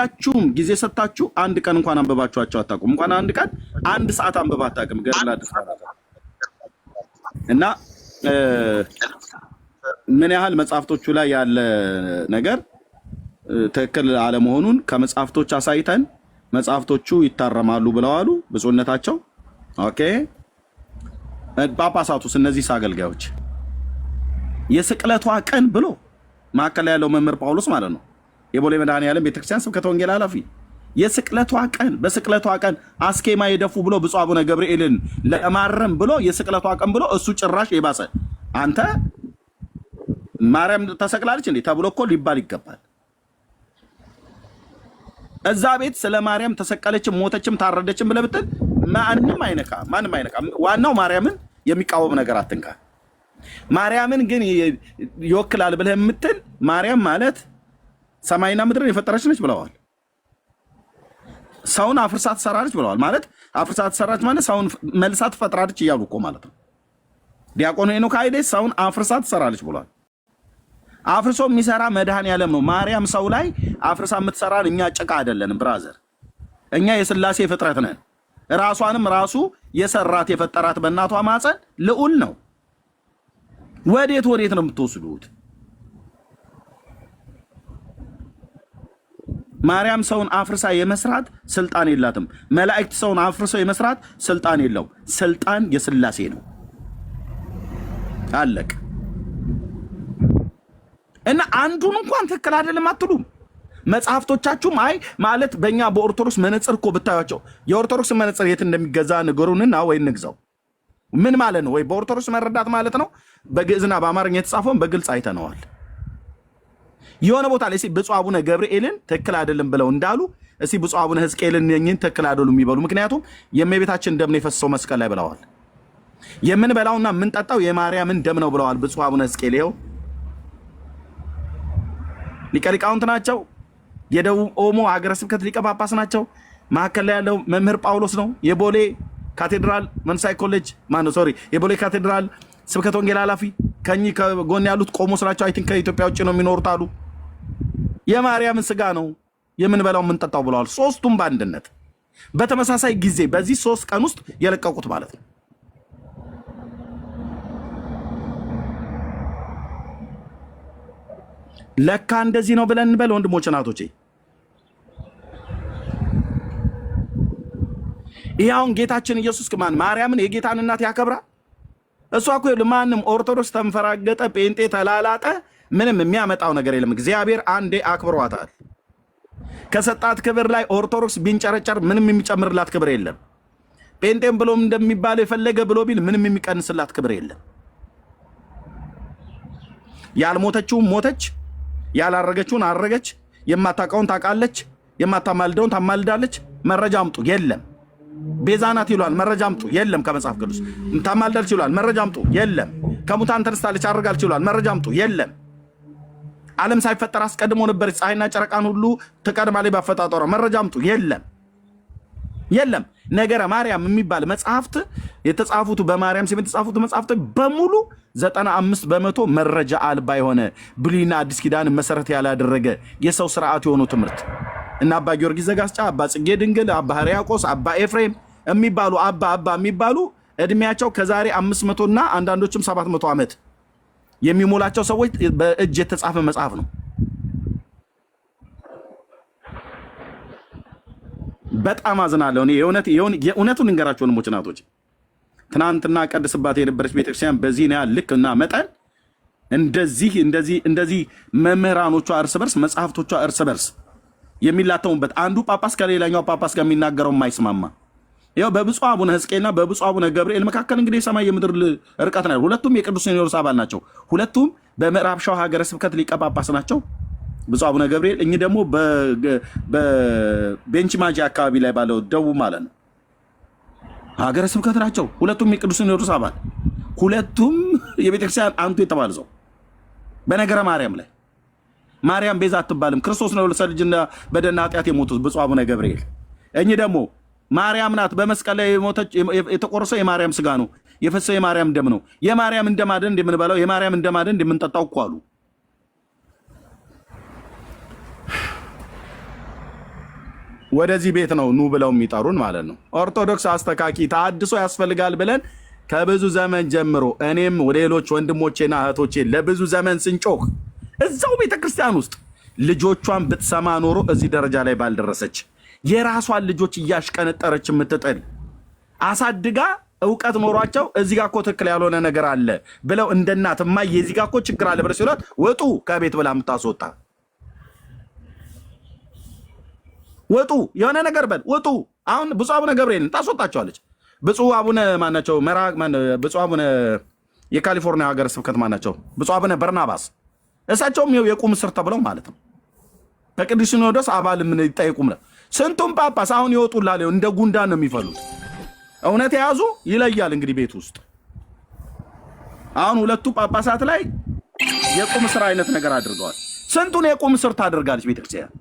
ሁላችሁም ጊዜ ሰጣችሁ አንድ ቀን እንኳን አንበባችኋቸው አታውቁም። እንኳን አንድ ቀን አንድ ሰዓት አንበባ አታውቅም። ገድላ እና ምን ያህል መጽሐፍቶቹ ላይ ያለ ነገር ትክክል አለመሆኑን ከመጽሐፍቶች አሳይተን መጽሐፍቶቹ ይታረማሉ ብለዋሉ ብፁዕነታቸው። ኦኬ ጳጳሳቱስ እነዚህ አገልጋዮች የስቅለቷ ቀን ብሎ ማከለ ያለው መምህር ጳውሎስ ማለት ነው የቦሌ መድኃኔዓለም ቤተክርስቲያን ስብከተ ወንጌል ኃላፊ የስቅለቷ ቀን በስቅለቷ ቀን አስኬማ የደፉ ብሎ ብፁዕ አቡነ ገብርኤልን ለማረም ብሎ የስቅለቷ ቀን ብሎ እሱ ጭራሽ የባሰ አንተ ማርያም ተሰቅላለች እንዴ ተብሎ እኮ ሊባል ይገባል። እዛ ቤት ስለ ማርያም ተሰቀለችም ሞተችም ታረደችም ብለህ ብትል ማንም አይነካ። ዋናው ማርያምን የሚቃወም ነገር አትንካ። ማርያምን ግን ይወክላል ብለህ የምትል ማርያም ማለት ሰማይና ምድርን የፈጠረች ነች ብለዋል። ሰውን አፍርሳ ትሰራለች ብለዋል። ማለት አፍርሳ ትሰራለች ማለት ሰውን መልሳ ትፈጥራለች እያሉ እኮ ማለት ነው። ዲያቆን ሄኖክ ኃይሌ ሰውን አፍርሳ ትሰራለች ብለዋል። አፍርሶ የሚሰራ መድኃኔዓለም ነው። ማርያም ሰው ላይ አፍርሳ የምትሰራን እኛ ጭቃ አይደለንም ብራዘር፣ እኛ የሥላሴ ፍጥረት ነን። ራሷንም ራሱ የሰራት የፈጠራት በእናቷ ማፀን ልዑል ነው። ወዴት ነው የምትወስዱት? ማርያም ሰውን አፍርሳ የመስራት ስልጣን የላትም። መላእክት ሰውን አፍርሰው የመስራት ስልጣን የለው። ስልጣን የሥላሴ ነው። አለቅ እና አንዱን እንኳን ትክክል አይደለም አትሉም። መጽሐፍቶቻችሁም አይ ማለት በእኛ በኦርቶዶክስ መነጽር እኮ ብታዩቸው የኦርቶዶክስ መነጽር የት እንደሚገዛ ንገሩንና ወይ እንግዛው። ምን ማለት ነው? ወይ በኦርቶዶክስ መረዳት ማለት ነው። በግዕዝና በአማርኛ የተጻፈውን በግልጽ አይተነዋል። የሆነ ቦታ ላይ ብፁዕ አቡነ ገብርኤልን ትክክል አይደለም ብለው እንዳሉ እስቲ ብፁዕ አቡነ ሕዝቅኤልን የኝን ትክክል አይደሉም የሚበሉ ምክንያቱም የእመቤታችን ደም ነው የፈሰሰው መስቀል ላይ ብለዋል። የምንበላውና የምንጠጣው የማርያምን ደም ነው ብለዋል ብፁዕ አቡነ ሕዝቅኤል። ይኸው ሊቀ ሊቃውንት ናቸው። የደቡብ ኦሞ ሀገረ ስብከት ሊቀ ጳጳስ ናቸው። መካከል ላይ ያለው መምህር ጳውሎስ ነው። የቦሌ ካቴድራል መንሳይ ኮሌጅ የቦሌ ካቴድራል ስብከተ ወንጌል ኃላፊ። ከኚህ ከጎን ያሉት ቆሞስ ናቸው። አይ ቲንክ ከኢትዮጵያ ውጭ ነው የሚኖሩት አሉ። የማርያምን ስጋ ነው የምንበላው የምንጠጣው ብለዋል። ሶስቱም በአንድነት በተመሳሳይ ጊዜ በዚህ 3 ቀን ውስጥ የለቀቁት ማለት ነው። ለካ እንደዚህ ነው ብለን እንበል ወንድሞች እናቶቼ። ይሄውን ጌታችን ኢየሱስ ማርያምን የጌታን እናት ያከብራል። እሷ እኮ ማንም ኦርቶዶክስ ተንፈራገጠ፣ ጴንጤ ተላላጠ ምንም የሚያመጣው ነገር የለም። እግዚአብሔር አንዴ አክብሯታል። ከሰጣት ክብር ላይ ኦርቶዶክስ ቢንጨረጨር ምንም የሚጨምርላት ክብር የለም። ጴንጤም ብሎም እንደሚባለው የፈለገ ብሎ ቢል ምንም የሚቀንስላት ክብር የለም። ያልሞተችውን ሞተች፣ ያላረገችውን አረገች፣ የማታውቀውን ታውቃለች፣ የማታማልደውን ታማልዳለች። መረጃ አምጡ፣ የለም። ቤዛናት ይሏል፣ መረጃ አምጡ፣ የለም። ከመጽሐፍ ቅዱስ ታማልዳለች ይሏል፣ መረጃ አምጡ፣ የለም። ከሙታን ተነስታለች አርጋለች ይሏል፣ መረጃ አምጡ፣ የለም። ዓለም ሳይፈጠር አስቀድሞ ነበረች፣ ፀሐይና ጨረቃን ሁሉ ትቀድማለች ባፈጣጠሯ፣ መረጃ አምጡ፣ የለም። ነገረ ማርያም የሚባል መጽሐፍት የተጻፉት በማርያም ስም የተጻፉት መጽሐፍት በሙሉ 95% መረጃ አልባ የሆነ ብሉይና አዲስ ኪዳን መሰረት ያላደረገ የሰው ስርዓት የሆኑ ትምህርት እና አባ ጊዮርጊስ ዘጋስጫ፣ አባ ጽጌ ድንግል፣ አባ ሕርያቆስ፣ አባ ኤፍሬም የሚባሉ አባ የሚባሉ እድሜያቸው ከዛሬ 500 እና አንዳንዶችም 700 ዓመት የሚሞላቸው ሰዎች በእጅ የተጻፈ መጽሐፍ ነው። በጣም አዝናለሁ። እኔ የእውነቱን እንገራቸው ወንድሞች እናቶች፣ ትናንትና ቀድስባት የነበረች ቤተክርስቲያን በዚህ ነው ልክና መጠን እንደዚህ መምህራኖቿ እርስ በርስ መጽሐፍቶቿ እርስ በርስ የሚላተሙበት አንዱ ጳጳስ ከሌላኛው ጳጳስ ጋር የሚናገረው የማይስማማ ይኸው በብፁዕ አቡነ ሕዝቅኤልና በብፁዕ አቡነ ገብርኤል መካከል እንግዲህ የሰማይ የምድር ርቀት ነው። ሁለቱም የቅዱስ ሲኖዶስ አባል ናቸው። ሁለቱም በምዕራብ ሸዋ ሀገረ ስብከት ሊቀ ጳጳስ ናቸው። ብፁዕ አቡነ ገብርኤል እኚህ ደግሞ በቤንች ማጂ አካባቢ ላይ ባለው ደቡብ ማለት ነው ሀገረ ስብከት ናቸው። ሁለቱም የቅዱስ ሲኖዶስ አባል፣ ሁለቱም የቤተክርስቲያን አንቱ የተባለ ሰው። በነገረ ማርያም ላይ ማርያም ቤዛ አትባልም፣ ክርስቶስ ነው ለሰው ልጅና በደና ኃጢአት የሞቱት ብፁዕ አቡነ ገብርኤል። እኚህ ደግሞ ማርያም ናት በመስቀል ላይ የተቆረሰው የማርያም ስጋ ነው የፈሰሰው የማርያም ደም ነው። የማርያም እንደማደን እንደምንበላው የማርያም እንደማደን እንደምንጠጣው እኮ አሉ። ወደዚህ ቤት ነው ኑ ብለው የሚጠሩን ማለት ነው። ኦርቶዶክስ አስተካኪ ተሐድሶ ያስፈልጋል ብለን ከብዙ ዘመን ጀምሮ እኔም ሌሎች ወንድሞቼና እህቶቼ ለብዙ ዘመን ስንጮህ እዛው ቤተክርስቲያን ውስጥ ልጆቿን ብትሰማ ኖሮ እዚህ ደረጃ ላይ ባልደረሰች። የራሷን ልጆች እያሽቀነጠረች የምትጥል አሳድጋ እውቀት ኖሯቸው እዚህ ጋር እኮ ትክክል ያልሆነ ነገር አለ ብለው እንደ እናት እማዬ እዚህ ጋር እኮ ችግር አለ ብለው ሲሏት ወጡ ከቤት ብላ የምታስወጣ ወጡ የሆነ ነገር በል ወጡ። አሁን ብፁዕ አቡነ ገብርኤልን ታስወጣቸዋለች። ብፁዕ አቡነ ማናቸው ብፁዕ አቡነ የካሊፎርኒያ ሀገረ ስብከት ማናቸው ብፁዕ አቡነ በርናባስ እሳቸውም የቁም እስር ተብለው ማለት ነው ከቅዱስ ሲኖዶስ አባል ምን ይጠይቁም ነው። ስንቱም ጳጳስ አሁን ይወጡላል እንደ ጉንዳን ነው የሚፈሉት። እውነት የያዙ ይለያል እንግዲህ ቤት ውስጥ አሁን ሁለቱ ጳጳሳት ላይ የቁም እስር አይነት ነገር አድርገዋል። ስንቱን የቁም እስር ታደርጋለች ቤተክርስቲያን?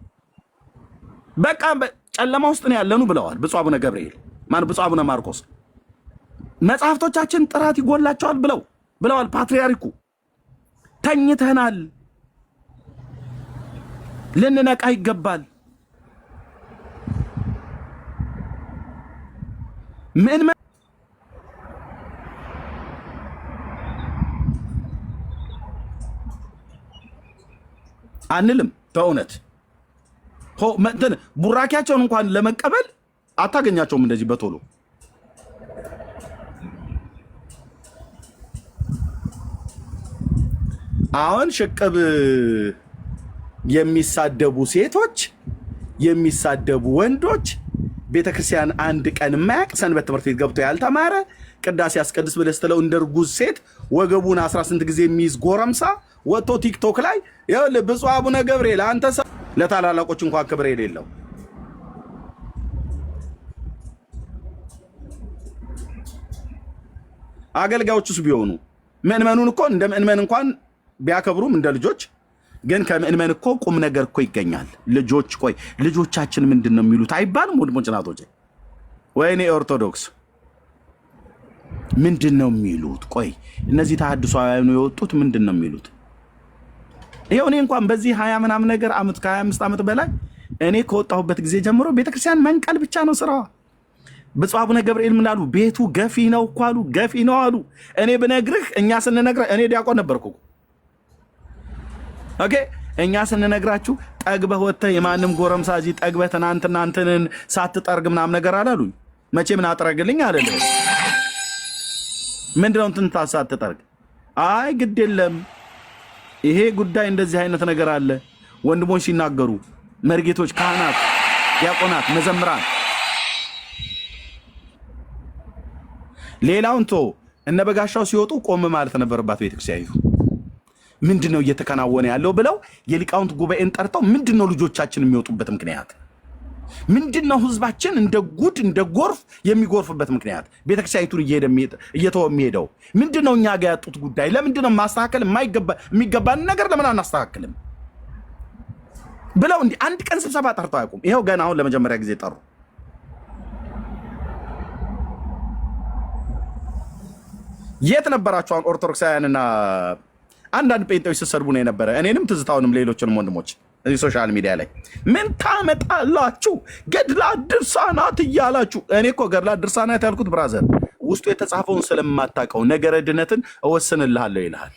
በቃ ጨለማ ውስጥ ነው ያለኑ ብለዋል ብፁዕ አቡነ ገብርኤል ብፁዕ አቡነ ማርቆስ። መጽሐፍቶቻችን ጥራት ይጎላቸዋል ብለዋል ፓትርያርኩ። ተኝተናል፣ ልንነቃ ይገባል። ምን አንልም በእውነት ቡራኪያቸውን እንኳን ለመቀበል አታገኛቸውም እንደዚህ በቶሎ። አሁን ሽቅብ የሚሳደቡ ሴቶች የሚሳደቡ ወንዶች ቤተክርስቲያን አንድ ቀን የማያውቅ ሰንበት ትምህርት ቤት ገብቶ ያልተማረ ቅዳሴ ያስቀድስ ብለህ ስትለው እንደ እርጉዝ ሴት ወገቡን 18 ጊዜ የሚይዝ ጎረምሳ ወጥቶ ቲክቶክ ላይ ይኸውልህ ብፁዕ አቡነ ገብርኤል አንተ ለታላላቆች እንኳን ክብር የሌለው አገልጋዮቹስ ቢሆኑ ምእመኑን እኮ እንደ ምእመን እንኳን ቢያከብሩም እንደ ልጆች ግን ከምእመን እኮ ቁም ነገር እኮ ይገኛል። ልጆች ቆይ ልጆቻችን ምንድን ነው የሚሉት አይባልም? ወንድሞች እናቶች፣ ወይኔ ኦርቶዶክስ ምንድን ነው የሚሉት? ቆይ እነዚህ ተሐድሷውያኑ የወጡት ምንድን ነው የሚሉት? ይኸው እኔ እንኳን በዚህ 20 ምናምን ነገር ዓመት ከ25 ዓመት በላይ እኔ ከወጣሁበት ጊዜ ጀምሮ ቤተክርስቲያን መንቀል ብቻ ነው ስራዋ። ብፁዕ አቡነ ገብርኤል ምን አሉ? ቤቱ ገፊ ነው እኮ አሉ። ገፊ ነው አሉ። እኔ ብነግርህ እኛ ስንነግርህ እኔ ዲያቆን ነበርኩ። ኦኬ እኛ ስንነግራችሁ ጠግበህ ወጥተህ የማንም ጎረምሳ እዚህ ጠግበህ ትናንትና እንትንን ሳትጠርግ ምናምን ነገር አላሉኝ። መቼ ምን አጥረግልኝ አለለ። ምንድነው እንትን ሳትጠርግ? አይ ግድ የለም ይሄ ጉዳይ እንደዚህ አይነት ነገር አለ። ወንድሞች ሲናገሩ መርጌቶች፣ ካህናት፣ ዲያቆናት፣ መዘምራን ሌላውን ቶ እነ በጋሻው ሲወጡ ቆም ማለት ነበረባት ቤተክርስቲያኒቱ። ምንድነው እየተከናወነ ያለው ብለው የሊቃውንት ጉባኤን ጠርተው ምንድነው ልጆቻችን የሚወጡበት ምክንያት? ምንድነው ህዝባችን እንደ ጉድ እንደ ጎርፍ የሚጎርፍበት ምክንያት? ቤተክርስቲያኒቱን እየተወ የሚሄደው ምንድነው? እኛ ጋር ያጡት ጉዳይ ለምንድነው? ማስተካከል የሚገባን ነገር ለምን አናስተካክልም ብለው እንዲህ አንድ ቀን ስብሰባ ጠርተው አያውቁም። ይኸው ገና አሁን ለመጀመሪያ ጊዜ ጠሩ። የት ነበራችሁ? አሁን ኦርቶዶክሳውያንና አንዳንድ ጴንጤዎች ሲሰድቡ ነው የነበረ። እኔንም ትዝታውንም ሌሎችንም ወንድሞች እዚህ ሶሻል ሚዲያ ላይ ምን ታመጣላችሁ ገድላት ድርሳናት እያላችሁ። እኔ እኮ ገድላት ድርሳናት ያልኩት ብራዘር ውስጡ የተጻፈውን ስለማታውቀው ነገረ ድነትን እወስንልሃለሁ ይልሃል።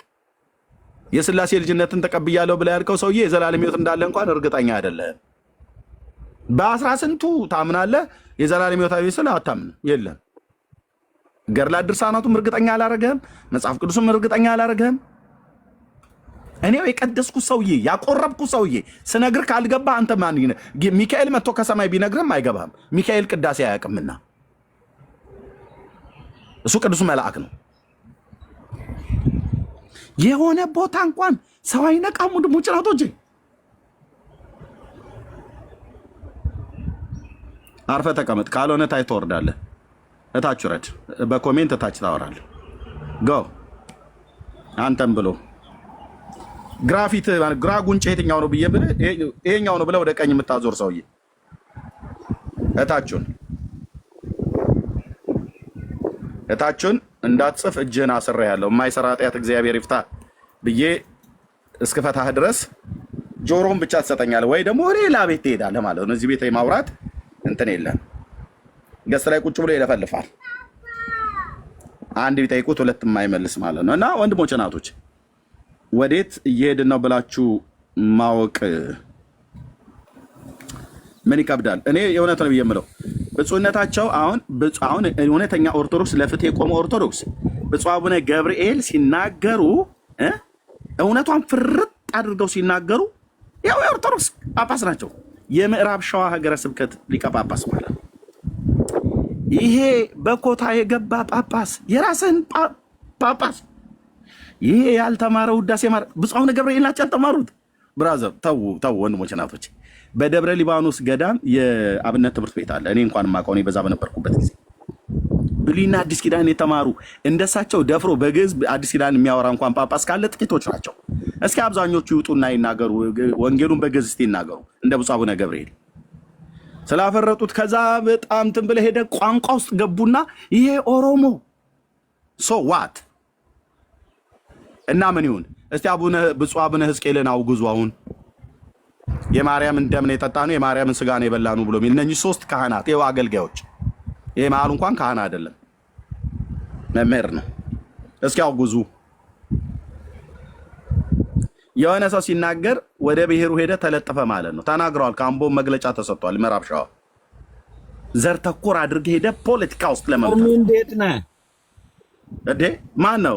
የሥላሴ ልጅነትን ተቀብያለሁ ብላ ያልከው ሰውዬ የዘላለም ሕይወት እንዳለ እንኳን እርግጠኛ አይደለም። በ18ቱ ታምናለህ፣ የዘላለም ሕይወት አይስል አታምን የለም። ገድላት ድርሳናቱም እርግጠኛ አላረገህም፣ መጽሐፍ ቅዱስም እርግጠኛ አላረገህም። እኔው የቀደስኩ ሰውዬ ያቆረብኩ ሰውዬ ስነግር ካልገባ አንተ ማን? ሚካኤል መጥቶ ከሰማይ ቢነግርም አይገባም። ሚካኤል ቅዳሴ አያውቅምና እሱ ቅዱስ መልአክ ነው። የሆነ ቦታ እንኳን ሰው አይነቃም። ወንድሞች ናቶች አርፈ ተቀመጥ፣ ካልሆነ ታይ ትወርዳለህ። እታች ውረድ፣ በኮሜንት እታች ታወራለህ። ጎ አንተም ብሎ ግራፊት ግራ ጉንጭ የትኛው ነው ብዬ ብለህ ይሄኛው ነው ብለህ ወደ ቀኝ የምታዞር ሰውዬ እታችሁን እንዳትጽፍ እጅህን አስሬ ያለው የማይሰራ ኃጢአት እግዚአብሔር ይፍታ ብዬ እስክፈታህ ድረስ ጆሮን ብቻ ትሰጠኛለህ ወይ ደግሞ ሌላ ቤት ትሄዳለህ ማለት ነው። እዚህ ቤት ማውራት እንትን የለም። ገጽ ላይ ቁጭ ብሎ ይለፈልፋል። አንድ ቢጠይቁት ሁለት የማይመልስ ማለት ነው። እና ወንድሞች እናቶች ወዴት እየሄድን ነው ብላችሁ ማወቅ ምን ይከብዳል። እኔ የእውነት ነው የምለው ብፁዕነታቸው አሁን እውነተኛ ኦርቶዶክስ ለፍትህ የቆመ ኦርቶዶክስ ብፁዕ አቡነ ገብርኤል ሲናገሩ እውነቷን ፍርጥ አድርገው ሲናገሩ ያው የኦርቶዶክስ ጳጳስ ናቸው። የምዕራብ ሸዋ ሀገረ ስብከት ሊቀ ጳጳስ ማለት ነው። ይሄ በኮታ የገባ ጳጳስ የራስህን ጳጳስ ይሄ ያልተማረ ውዳሴ ብፁዕ አቡነ ገብርኤል ናቸው ያልተማሩት። ብራዘር ተው ወንድሞች እናቶች። በደብረ ሊባኖስ ገዳም የአብነት ትምህርት ቤት አለ። እኔ እንኳን የማውቀው እኔ በዛ በነበርኩበት ጊዜ ብሉይና አዲስ ኪዳን የተማሩ እንደሳቸው ደፍሮ በግዕዝ አዲስ ኪዳን የሚያወራ እንኳን ጳጳስ ካለ ጥቂቶች ናቸው። እስኪ አብዛኞቹ ይውጡና ይናገሩ፣ ወንጌሉን በግዕዝ እስቲ ይናገሩ እንደ ብፁዕ አቡነ ገብርኤል ስላፈረጡት። ከዛ በጣም እንትን ብለህ ሄደህ ቋንቋ ውስጥ ገቡና ይሄ ኦሮሞ ሶ ዋት እና ምን ይሁን እስቲ ብፁዕ አቡነ ሕዝቅኤልን አውግዙ። አሁን የማርያምን ደም ነው የጠጣ ነው የማርያምን ስጋ ነው የበላ ነው ብሎ የሚል እነኚህ ሶስት ካህናት ይኸው አገልጋዮች። ይሄ መሀሉ እንኳን ካህን አይደለም መምህር ነው። እስኪ አውግዙ። የሆነ ሰው ሲናገር ወደ ብሔሩ ሄደ ተለጠፈ ማለት ነው። ተናግረዋል። ከአምቦ መግለጫ ተሰጥቷል። ምዕራብ ሸዋ ዘር ተኮር አድርገህ ሄደ ፖለቲካ ውስጥ ለመምጣት እንዴት ነህ እንዴ? ማን ነው?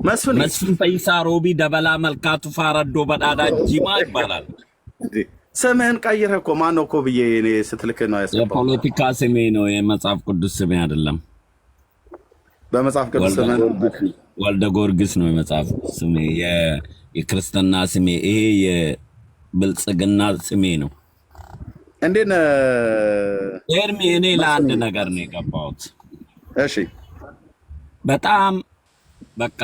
መስፍን ፈይሳ ሮቢ ደበላ መልካቱ ፋረዶ በዳዳ ጂማ ይባላል። ስምህን ቀይረህ እኮ ማን ነው እኮ ብዬ እኔ ስትልክ ነው ያስገባው። የፖለቲካ ስሜ ነው፣ የመጽሐፍ ቅዱስ ስሜ አይደለም። በመጽሐፍ ቅዱስ ስሜ ወልደ ጊዮርጊስ ነው የመጽሐፍ ስሜ። የክርስትና ስሜ ይሄ የብልጽግና ስሜ ነው። እንዴት ነህ ኤርሚ? እኔ ለአንድ ነገር ነው የገባሁት። እሺ በጣም በቃ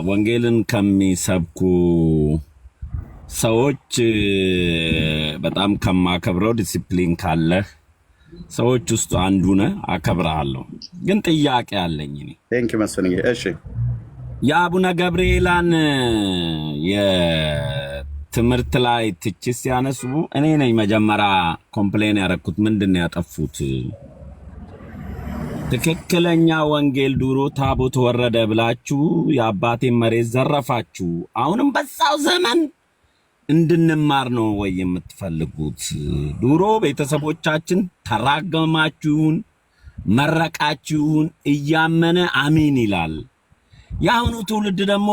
ወንጌልን ከሚሰብኩ ሰዎች በጣም ከማከብረው ዲሲፕሊን ካለህ ሰዎች ውስጥ አንዱ ነህ። አከብርሃለሁ። ግን ጥያቄ አለኝ እኔ። ቴንክ ዩ መስፍን። እሺ የአቡነ ገብርኤላን የትምህርት ላይ ትችት ሲያነሱ እኔ ነኝ መጀመሪያ ኮምፕሌን ያደረኩት። ምንድን ነው ያጠፉት? ትክክለኛ ወንጌል ድሮ ታቦት ወረደ ብላችሁ የአባቴን መሬት ዘረፋችሁ። አሁንም በዛው ዘመን እንድንማር ነው ወይ የምትፈልጉት? ድሮ ቤተሰቦቻችን ተራገማችሁን መረቃችሁን እያመነ አሚን ይላል። የአሁኑ ትውልድ ደግሞ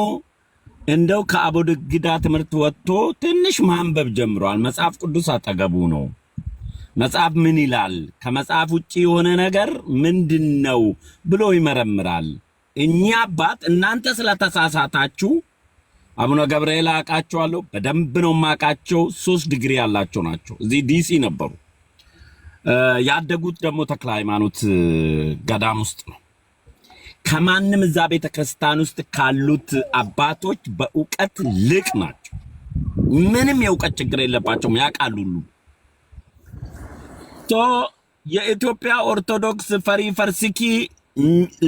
እንደው ከአቦድግዳ ትምህርት ወጥቶ ትንሽ ማንበብ ጀምሯል። መጽሐፍ ቅዱስ አጠገቡ ነው። መጽሐፍ ምን ይላል? ከመጽሐፍ ውጪ የሆነ ነገር ምንድነው ብሎ ይመረምራል። እኛ አባት እናንተ ስለተሳሳታችሁ አቡነ ገብርኤል አውቃቸዋለሁ፣ በደንብ ነው የማውቃቸው። 3 ዲግሪ ያላቸው ናቸው። እዚህ ዲሲ ነበሩ። ያደጉት ደግሞ ተክለ ሃይማኖት ገዳም ውስጥ ነው። ከማንም እዛ ቤተ ክርስቲያን ውስጥ ካሉት አባቶች በእውቀት ልቅ ናቸው። ምንም የእውቀት ችግር የለባቸውም፣ ያውቃሉ ሁሉ። የኢትዮጵያ ኦርቶዶክስ ፈሪ ፈርሲኪ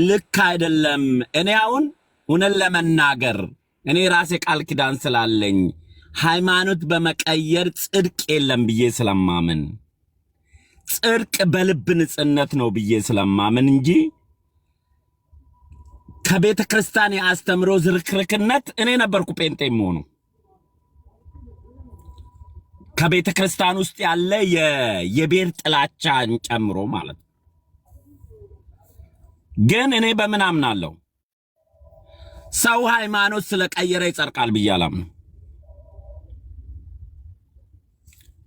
ልክ አይደለም። እኔ አሁን እውነት ለመናገር እኔ ራሴ ቃል ኪዳን ስላለኝ ሃይማኖት በመቀየር ጽድቅ የለም ብዬ ስለማምን፣ ጽድቅ በልብ ንጽህነት ነው ብዬ ስለማምን እንጂ ከቤተ ክርስቲያን የአስተምሮ ዝርክርክነት እኔ ነበርኩ ጴንጤ መሆኑ ከቤተ ክርስቲያን ውስጥ ያለ የቤር ጥላቻን ጨምሮ ማለት። ግን እኔ በምን አምናለሁ? ሰው ሃይማኖት ስለቀየረ ይጸድቃል ብዬ አላምንም።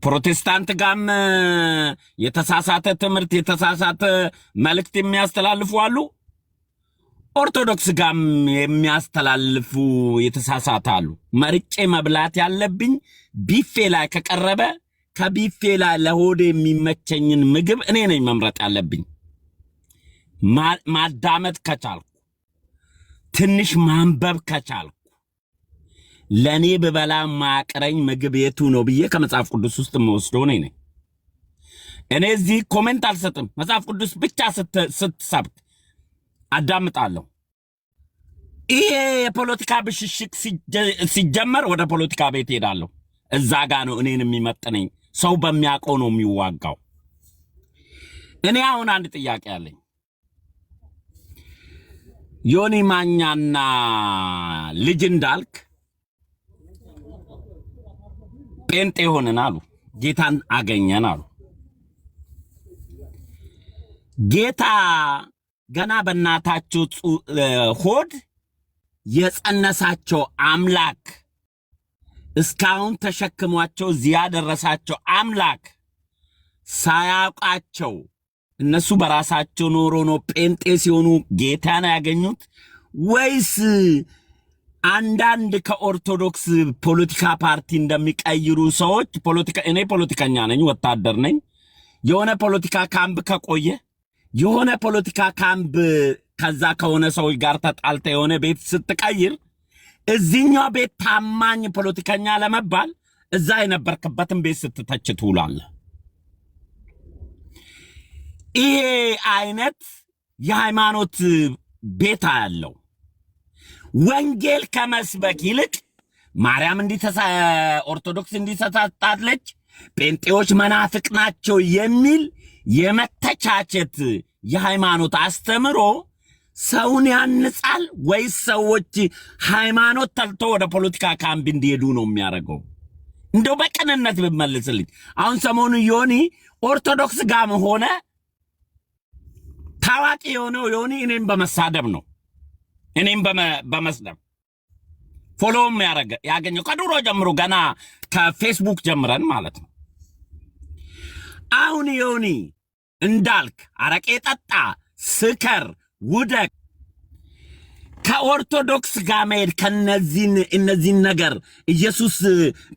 ፕሮቴስታንት ጋም የተሳሳተ ትምህርት የተሳሳተ መልእክት የሚያስተላልፉ አሉ። ኦርቶዶክስ ጋም የሚያስተላልፉ የተሳሳተ አሉ። መርጬ መብላት ያለብኝ ቢፌ ላይ ከቀረበ ከቢፌ ላይ ለሆዴ የሚመቸኝን ምግብ እኔ ነኝ መምረጥ ያለብኝ። ማዳመጥ ከቻልኩ ትንሽ ማንበብ ከቻልኩ ለኔ በበላ ማቅረኝ ምግብ የቱ ነው ብዬ ከመጽሐፍ ቅዱስ ውስጥ የምወስደው ነኝ። እኔ እዚህ ኮሜንት አልሰጥም። መጽሐፍ ቅዱስ ብቻ ስትሰብክ አዳምጣለሁ። ይሄ የፖለቲካ ብሽሽቅ ሲጀመር ወደ ፖለቲካ ቤት ሄዳለሁ። እዛ ጋ ነው እኔን የሚመጥነኝ። ሰው በሚያውቀው ነው የሚዋጋው። እኔ አሁን አንድ ጥያቄ አለኝ። ዮኒ ማኛና ልጅ እንዳልክ ጴንጤ ሆነን አሉ፣ ጌታን አገኘን አሉ። ጌታ ገና በእናታቸው ሆድ የጸነሳቸው አምላክ እስካሁን ተሸክሟቸው እዚያ ያደረሳቸው አምላክ ሳያውቃቸው እነሱ በራሳቸው ኖሮ ነው ጴንጤ ሲሆኑ ጌታን ያገኙት? ወይስ አንዳንድ ከኦርቶዶክስ ፖለቲካ ፓርቲ እንደሚቀይሩ ሰዎች እኔ ፖለቲከኛ ነኝ፣ ወታደር ነኝ። የሆነ ፖለቲካ ካምፕ ከቆየ የሆነ ፖለቲካ ካምፕ ከዛ ከሆነ ሰዎች ጋር ተጣልተ የሆነ ቤት ስትቀይር እዚህኛው ቤት ታማኝ ፖለቲከኛ ለመባል እዛ የነበርክበትን ቤት ስትተች ትውላለህ። ይሄ አይነት የሃይማኖት ቤት ያለው ወንጌል ከመስበክ ይልቅ ማርያም ኦርቶዶክስ እንዲተሳታለች፣ ጴንጤዎች መናፍቅ ናቸው የሚል የመተቻቸት የሃይማኖት አስተምሮ ሰውን ያንጻል ወይስ ሰዎች ሃይማኖት ተልቶ ወደ ፖለቲካ ካምፕ እንዲሄዱ ነው የሚያደርገው? እንደው በቅንነት ብመልስልኝ። አሁን ሰሞኑ ዮኒ ኦርቶዶክስ ጋም ሆነ ታዋቂ የሆነው ዮኒ እኔም በመሳደብ ነው፣ እኔም በመስደብ ፎሎውም ያገኘው ከድሮ ጀምሮ ገና ከፌስቡክ ጀምረን ማለት ነው። አሁን ዮኒ እንዳልክ አረቄ ጠጣ፣ ስከር፣ ውደቅ፣ ከኦርቶዶክስ ጋር መሄድ እነዚህን ነገር ኢየሱስ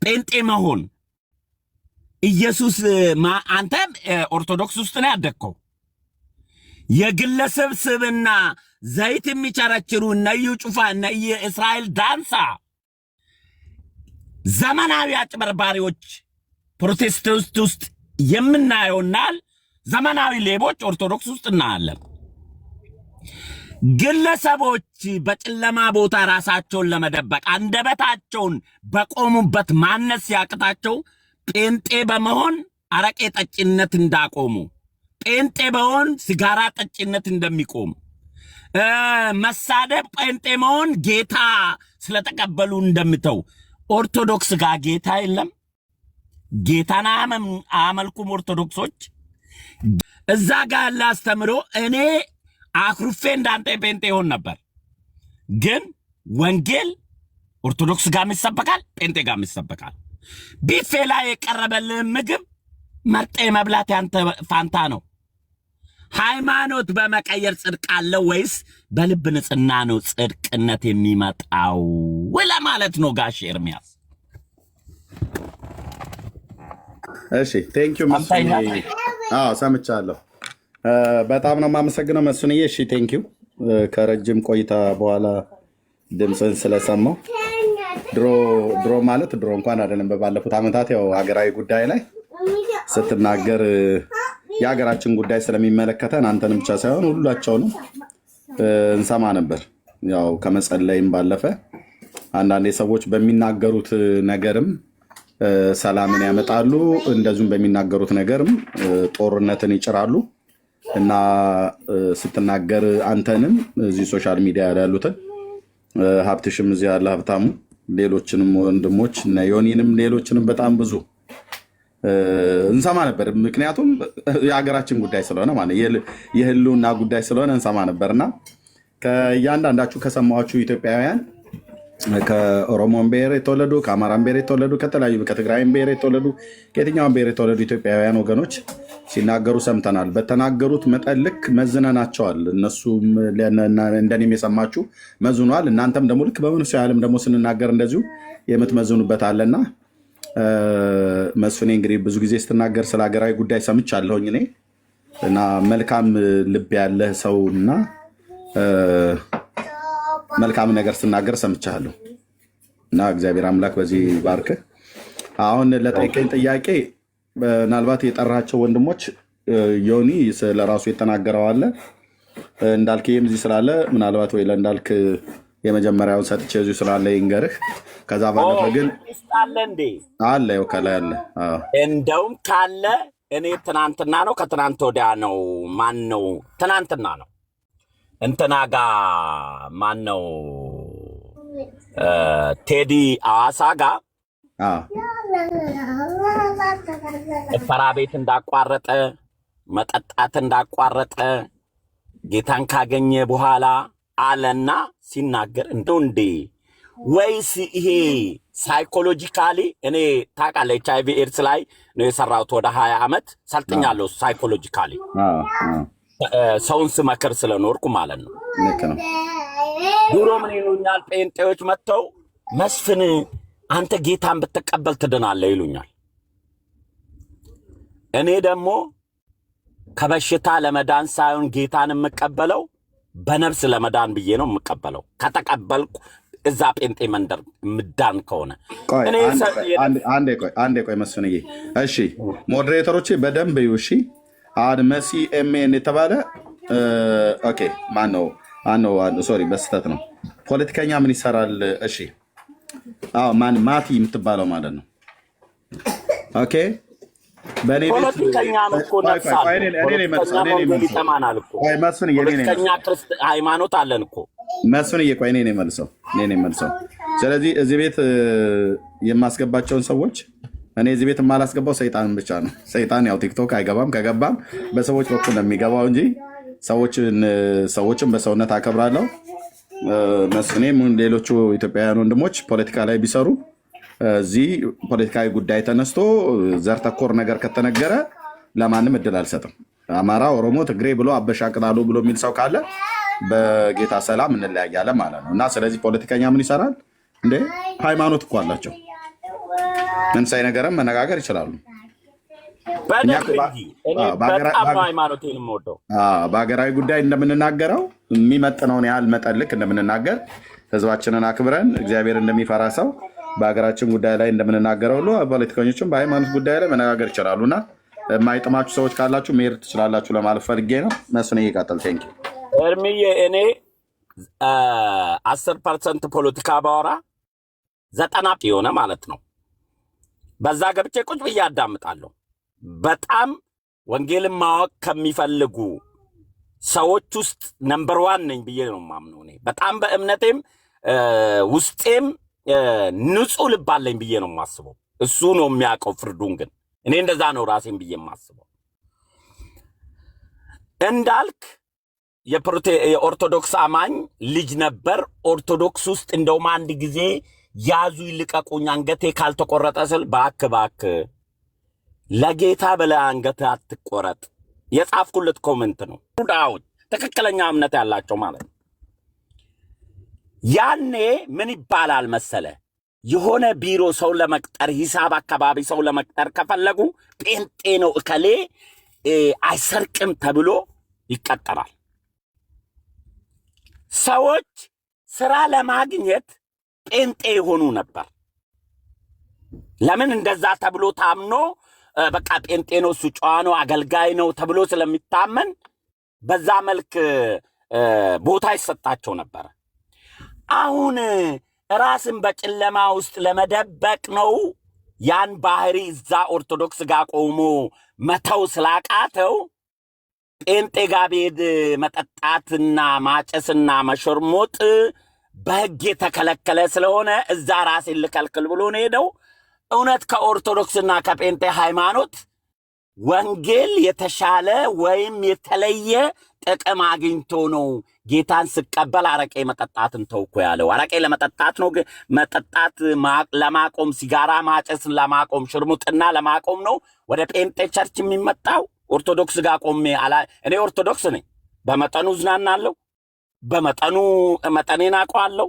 ጴንጤ መሆን ኢየሱስ አንተ ኦርቶዶክስ ውስጥ ነው ያደግከው። የግለሰብ ስብና ዘይት የሚቸረችሩ እነዩ ጩፋ እነዩ እስራኤል ዳንሳ ዘመናዊ አጭበርባሪዎች ፕሮቴስታንት ውስጥ የምናየውና ዘመናዊ ሌቦች ኦርቶዶክስ ውስጥ እናያለን። ግለሰቦች በጨለማ ቦታ ራሳቸውን ለመደበቅ አንደበታቸውን በቆሙበት ማነስ ሲያቅታቸው ጴንጤ በመሆን አረቄ ጠጭነት እንዳቆሙ፣ ጴንጤ በመሆን ሲጋራ ጠጭነት እንደሚቆሙ፣ መሳደብ ጴንጤ መሆን ጌታ ስለተቀበሉ እንደምተው። ኦርቶዶክስ ጋር ጌታ የለም። ጌታን አያመልኩም ኦርቶዶክሶች። እዛ ጋር ያለ አስተምሮ እኔ አክሩፌ እንዳንተ ጴንጤ ይሆን ነበር። ግን ወንጌል ኦርቶዶክስ ጋር ይሰበካል፣ ጴንጤ ጋር ይሰበካል። ቢፌ ላይ የቀረበልህ ምግብ መርጤ መብላት ያንተ ፋንታ ነው። ሃይማኖት በመቀየር ጽድቅ አለ ወይስ በልብ ንጽህና ነው ጽድቅነት የሚመጣው ለማለት ነው ጋሽ ኤርሚያስ። እሺ ቴንኪው መስፍኔ። ሰምቻለሁ። በጣም ነው የማመሰግነው መስፍንዬ። እሺ ቴንኪው። ከረጅም ቆይታ በኋላ ድምፅን ስለሰማው ድሮ እንኳን አይደለም በባለፉት ዓመታት ያው ሀገራዊ ጉዳይ ላይ ስትናገር የሀገራችን ጉዳይ ስለሚመለከተን አንተንም ብቻ ሳይሆን ሁላቸውንም እንሰማ ነበር። ያው ከመጸለይም ባለፈ አንዳንድ ሰዎች በሚናገሩት ነገርም ሰላምን ያመጣሉ፣ እንደዚሁም በሚናገሩት ነገርም ጦርነትን ይጭራሉ እና ስትናገር አንተንም እዚህ ሶሻል ሚዲያ ያሉትን ሀብትሽም እዚህ ያለ ሀብታሙ፣ ሌሎችንም ወንድሞች እና ዮኒንም ሌሎችንም በጣም ብዙ እንሰማ ነበር። ምክንያቱም የሀገራችን ጉዳይ ስለሆነ ማለት የህልውና ጉዳይ ስለሆነ እንሰማ ነበርና ከእያንዳንዳችሁ ከሰማችሁ ኢትዮጵያውያን ከኦሮሞን ብሔር የተወለዱ ከአማራን ብሔር የተወለዱ ከተለያዩ ከትግራይም ብሔር የተወለዱ ከየትኛውን ብሔር የተወለዱ ኢትዮጵያውያን ወገኖች ሲናገሩ ሰምተናል። በተናገሩት መጠን ልክ መዝነናቸዋል። እነሱም እንደኔም የሰማችሁ መዝኗል። እናንተም ደግሞ ልክ በመንፈሳዊ ዓለም ደግሞ ስንናገር እንደዚሁ የምትመዝኑበት አለና መስፍኔ እንግዲህ ብዙ ጊዜ ስትናገር ስለ ሀገራዊ ጉዳይ ሰምቻለሁኝ እኔ እና መልካም ልብ ያለህ ሰው እና መልካም ነገር ስትናገር ሰምቻለሁ እና እግዚአብሔር አምላክ በዚህ ባርክህ። አሁን ለጠይቀኝ ጥያቄ ምናልባት የጠራቸው ወንድሞች ዮኒ ስለራሱ የተናገረው አለ እንዳልክ ይህም እዚህ ስላለ ምናልባት ወይ ለእንዳልክ የመጀመሪያውን ሰጥቼ እዚሁ ስላለ ይንገርህ። ከዛ ባለፈ ግን አለ እንዴ? አለ ያው ከላይ አለ። እንደውም ካለ እኔ ትናንትና ነው ከትናንት ወዲያ ነው ማን ነው ትናንትና ነው እንትና ጋ ማን ነው ቴዲ አዋሳ ጋ ጭፈራ ቤት እንዳቋረጠ መጠጣት እንዳቋረጠ ጌታን ካገኘ በኋላ አለና ሲናገር እንደው እንዴ ወይስ ይሄ ሳይኮሎጂካሊ እኔ ታውቃለህ ኤችአይቪ ኤድስ ላይ ነው የሰራሁት ወደ 20 ዓመት ሰልጥኛለሁ ሳይኮሎጂካሊ ሰውን ስመክር ስለኖርኩ ማለት ነው ድሮ ምን ይሉኛል ጴንጤዎች መጥተው መስፍን አንተ ጌታን ብትቀበል ትድናለህ ይሉኛል እኔ ደግሞ ከበሽታ ለመዳን ሳይሆን ጌታን የምቀበለው በነፍስ ለመዳን ብዬ ነው የምቀበለው ከተቀበልኩ እዛ ጴንጤ መንደር ምዳን ከሆነ እኔ አንዴ ቆይ መስፍንዬ እሺ ሞዴሬተሮቼ በደንብ ይዩ እሺ አድ መሲ ኤምኤን የተባለ ኦኬ ማነው ሶሪ በስተት ነው ፖለቲከኛ ምን ይሰራል እሺ ማን ማቲ የምትባለው ማለት ነው ኦኬ በኔ ፖለቲከኛ መኮነሳል ፖለቲከኛ ሃይማኖት አለን እኮ መስፍንዬ ቆይ እኔ ነኝ መልሰው ስለዚህ እዚህ ቤት የማስገባቸውን ሰዎች እኔ እዚህ ቤት የማላስገባው ሰይጣን ብቻ ነው ሰይጣን ያው ቲክቶክ አይገባም ከገባም በሰዎች በኩል ነው የሚገባው እንጂ ሰዎችን በሰውነት አከብራለሁ መስፍኔም ሌሎቹ ኢትዮጵያውያን ወንድሞች ፖለቲካ ላይ ቢሰሩ እዚህ ፖለቲካዊ ጉዳይ ተነስቶ ዘር ተኮር ነገር ከተነገረ ለማንም እድል አልሰጥም አማራ ኦሮሞ ትግሬ ብሎ አበሻቅጣሉ ብሎ የሚል ሰው ካለ በጌታ ሰላም እንለያያለን ማለት ነው እና ስለዚህ ፖለቲከኛ ምን ይሰራል እንዴ ሃይማኖት እኮ አላቸው ምን ሳይነገርም መነጋገር ይችላሉ በሀገራዊ ጉዳይ እንደምንናገረው የሚመጥነውን ያህል መጠን ልክ እንደምንናገር ህዝባችንን አክብረን እግዚአብሔር እንደሚፈራ ሰው በሀገራችን ጉዳይ ላይ እንደምንናገረው ሁሉ ፖለቲከኞችም በሃይማኖት ጉዳይ ላይ መነጋገር ይችላሉና የማይጥማችሁ ሰዎች ካላችሁ መሄድ ትችላላችሁ ለማለት ፈልጌ ነው መስፍን ይቀጥል ቴንኪው እርምዬ እኔ 10% ፖለቲካ ባወራ 90 የሆነ ማለት ነው በዛ ገብቼ ቁጭ ብዬ አዳምጣለሁ በጣም ወንጌልን ማወቅ ከሚፈልጉ ሰዎች ውስጥ ነምበር 1 ነኝ ብዬ ነው የማምነው እኔ በጣም በእምነቴም ውስጤም ንጹህ ልብ አለኝ ብዬ ነው የማስበው እሱ ነው የሚያውቀው ፍርዱን ግን እኔ እንደዛ ነው ራሴን ብዬ የማስበው እንዳልክ የኦርቶዶክስ አማኝ ልጅ ነበር ኦርቶዶክስ ውስጥ እንደውም አንድ ጊዜ ያዙ ይልቀቁኝ አንገቴ ካልተቆረጠ ስል ባክ ለጌታ ብለህ አንገት አትቆረጥ የጻፍኩለት ኮሜንት ነው ዳውት ትክክለኛ እምነት ያላቸው ማለት ነው ያኔ ምን ይባላል መሰለ የሆነ ቢሮ ሰው ለመቅጠር ሂሳብ አካባቢ ሰው ለመቅጠር ከፈለጉ ጴንጤ ነው እከሌ አይሰርቅም ተብሎ ይቀጠራል ሰዎች ስራ ለማግኘት ጴንጤ ሆኑ ነበር ለምን እንደዛ ተብሎ ታምኖ በቃ ጴንጤ ነው እሱ ጨዋ ነው አገልጋይ ነው ተብሎ ስለሚታመን በዛ መልክ ቦታ ይሰጣቸው ነበር አሁን ራስን በጨለማ ውስጥ ለመደበቅ ነው ያን ባህሪ እዛ ኦርቶዶክስ ጋር ቆሞ መተው ስላቃተው ጴንጤ ጋር ቤድ መጠጣትና ማጨስና መሸርሞጥ በሕግ የተከለከለ ስለሆነ እዛ ራስን ልከልክል ብሎ ነው ሄደው እውነት ከኦርቶዶክስና ከጴንጤ ሃይማኖት ወንጌል የተሻለ ወይም የተለየ ጥቅም አግኝቶ ነው ጌታን ስቀበል አረቄ መጠጣትን ተውኩ ያለው አረቄ ለመጠጣት ነው መጠጣት ለማቆም ሲጋራ ማጨስ ለማቆም ሽርሙጥና ለማቆም ነው ወደ ጴንጤ ቸርች የሚመጣው ኦርቶዶክስ ጋር ቆሜ እኔ ኦርቶዶክስ ነኝ በመጠኑ ዝናናለሁ በመጠኑ መጠኔን አውቀዋለሁ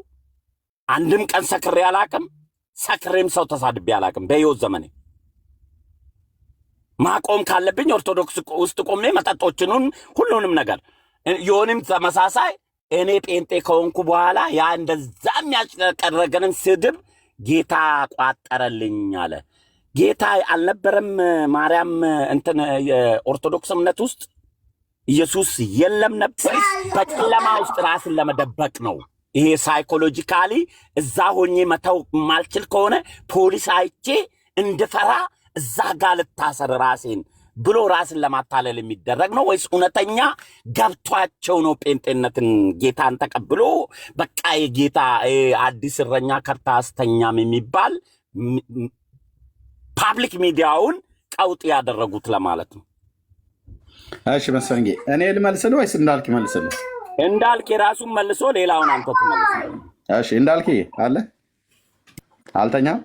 አንድም ቀን ሰክሬ አላቅም ሰክሬም ሰው ተሳድቤ አላቅም በሕይወት ዘመኔ ማቆም ካለብኝ ኦርቶዶክስ ውስጥ ቆሜ መጠጦችኑን ሁሉንም ነገር የሆነም ተመሳሳይ እኔ ጴንጤ ከሆንኩ በኋላ ያ እንደዛም ያቀረገንን ስድብ ጌታ ቋጠረልኝ አለ ጌታ አልነበረም ማርያም እንትን ኦርቶዶክስ እምነት ውስጥ ኢየሱስ የለም ነበር በጨለማ ውስጥ ራስን ለመደበቅ ነው ይሄ ሳይኮሎጂካሊ እዛ ሆኜ መተው ማልችል ከሆነ ፖሊስ አይቼ እንድፈራ እዛ ጋር ልታሰር ራሴን ብሎ ራስን ለማታለል የሚደረግ ነው ወይስ እውነተኛ ገብቷቸው ነው ጴንጤነትን ጌታን ተቀብሎ በቃ የጌታ አዲስ እረኛ ከብት አስተኛም የሚባል ፓብሊክ ሚዲያውን ቀውጥ ያደረጉት ለማለት ነው? እሺ መሰንጌ እኔ ልመልስልህ ወይስ እንዳልክ ይመልስልህ? እንዳልክ የራሱን መልሶ ሌላውን አንተ ትመልስልህ። እሺ እንዳልክ አለ አልተኛም?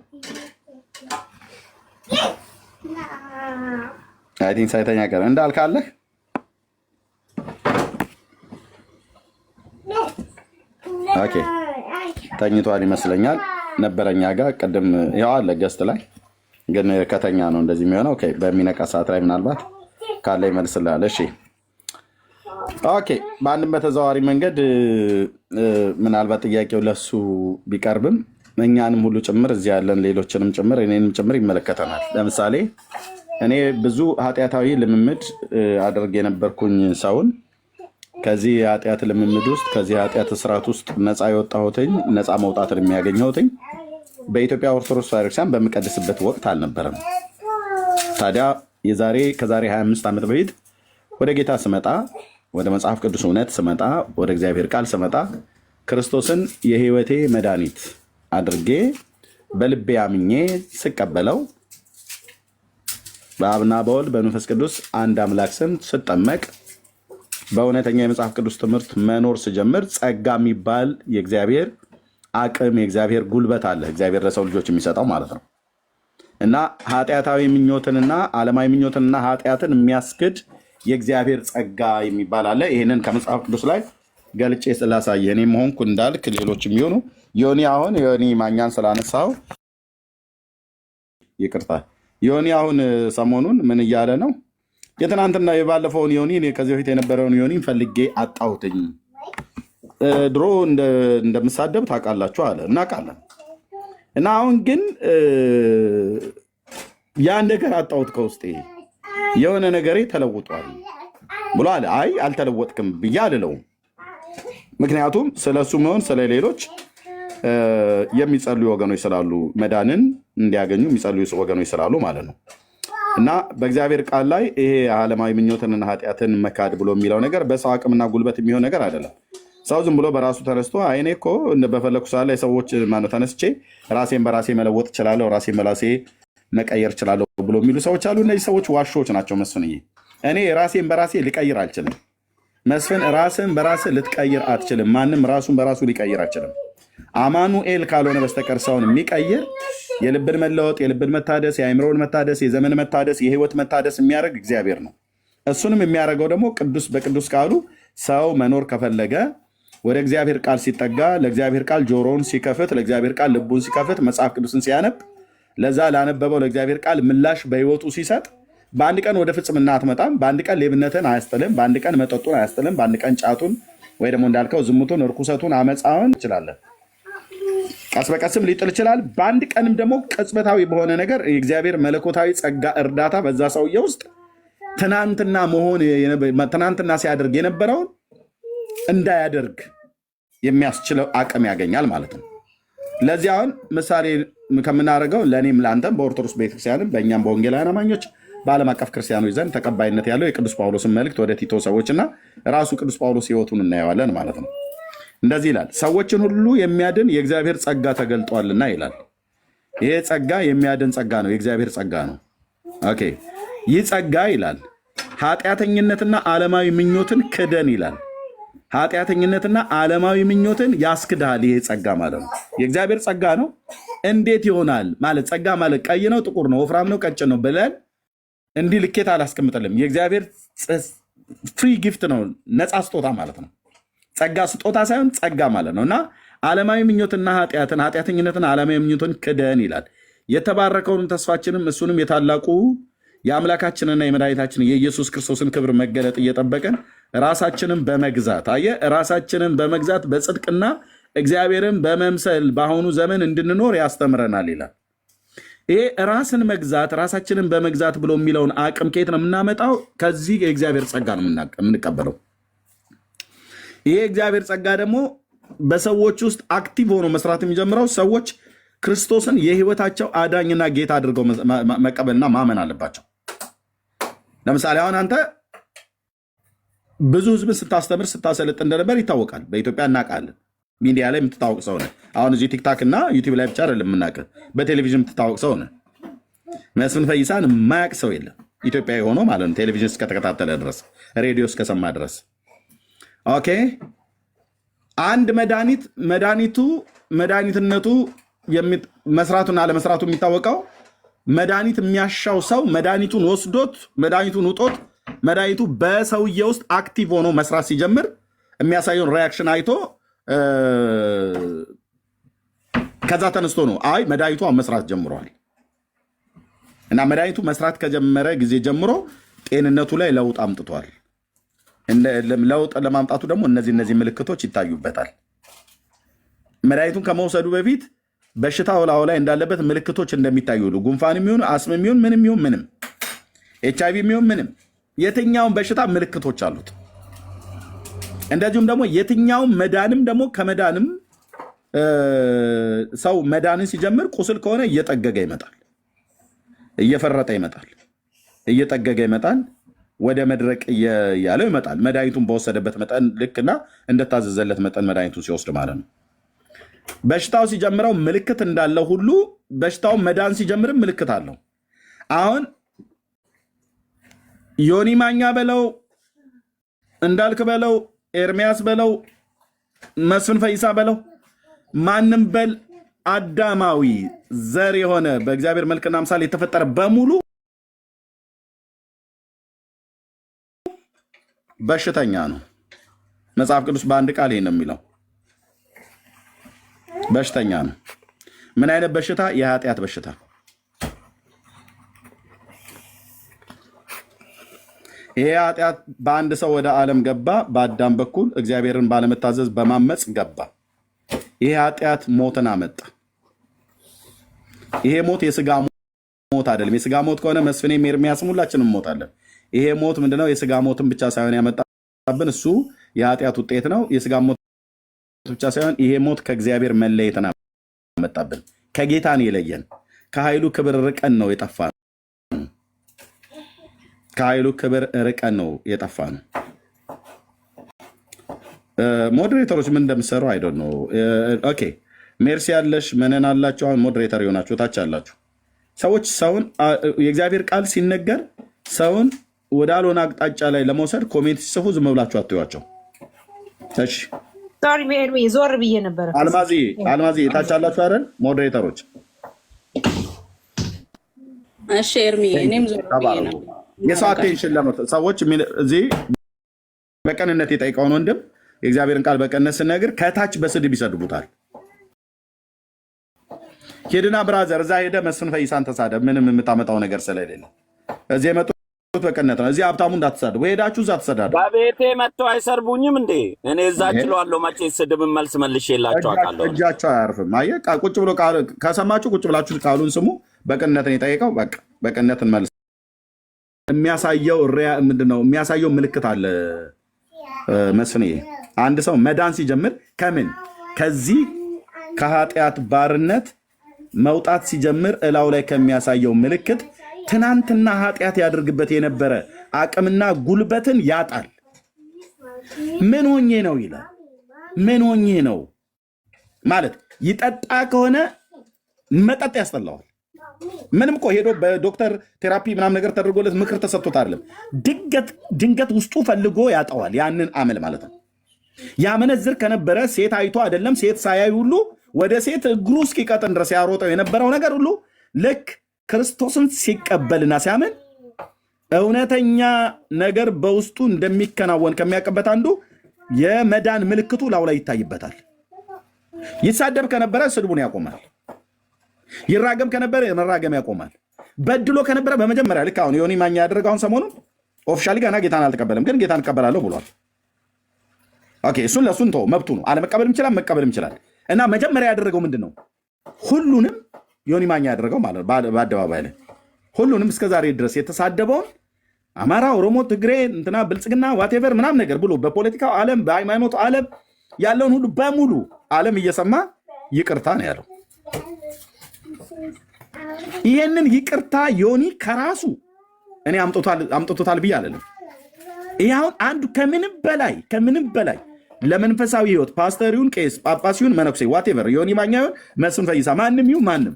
አይ ቲንክ ሳይተኛ ቀረ። እንዳልክ አለ? ኦኬ ተኝቷል ይመስለኛል። ነበረኛ ጋር ቅድም ያው አለ ገስት ላይ ግን ከተኛ ነው እንደዚህ የሚሆነው። ኦኬ በሚነቃ ሰዓት ላይ ምናልባት ካለ ይመልስልሃል። እሺ ኦኬ በአንድም በተዘዋዋሪ መንገድ ምናልባት ጥያቄው ለሱ ቢቀርብም እኛንም ሁሉ ጭምር እዚህ ያለን ሌሎችንም ጭምር እኔንም ጭምር ይመለከተናል። ለምሳሌ እኔ ብዙ ኃጢአታዊ ልምምድ አድርግ የነበርኩኝ ሰውን ከዚህ የኃጢአት ልምምድ ውስጥ ከዚህ የኃጢአት ስርዓት ውስጥ ነፃ የወጣሁትኝ ነፃ መውጣትን የሚያገኘሁትኝ በኢትዮጵያ ኦርቶዶክስ ቤተክርስቲያን በምቀድስበት ወቅት አልነበረም። ታዲያ ከዛሬ 25 ዓመት በፊት ወደ ጌታ ስመጣ፣ ወደ መጽሐፍ ቅዱስ እውነት ስመጣ፣ ወደ እግዚአብሔር ቃል ስመጣ ክርስቶስን የህይወቴ መድኃኒት አድርጌ በልቤ አምኜ ስቀበለው በአብና በወልድ በመንፈስ ቅዱስ አንድ አምላክ ስም ስጠመቅ በእውነተኛ የመጽሐፍ ቅዱስ ትምህርት መኖር ስጀምር ጸጋ የሚባል የእግዚአብሔር አቅም የእግዚአብሔር ጉልበት አለ። እግዚአብሔር ለሰው ልጆች የሚሰጠው ማለት ነው። እና ኃጢአታዊ ምኞትንና ዓለማዊ ምኞትንና ኃጢአትን የሚያስክድ የእግዚአብሔር ጸጋ የሚባል አለ። ይህንን ከመጽሐፍ ቅዱስ ላይ ገልጬ ስላሳየ እኔም ሆንኩ እንዳልክ ሌሎች የሚሆኑ ዮኒ አሁን ዮኒ ማኛን ስላነሳው ይቅርታ። ዮኒ አሁን ሰሞኑን ምን እያለ ነው? የትናንትና የባለፈውን ዮኒ ከዚህ በፊት የነበረውን ዮኒ ፈልጌ አጣሁትኝ። ድሮ እንደምሳደብ ታውቃላችሁ አለ። እናውቃለን። እና አሁን ግን ያን ነገር አጣሁት ከውስጤ የሆነ ነገሬ ተለውጧል ብሎ አለ። አይ አልተለወጥክም ብዬ አልለውም። ምክንያቱም ስለሱ መሆን ስለሌሎች የሚጸልዩ ወገኖች ስላሉ መዳንን እንዲያገኙ የሚጸልዩ ወገኖች ስላሉ ማለት ነው። እና በእግዚአብሔር ቃል ላይ ይሄ ዓለማዊ ምኞትንና ኃጢአትን መካድ ብሎ የሚለው ነገር በሰው አቅምና ጉልበት የሚሆን ነገር አይደለም። ሰው ዝም ብሎ በራሱ ተነስቶ አይኔ እኮ በፈለኩ ሰዓት ላይ ሰዎች ተነስቼ ራሴን በራሴ መለወጥ እችላለሁ፣ ራሴን በራሴ መቀየር እችላለሁ ብሎ የሚሉ ሰዎች አሉ። እነዚህ ሰዎች ዋሾች ናቸው። መስፍንዬ እኔ ራሴን በራሴ ልቀይር አልችልም። መስፍን ራስን በራስ ልትቀይር አትችልም። ማንም ራሱን በራሱ ሊቀይር አይችልም። አማኑኤል ካልሆነ በስተቀር ሰውን የሚቀይር የልብን መለወጥ፣ የልብን መታደስ፣ የአእምሮን መታደስ፣ የዘመን መታደስ፣ የህይወት መታደስ የሚያደርግ እግዚአብሔር ነው። እሱንም የሚያደርገው ደግሞ በቅዱስ ቃሉ ሰው መኖር ከፈለገ ወደ እግዚአብሔር ቃል ሲጠጋ፣ ለእግዚአብሔር ቃል ጆሮውን ሲከፍት፣ ለእግዚአብሔር ቃል ልቡን ሲከፍት፣ መጽሐፍ ቅዱስን ሲያነብ፣ ለዛ ላነበበው ለእግዚአብሔር ቃል ምላሽ በህይወቱ ሲሰጥ በአንድ ቀን ወደ ፍጽምና አትመጣም። በአንድ ቀን ሌብነትን አያስጥልም። በአንድ ቀን መጠጡን አያስጥልም። በአንድ ቀን ጫቱን ወይ ደግሞ እንዳልከው ዝሙቱን፣ እርኩሰቱን፣ አመፃውን ይችላለን። ቀስ በቀስም ሊጥል ይችላል። በአንድ ቀንም ደግሞ ቅጽበታዊ በሆነ ነገር የእግዚአብሔር መለኮታዊ ጸጋ እርዳታ በዛ ሰውዬ ውስጥ ትናንትና ሲያደርግ የነበረውን እንዳያደርግ የሚያስችለው አቅም ያገኛል ማለት ነው። ለዚህ አሁን ምሳሌ ከምናደርገው ለእኔም ለአንተም በኦርቶዶክስ ቤተክርስቲያንም በእኛም በወንጌላውያን አማኞች በዓለም አቀፍ ክርስቲያኖች ዘንድ ተቀባይነት ያለው የቅዱስ ጳውሎስን መልእክት ወደ ቲቶ ሰዎችና ራሱ ቅዱስ ጳውሎስ ህይወቱን እናየዋለን ማለት ነው። እንደዚህ ይላል፣ ሰዎችን ሁሉ የሚያድን የእግዚአብሔር ጸጋ ተገልጧልና ይላል። ይሄ ጸጋ የሚያድን ጸጋ ነው፣ የእግዚአብሔር ጸጋ ነው። ኦኬ ይህ ጸጋ ይላል ኃጢአተኝነትና ዓለማዊ ምኞትን ክደን ይላል። ኃጢአተኝነትና ዓለማዊ ምኞትን ያስክዳል። ይሄ ጸጋ ማለት ነው የእግዚአብሔር ጸጋ ነው። እንዴት ይሆናል ማለት ጸጋ ማለት ቀይ ነው፣ ጥቁር ነው፣ ወፍራም ነው፣ ቀጭን ነው ብለን እንዲህ ልኬት አላስቀምጥልም። የእግዚአብሔር ፍሪ ጊፍት ነው፣ ነፃ ስጦታ ማለት ነው። ጸጋ ስጦታ ሳይሆን ጸጋ ማለት ነው። እና ዓለማዊ ምኞትና ኃጢአተኝነትና ዓለማዊ ምኞትን ክደን ይላል። የተባረከውን ተስፋችንም እሱንም የታላቁ የአምላካችንና የመድኃኒታችን የኢየሱስ ክርስቶስን ክብር መገለጥ እየጠበቀን ራሳችንን በመግዛት ራሳችንን በመግዛት በጽድቅና እግዚአብሔርን በመምሰል በአሁኑ ዘመን እንድንኖር ያስተምረናል ይላል። ይሄ ራስን መግዛት ራሳችንን በመግዛት ብሎ የሚለውን አቅም ከየት ነው የምናመጣው? ከዚህ የእግዚአብሔር ጸጋ ነው የምንቀበለው። ይሄ እግዚአብሔር ጸጋ ደግሞ በሰዎች ውስጥ አክቲቭ ሆኖ መስራት የሚጀምረው ሰዎች ክርስቶስን የህይወታቸው አዳኝና ጌታ አድርገው መቀበልና ማመን አለባቸው። ለምሳሌ አሁን አንተ ብዙ ህዝብን ስታስተምር ስታሰለጥ እንደነበር ይታወቃል። በኢትዮጵያ እናውቃለን። ሚዲያ ላይ የምትታወቅ ሰው ነህ። አሁን እዚህ ቲክታክ እና ዩቲዩብ ላይ ብቻ አይደለም የምናውቅህ፣ በቴሌቪዥን የምትታወቅ ሰው ነህ። መስፍን ፈይሳን የማያውቅ ሰው የለም ኢትዮጵያዊ ሆኖ ማለት ነው። ቴሌቪዥን እስከተከታተለ ድረስ፣ ሬዲዮ እስከሰማ ድረስ። ኦኬ አንድ መድኃኒትነቱ መስራቱና አለመስራቱ የሚታወቀው መድኃኒት የሚያሻው ሰው መድኃኒቱን ወስዶት መድኃኒቱን ውጦት መድኃኒቱ በሰውዬ ውስጥ አክቲቭ ሆኖ መስራት ሲጀምር የሚያሳየውን ሪያክሽን አይቶ ከዛ ተነስቶ ነው አይ መድኃኒቱ መስራት ጀምሯል። እና መድኃኒቱ መስራት ከጀመረ ጊዜ ጀምሮ ጤንነቱ ላይ ለውጥ አምጥቷል። ለውጥ ለማምጣቱ ደግሞ እነዚህ ምልክቶች ይታዩበታል። መድኃኒቱን ከመውሰዱ በፊት በሽታው ላዩ ላይ እንዳለበት ምልክቶች እንደሚታዩ ሁሉ ጉንፋን የሚሆን አስም የሚሆን ምንም ኤች አይ ቪ የሚሆን ምንም የትኛውን በሽታ ምልክቶች አሉት። እንደዚሁም ደግሞ የትኛውን መዳንም ደግሞ ከመዳንም ሰው መዳንን ሲጀምር ቁስል ከሆነ እየጠገገ ይመጣል፣ እየፈረጠ ይመጣል፣ እየጠገገ ይመጣል፣ ወደ መድረቅ እያለው ይመጣል። መድኃኒቱን በወሰደበት መጠን ልክና እንደታዘዘለት መጠን መድኃኒቱን ሲወስድ ማለት ነው። በሽታው ሲጀምረው ምልክት እንዳለው ሁሉ በሽታው መዳን ሲጀምርም ምልክት አለው። አሁን ዮኒ ማኛ በለው፣ እንዳልክ በለው፣ ኤርሚያስ በለው፣ መስፍን ፈይሳ በለው፣ ማንም በል አዳማዊ ዘር የሆነ በእግዚአብሔር መልክና አምሳል የተፈጠረ በሙሉ በሽተኛ ነው። መጽሐፍ ቅዱስ በአንድ ቃል ይሄን ነው የሚለው፣ በሽተኛ ነው። ምን አይነት በሽታ? የኃጢአት በሽታ። ይሄ ኃጢአት በአንድ ሰው ወደ ዓለም ገባ፣ በአዳም በኩል እግዚአብሔርን ባለመታዘዝ በማመፅ ገባ። ይሄ ኃጢአት ሞትን አመጣ። ይሄ ሞት የስጋ ሞት አይደለም። የስጋ ሞት ከሆነ መስፍኔም ኤርሚያስም ሁላችንም ሞታለን። ይሄ ሞት ምንድነው? የስጋ ሞትን ብቻ ሳይሆን ያመጣብን እሱ የኃጢአት ውጤት ነው። የስጋ ሞት ብቻ ሳይሆን ይሄ ሞት ከእግዚአብሔር መለየትን አመጣብን። ከጌታን የለየን፣ ከኃይሉ ክብር ርቀን ነው የጠፋ ነው። ከኃይሉ ክብር ርቀን ነው የጠፋ ነው። ሞዴሬተሮች ምን እንደምሰሩ አይዶን ነው። ኦኬ ሜርሲ ያለሽ መነን አላችሁ። አሁን ሞዴሬተር የሆናችሁ ታች አላችሁ ሰዎች ሰውን የእግዚአብሔር ቃል ሲነገር ሰውን ወደ አልሆነ አቅጣጫ ላይ ለመውሰድ ኮሜንት ሲጽፉ ዝም ብላችሁ አትዩዋቸው። እሺ ዞር ብዬ ነበረ። አልማዚ ታች አላችሁ አይደል ሞዴሬተሮች? እሺ ኤርሚ እኔም ዞር ብዬ ነው። የሰው አቴንሽን ሰዎች እዚህ በቀንነት የጠይቀውን ወንድም የእግዚአብሔርን ቃል በቀንነት ስነግር ከታች በስድብ ይሰድቡታል። ሄድና ብራዘር እዛ ሄደ መስፍን ፈይሳን ተሳደብ፣ ምንም የምታመጣው ነገር ስለሌለ እዚህ የመጡት በቀንነት ነው። እዚህ ሀብታሙ እንዳትሳደቡ፣ ሄዳችሁ እዛ ትሰዳዱ። በቤቴ መጥተው አይሰርቡኝም እንዴ? እኔ እዛ ችለዋለሁ። መቼ ስድብ መልስ መልሼ የላቸው አውቃለሁ። እጃቸው አያርፍም። አየህ ቁጭ ብሎ ከሰማችሁ ቁጭ ብላችሁ ቃሉን ስሙ። በቀንነትን የጠየቀው በቃ በቀንነትን መልስ የሚያሳየው ምንድነው? የሚያሳየው ምልክት አለ መስፍን። አንድ ሰው መዳን ሲጀምር ከዚህ ከኃጢአት ባርነት መውጣት ሲጀምር እላው ላይ ከሚያሳየው ምልክት ትናንትና ኃጢአት ያደርግበት የነበረ አቅምና ጉልበትን ያጣል። ምን ሆኜ ነው ይላል። ምን ሆኜ ነው ማለት ይጠጣ ከሆነ መጠጥ ያስጠላዋል። ምንም እኮ ሄዶ በዶክተር ቴራፒ ምናምን ነገር ተደርጎለት ምክር ተሰጥቶት አይደለም። ድንገት ውስጡ ፈልጎ ያጠዋል ያንን አመል ማለት ነው። ያመነዝር ከነበረ ሴት አይቶ አይደለም ሴት ሳያይ ሁሉ ወደ ሴት እግሩ እስኪቀጥን ድረስ ያሮጠው የነበረው ነገር ሁሉ ልክ ክርስቶስን ሲቀበልና ሲያምን እውነተኛ ነገር በውስጡ እንደሚከናወን ከሚያውቅበት አንዱ የመዳን ምልክቱ ላው ላይ ይታይበታል። ይሳደብ ከነበረ ስድቡን ያቆማል። ይራገም ከነበረ መራገም ያቆማል። በድሎ ከነበረ በመጀመሪያ ልክ አሁን ዮኒ ማኛ ያደረገውን ሰሞኑን ኦፊሻሊ ገና ጌታን አልተቀበለም፣ ግን ጌታን እቀበላለሁ ብሏል። ኦኬ እሱን ለእሱን ተው፣ መብቱ ነው። አለመቀበልም ይችላል፣ መቀበልም ይችላል። እና መጀመሪያ ያደረገው ምንድን ነው? ሁሉንም ዮኒ ማኛ ያደረገው ማለት በአደባባይ ላይ ሁሉንም እስከዛሬ ድረስ የተሳደበውን አማራ፣ ኦሮሞ፣ ትግሬ፣ እንትና ብልጽግና ዋቴቨር ምናምን ነገር ብሎ በፖለቲካው ዓለም በሃይማኖቱ ዓለም ያለውን ሁሉ በሙሉ ዓለም እየሰማ ይቅርታ ነው ያለው። ይህንን ይቅርታ ዮኒ ከራሱ እኔ አምጥቶታል ብዬ አይደለም። ይሄ አሁን አንዱ ከምንም በላይ ለመንፈሳዊ ህይወት ፓስተሪውን፣ ቄስ፣ ጳጳሲውን፣ መነኩሴ ዋቴቨር ዮኒ ማኛ ይሁን መስፍን ፈይሳ ማንም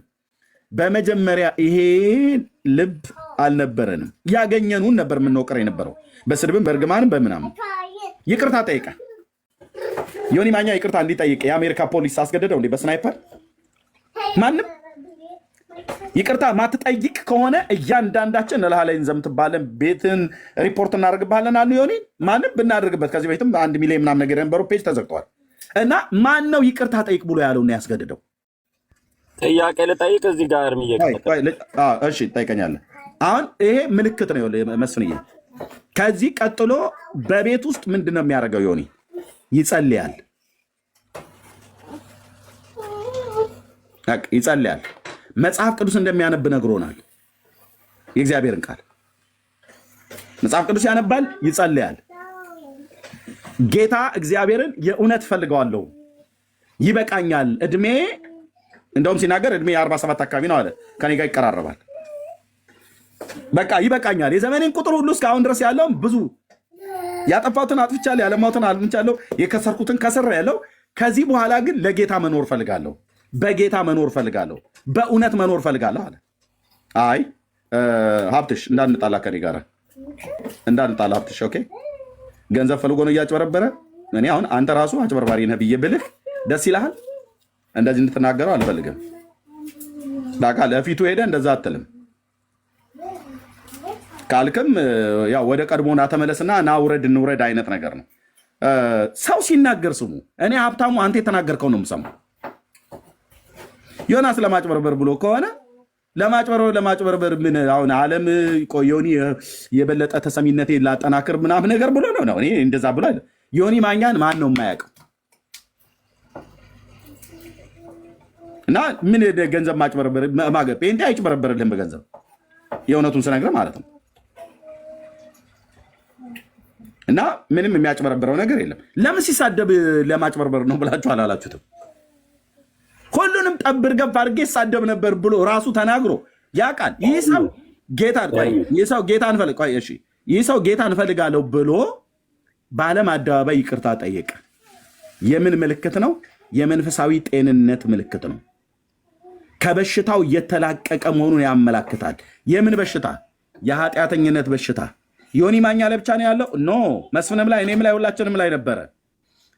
በመጀመሪያ ይሄ ልብ አልነበረንም። ያገኘኑን ነበር የምንወቅር የነበረው በስድብም በእርግማንም በምናምን። ይቅርታ ጠይቀ ዮኒ ማኛ ይቅርታ እንዲጠይቅ የአሜሪካ ፖሊስ አስገደደው እንዴ? በስናይፐር ማንም ይቅርታ ማትጠይቅ ከሆነ እያንዳንዳችን እልሃለሁ እንዘምትባለን፣ ቤትን ሪፖርት እናደርግባለን አሉ ዮኒ። ማንም ብናደርግበት ከዚህ በፊትም 1 ሚሊዮን ምናምን ነገር የነበረው ፔጅ ተዘግቷል። እና ማን ነው ይቅርታ ጠይቅ ብሎ ያለውና ያስገድደው? ጥያቄ ልጠይቅ እዚህ ጋር እሺ ጠይቀኛለህ። አሁን ይሄ ምልክት ነው መስፍንዬ። ከዚህ ቀጥሎ በቤት ውስጥ ምንድን ነው የሚያደርገው ዮኒ? ይጸልያል። መጽሐፍ ቅዱስ እንደሚያነብ ነግሮናል። የእግዚአብሔርን ቃል መጽሐፍ ቅዱስ ያነባል፣ ይጸልያል። ጌታ እግዚአብሔርን የእውነት ፈልገዋለሁ፣ ይበቃኛል፣ እድሜ እንደውም ሲናገር እድሜ 47 አካባቢ ነው አለ። ከኔ ጋር ይቀራረባል። በቃ ይበቃኛል፣ የዘመኔን ቁጥር ሁሉ እስካሁን ድረስ ያለውን ብዙ ያጠፋሁትን አጥፍቻለሁ፣ ያለማሁትን አልምቻለሁ፣ የከሰርኩትን ከስር ያለው ከዚህ በኋላ ግን ለጌታ መኖር ፈልጋለሁ፣ በጌታ መኖር ፈልጋለሁ፣ በእውነት መኖር ፈልጋለሁ አለ። አይ ሀብትሽ እንዳንጣላ፣ ከኔ ጋር እንዳንጣላ ሀብትሽ። ኦኬ ገንዘብ ፈልጎ ነው እያጭበረበረ። እኔ አሁን አንተ ራሱ አጭበርባሪ ነህ ብዬ ብልህ ደስ ይልሃል? እንደዚህ እንድትናገረው አልፈልግም። ዳካ ለፊቱ ሄደ እንደዛ አትልም። ካልክም ያው ወደ ቀድሞና ተመለስና ና ውረድ እንውረድ አይነት ነገር ነው። ሰው ሲናገር ስሙ። እኔ ሀብታሙ አንተ የተናገርከው ነው የምሰማው። ዮናስ ለማጭበርበር ብሎ ከሆነ ለማጭበርበር ምን አሁን ዓለም ዮኒ የበለጠ ተሰሚነቴ ላጠናክር ምናምን ነገር ብሎ ነው። እኔ እንደዛ ብሎ አይደል። ዮኒ ማኛን ማን ነው የማያውቀው? እና ምን ገንዘብ ማጭበርበር ማገብ እንዴ አይጭበረበርልህም በገንዘብ የእውነቱን ስነግርህ ማለት ነው። እና ምንም የሚያጭበረብረው ነገር የለም። ለምን ሲሳደብ ለማጭበርበር ነው ብላችሁ አላላችሁትም? ሁሉንም ጠብር ገብ አድርጌ ሳደብ ነበር ብሎ ራሱ ተናግሮ ያውቃል። ይህ ሰው ጌታን እፈልጋለሁ ብሎ በዓለም አደባባይ ይቅርታ ጠየቀ። የምን ምልክት ነው? የመንፈሳዊ ጤንነት ምልክት ነው። ከበሽታው እየተላቀቀ መሆኑን ያመላክታል። የምን በሽታ? የኃጢአተኝነት በሽታ። ዮኒ ማኛ ለብቻ ነው ያለው? ኖ መስፍንም ላይ እኔም ላይ ሁላችንም ላይ ነበረ።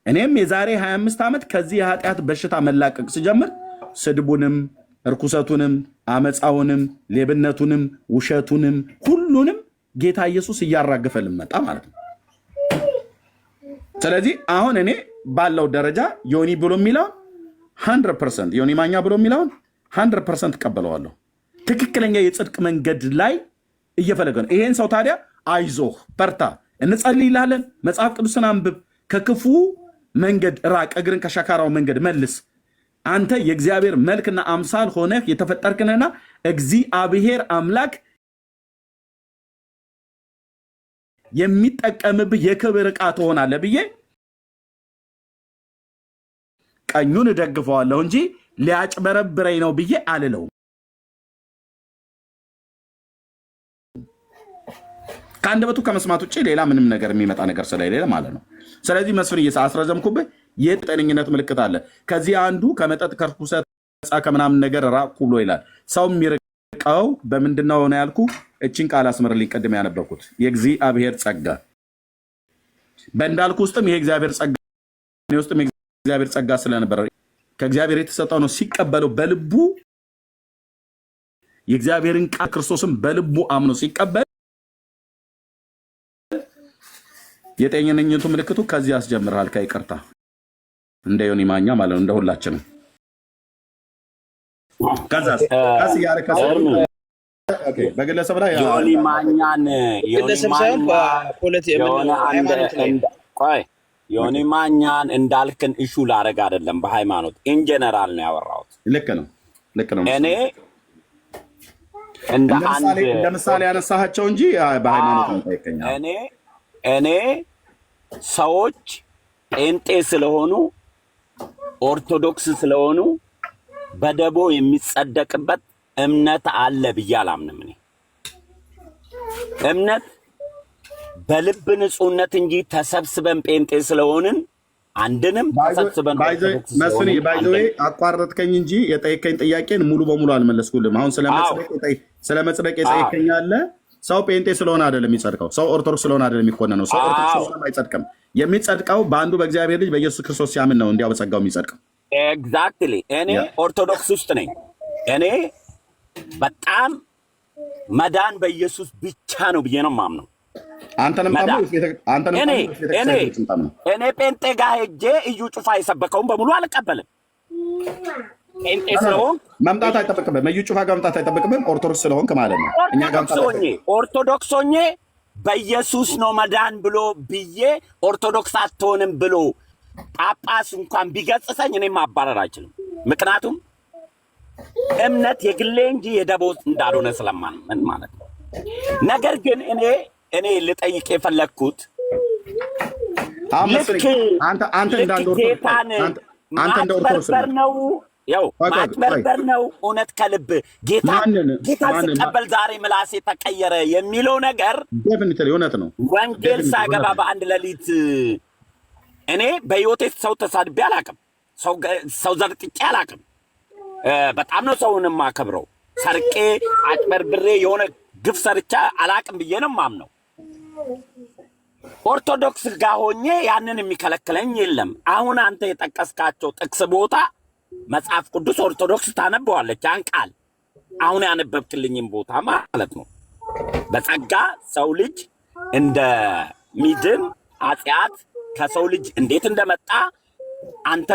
እኔም የዛሬ 25 ዓመት ከዚህ የኃጢአት በሽታ መላቀቅ ስጀምር ስድቡንም፣ እርኩሰቱንም፣ አመፃውንም፣ ሌብነቱንም፣ ውሸቱንም ሁሉንም ጌታ ኢየሱስ እያራገፈልን መጣ ማለት ነው። ስለዚህ አሁን እኔ ባለው ደረጃ ዮኒ ብሎ የሚለውን 100% ዮኒ ማኛ ብሎ የሚለውን 100% እቀበለዋለሁ። ትክክለኛ የጽድቅ መንገድ ላይ እየፈለገ ነው። ይሄን ሰው ታዲያ አይዞህ በርታ፣ እንጸልይልሃለን፣ መጽሐፍ ቅዱስን አንብብ፣ ከክፉ መንገድ ራቅ፣ እግርን ከሸካራው መንገድ መልስ። አንተ የእግዚአብሔር መልክና አምሳል ሆነህ የተፈጠርክንና እግዚአብሔር አምላክ የሚጠቀምብህ የክብር ዕቃ ትሆናለህ ብዬ ቀኙን እደግፈዋለሁ እንጂ ሊያጭበረብረኝ ነው ብዬ አልለውም። ከአንደበቱ ከመስማት ውጭ ሌላ ምንም ነገር የሚመጣ ነገር ስለሌለ ማለት ነው። ስለዚህ መስፍን አስረዘምኩብህ። የጤነኝነት ምልክት አለ። ከዚህ አንዱ ከመጠጥ ከርኩሰት ከምናምን ነገር ራቁ ብሎ ይላል። ሰው የሚርቀው በምንድነው ነው ያልኩ? እችን ቃል አስምርልኝ። ቅድም ያነበርኩት የእግዚአብሔር ጸጋ በእንዳልኩ ውስጥም ይሄ እግዚአብሔር ጸጋ ውስጥም የእግዚአብሔር ጸጋ ስለነበረ ከእግዚአብሔር የተሰጠው ነው። ሲቀበለው በልቡ የእግዚአብሔርን ቃል ክርስቶስን በልቡ አምኖ ሲቀበል የጤነኝነቱ ምልክቱ ከዚህ ያስጀምራል። ከይቅርታ እንደ ዮኒ ማኛ ማለት ነው፣ እንደ ሁላችንም። ከዛስ በግለሰብ ላይ ዮኒ ማኛን ዮኒ ማኛን እንዳልክን ኢሹ ላደርግ አይደለም፣ በሃይማኖት ኢንጀነራል ነው ያወራሁት። ልክ ነው። እኔ እንደ ምሳሌ ያነሳቸው እንጂ በሃይማኖት ነው። እኔ ሰዎች ጴንጤ ስለሆኑ ኦርቶዶክስ ስለሆኑ በደቦ የሚጸደቅበት እምነት አለ ብዬ አላምንም። እኔ እምነት በልብ ንጹህነት እንጂ ተሰብስበን ጴንጤ ስለሆንን አንድንም ተሰብስበን መስፍን ባይዘዌ አቋረጥከኝ እንጂ የጠየቀኝ ጥያቄን ሙሉ በሙሉ አልመለስኩልም። አሁን ስለ መጽደቅ የጠየቀኝ አለ። ሰው ጴንጤ ስለሆነ አይደለም የሚጸድቀው። ሰው ኦርቶዶክስ ስለሆነ አይደለም የሚኮነነው። ሰው ኦርቶዶክስ ስለሆነ አይጸድቅም። የሚጸድቀው በአንዱ በእግዚአብሔር ልጅ በኢየሱስ ክርስቶስ ሲያምን ነው። እንዲያው በጸጋው የሚጸድቀው። ኤግዛክትሊ። እኔ ኦርቶዶክስ ውስጥ ነኝ። እኔ በጣም መዳን በኢየሱስ ብቻ ነው ብዬ ነው የማምነው። እኔ ጴንጤ ጋር ሄጄ እዩ ጩፋ የሰበከውን በሙሉ አልቀበልም። ጴንጤ ስለሆንክ መምጣት አይጠበቅብህም። እዩ ጩፋ ጋር መምጣት አይጠበቅብህም። ኦርቶዶክስ ስለሆንክ ማለት ነው። ኦርቶዶክስ ሆኜ በኢየሱስ ነው መዳን ብሎ ብዬ ኦርቶዶክስ አትሆንም ብሎ ጳጳስ እንኳን ቢገጽሰኝ እኔ ማባረር አይችልም። ምክንያቱም እምነት የግሌ እንጂ የደቦ እንዳልሆነ ስለማምን ማለት ነው። ነገር ግን እኔ ልጠይቅ የፈለግኩት ጌታን ማጭበርበር ነው፣ ማጭበርበር ነው እውነት ከልብ ጌታን ስቀበል ዛሬ ምላሴ ተቀየረ የሚለው ነገር እውነት ነው። ወንጌል ሳገባ በአንድ ሌሊት እኔ በሕይወቴ ሰው ተሳድቤ አላቅም፣ ሰው ዘርጥጬ አላቅም። በጣም ነው ሰውን የማከብረው። ሰርቄ አጭበርብሬ የሆነ ግፍ ሰርቻ አላቅም ብዬ ነው የማምነው። ኦርቶዶክስ ጋር ሆኜ ያንን የሚከለክለኝ የለም። አሁን አንተ የጠቀስካቸው ጥቅስ ቦታ መጽሐፍ ቅዱስ ኦርቶዶክስ ታነበዋለች። ያን ቃል አሁን ያነበብክልኝም ቦታ ማለት ነው። በጸጋ ሰው ልጅ እንደሚድን ኃጢአት ከሰው ልጅ እንዴት እንደመጣ አንተ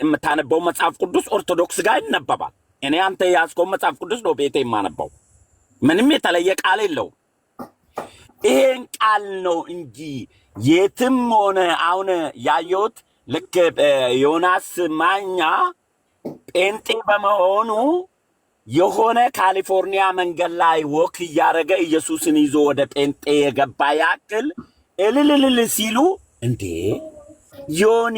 የምታነበው መጽሐፍ ቅዱስ ኦርቶዶክስ ጋር ይነበባል። እኔ አንተ ያዝከው መጽሐፍ ቅዱስ ነው ቤቴ የማነበው። ምንም የተለየ ቃል የለውም። ይሄን ቃል ነው እንጂ የትም ሆነ አሁን ያየሁት ልክ ዮናስ ማኛ ጴንጤ በመሆኑ የሆነ ካሊፎርኒያ መንገድ ላይ ወክ እያደረገ ኢየሱስን ይዞ ወደ ጴንጤ የገባ ያክል እልልልል ሲሉ እንዴ ዮኒ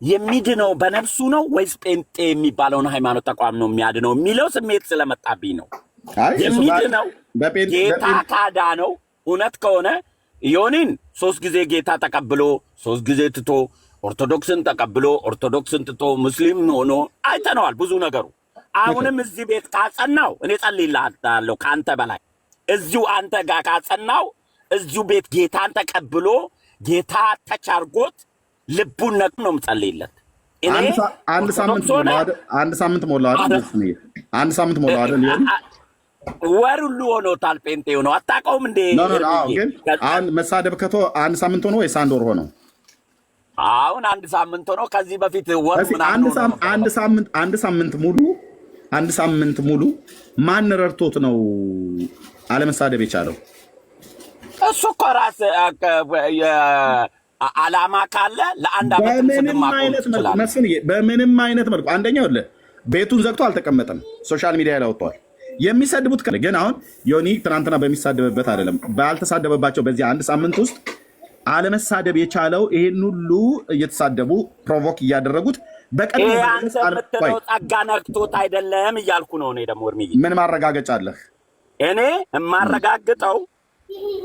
የሚድነው በነፍሱ ነው ወይስ ጴንጤ የሚባለውን ሃይማኖት ተቋም ነው የሚያድነው የሚለው ስሜት ስለመጣብኝ ነው። የሚድነው ጌታ ካዳ ነው። እውነት ከሆነ ዮኒን 3 ጊዜ ጌታ ተቀብሎ 3 ጊዜ ትቶ ኦርቶዶክስን ተቀብሎ ኦርቶዶክስን ትቶ ሙስሊም ሆኖ አይተነዋል ብዙ ነገሩ። አሁንም እዚህ ቤት ካጸናው እኔ ጸልይልሃለሁ ከአንተ በላይ እዚሁ አንተ ጋር ካጸናው እዚሁ ቤት ጌታን ተቀብሎ ጌታ ተቻርጎት ልቡን ነቅ ነው የምጸልይለት። አንድ ሳምንት ሞላ አይደል? ወር ሁሉ ሆኖታል ጴንጤ ሆኖ አታውቀውም እንዴ? ግን አሁን መሳደብ ከቶ 1 ሳምንት ሆኖ ወይስ 1 ወር ሆኖ? አሁን 1 ሳምንት ሆኖ። ከዚህ በፊት ወር ምናምን አንድ ሳምንት ሙሉ ማን ረድቶት ነው አለመሳደብ የቻለው? እሱ እኮ ራስ ዓላማ ካለ ለአንድ ዓመት በምንም አይነት መልኩ አንደኛው ቤቱን ዘግቶ አልተቀመጠም፣ ሶሻል ሚዲያ ላይ ወጥቷል። የሚሰድቡት ግን አሁን ዮኒ ትናንትና በሚሳደብበት አይደለም ባልተሳደበባቸው በዚህ 1 ሳምንት ውስጥ አለመሳደብ የቻለው ይሄን ሁሉ እየተሳደቡ ፕሮቮክ እያደረጉት በቀን ጸጋ ነክቶት አይደለም እያልኩ ነው። እኔ ደግሞ ምን ማረጋገጫ አለህ? እኔ የማረጋግጠው